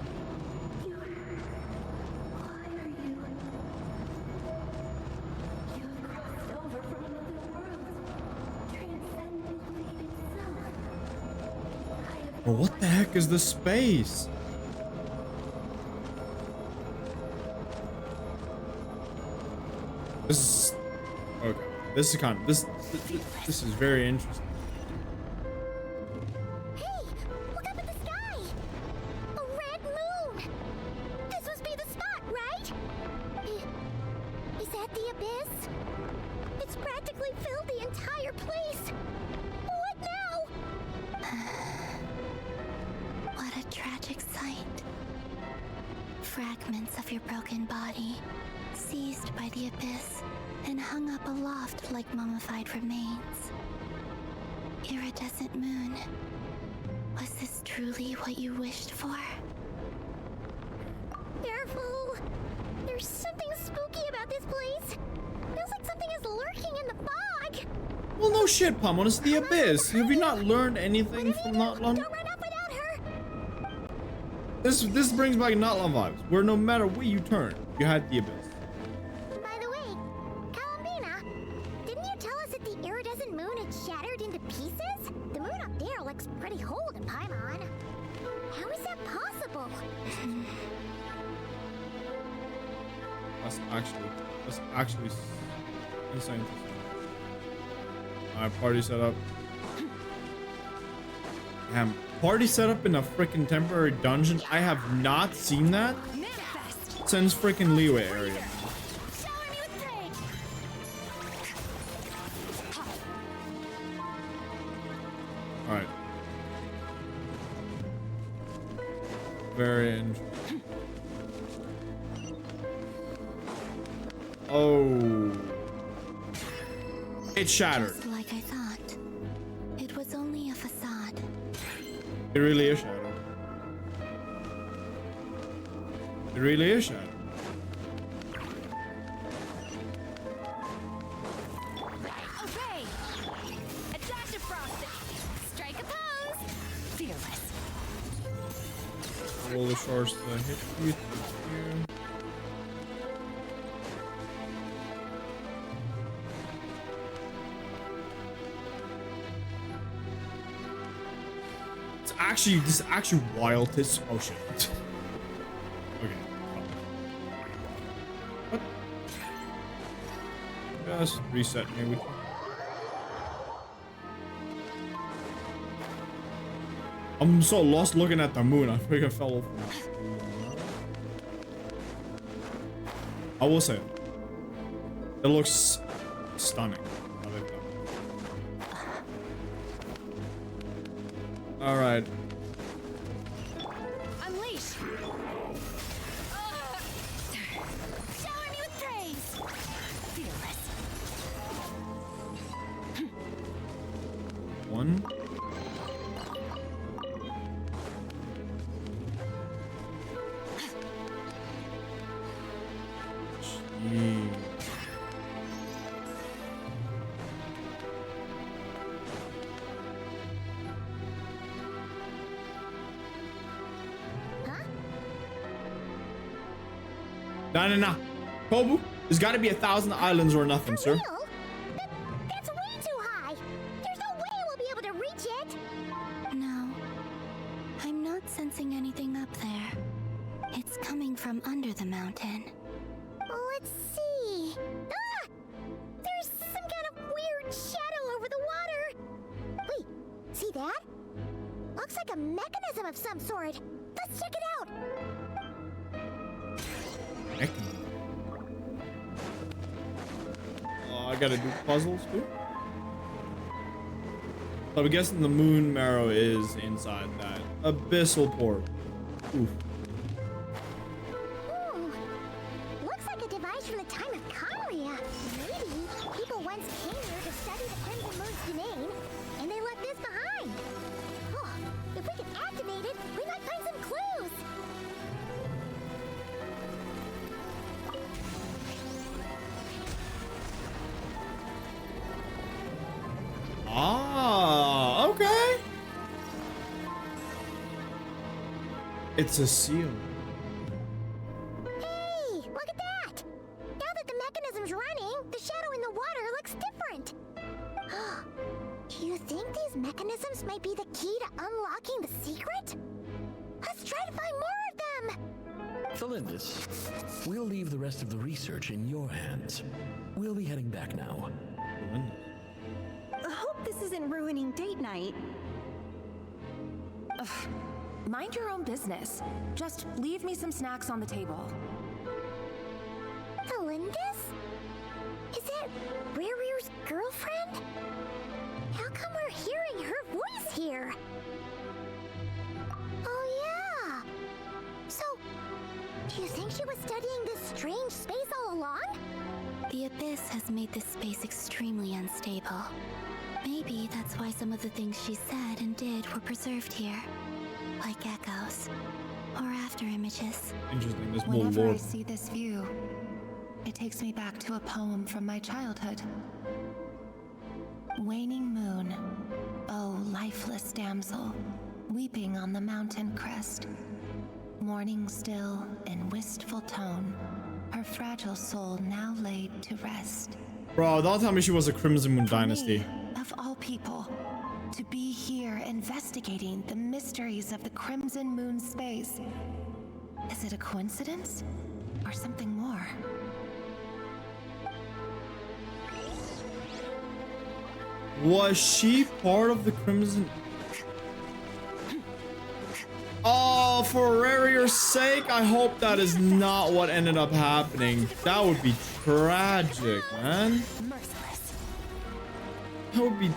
Well, what the heck is this space? This is okay. This is kind of this is very interesting. Hey, look up at the sky! A red moon! This must be the spot, right? Is that the abyss? It's practically filled the entire place. What now? What a tragic sight. Fragments of your broken body, seized by the abyss and hung up aloft like mummified remains. Iridescent moon, was this truly what you wished for? Careful! There's something spooky about this place. Feels like something is lurking in the fog. Well, no shit, Pamon. It's the abyss. Have you not learned anything from not long? Don't run up without her! This brings back not long vibes, where no matter where you turn, you had the abyss. By the way, Columbina, didn't you tell us that the iridescent moon had shattered into pieces? The moon up there looks pretty whole to Paimon. How is that possible? That's actually insane. Alright, party setup. Damn, party setup in a freaking temporary dungeon. I have not seen that since freaking Leeway area. Alright. Very interesting. Oh. It shattered. Just like I thought. It was only a facade. It really is shattered. It really is shattered. Obey! Attack to Frosty! Strike a pose! Fearless. Roll the shards to hit you. Here. This is actually wild. This oh shit. Okay. What? Just reset maybe. I'm so lost looking at the moon. I think I fell off. I will say, it looks stunning. I like that. All right. Unleash. Shower me with praise. Fearless. One. Jeez. No. Kobu, there's got to be 1,000 islands or nothing, sir. That's way too high. There's no way we'll be able to reach it. No. I'm not sensing anything up there. It's coming from under the mountain. Let's see. Ah! There's some kind of weird shadow over the water. Wait, see that? Looks like a mechanism of some sort. Let's check it out. Oh, I gotta do puzzles too. So I'm guessing the moon marrow is inside that abyssal port. Oof. Looks like a device from the time of Conria. Maybe people once came here to study the Crimson Moon's domain, and they left this behind. Oh, if we can activate it, we might find some clues. Ah, okay. It's a seal. Hey, look at that! Now that the mechanism's running, the shadow in the water looks different. Do you think these mechanisms might be the key to unlocking the secret? Let's try to find more of them! Felindis, we'll leave the rest of the research in your hands. We'll be heading back now. I hope this isn't ruining date night. Ugh. Mind your own business. Just leave me some snacks on the table. Felindis? Is that Rear's girlfriend? How come we're hearing her voice here? Oh yeah! So, do you think she was studying this strange space all along? The Abyss has made this space extremely unstable. Maybe that's why some of the things she said and did were preserved here. Like echoes. Or after images. Interesting, there's more Whenever lore. I see this view, it takes me back to a poem from my childhood. Waning moon, oh lifeless damsel, weeping on the mountain crest. Mourning still in wistful tone, her fragile soul now laid to rest. Bro, don't tell me she was a Crimson Moon Dynasty. Of all people, to be here investigating the mysteries of the Crimson Moon space. Is it a coincidence or something more? Was she part of the Crimson? Oh, for Rarier's sake, I hope that is not what ended up happening. That would be tragic, man. Merciless. That would be...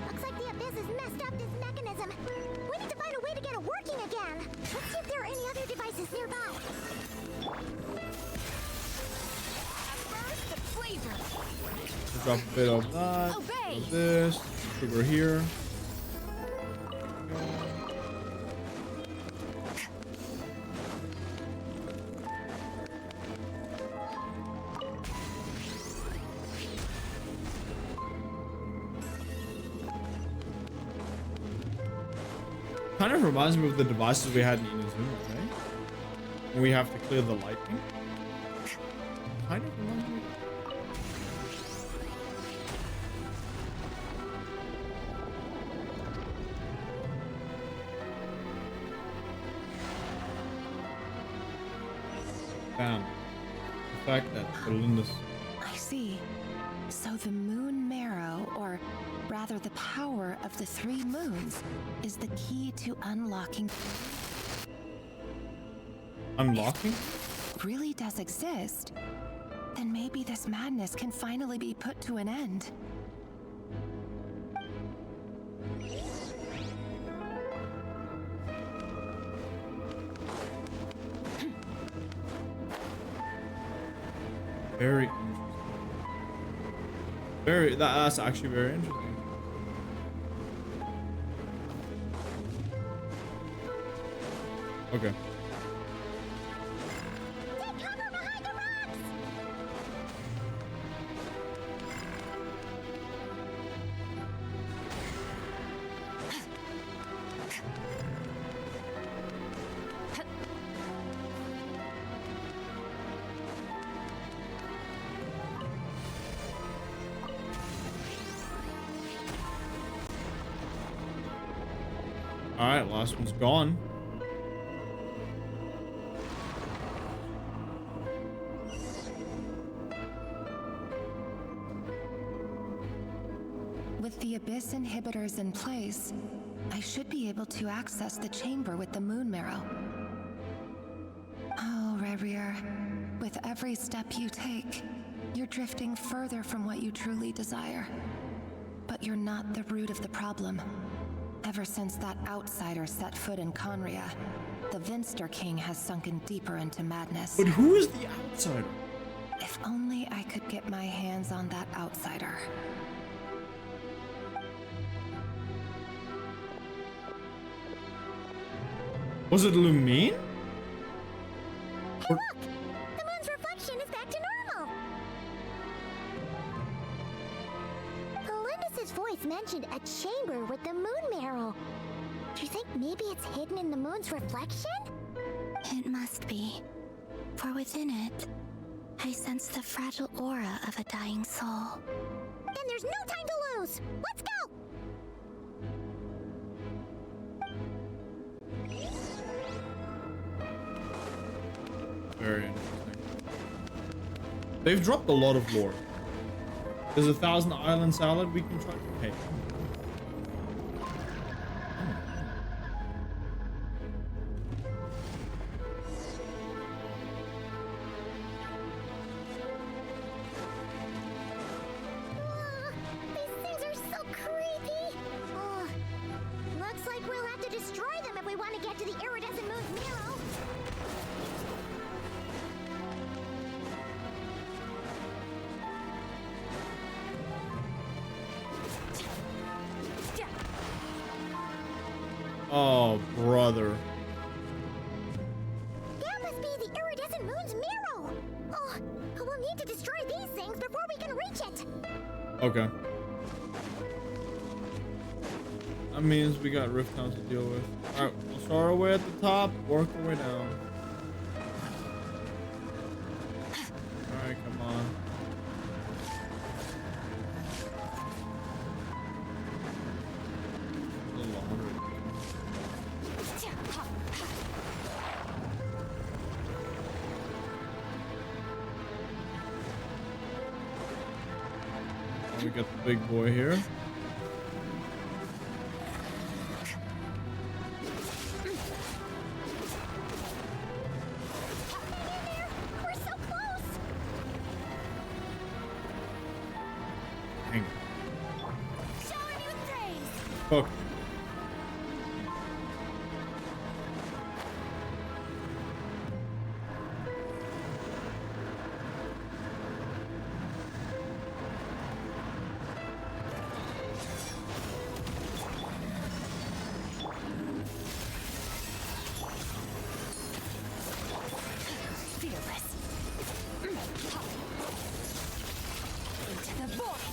Looks like the Abyss has messed up this mechanism. We need to find a way to get it working again. Let's see if there are any other devices nearby. First, the flavor. Drop a bit of that. Obey. Of this. Sugar here. Kind of reminds me of the devices we had in Inazuma, right? When we have to clear the lightning. Kind of reminds me. Damn. The fact that Felindis... I So the moon marrow, or rather the power of the 3 moons, is the key to unlocking. Unlocking? If it really does exist, then maybe this madness can finally be put to an end. Very interesting. That's actually very interesting. Okay. All right, last one's gone. With the Abyss inhibitors in place, I should be able to access the chamber with the moon marrow. Oh, Rerir, with every step you take, you're drifting further from what you truly desire. But you're not the root of the problem. Ever since that outsider set foot in Conria, the Vinster King has sunken deeper into madness. But who is the outsider? If only I could get my hands on that outsider. Was it Lumine? Hey, look! The moon's reflection is back to normal! Melindis' voice mentioned a chamber with the moon marrow. Do you think maybe it's hidden in the moon's reflection? It must be. For within it, I sense the fragile aura of a dying soul. Then there's no time to lose! Let's go! Very interesting. They've dropped a lot of lore. There's 1,000 island salad we can try to pay. These things are so creepy! Looks like we'll have to destroy them if we want to get to the iridescent moon's marrow. Oh, brother. That must be the iridescent moon's marrow! Oh, we'll need to destroy these things before we can reach it! Okay. That means we got Rift Town to deal with. Alright, we'll start our way at the top, work our way down. Alright, come on. A little longer. We got the big boy here. We're so close! Hang Shower me with praise! Fuck. Fearless. Into the void!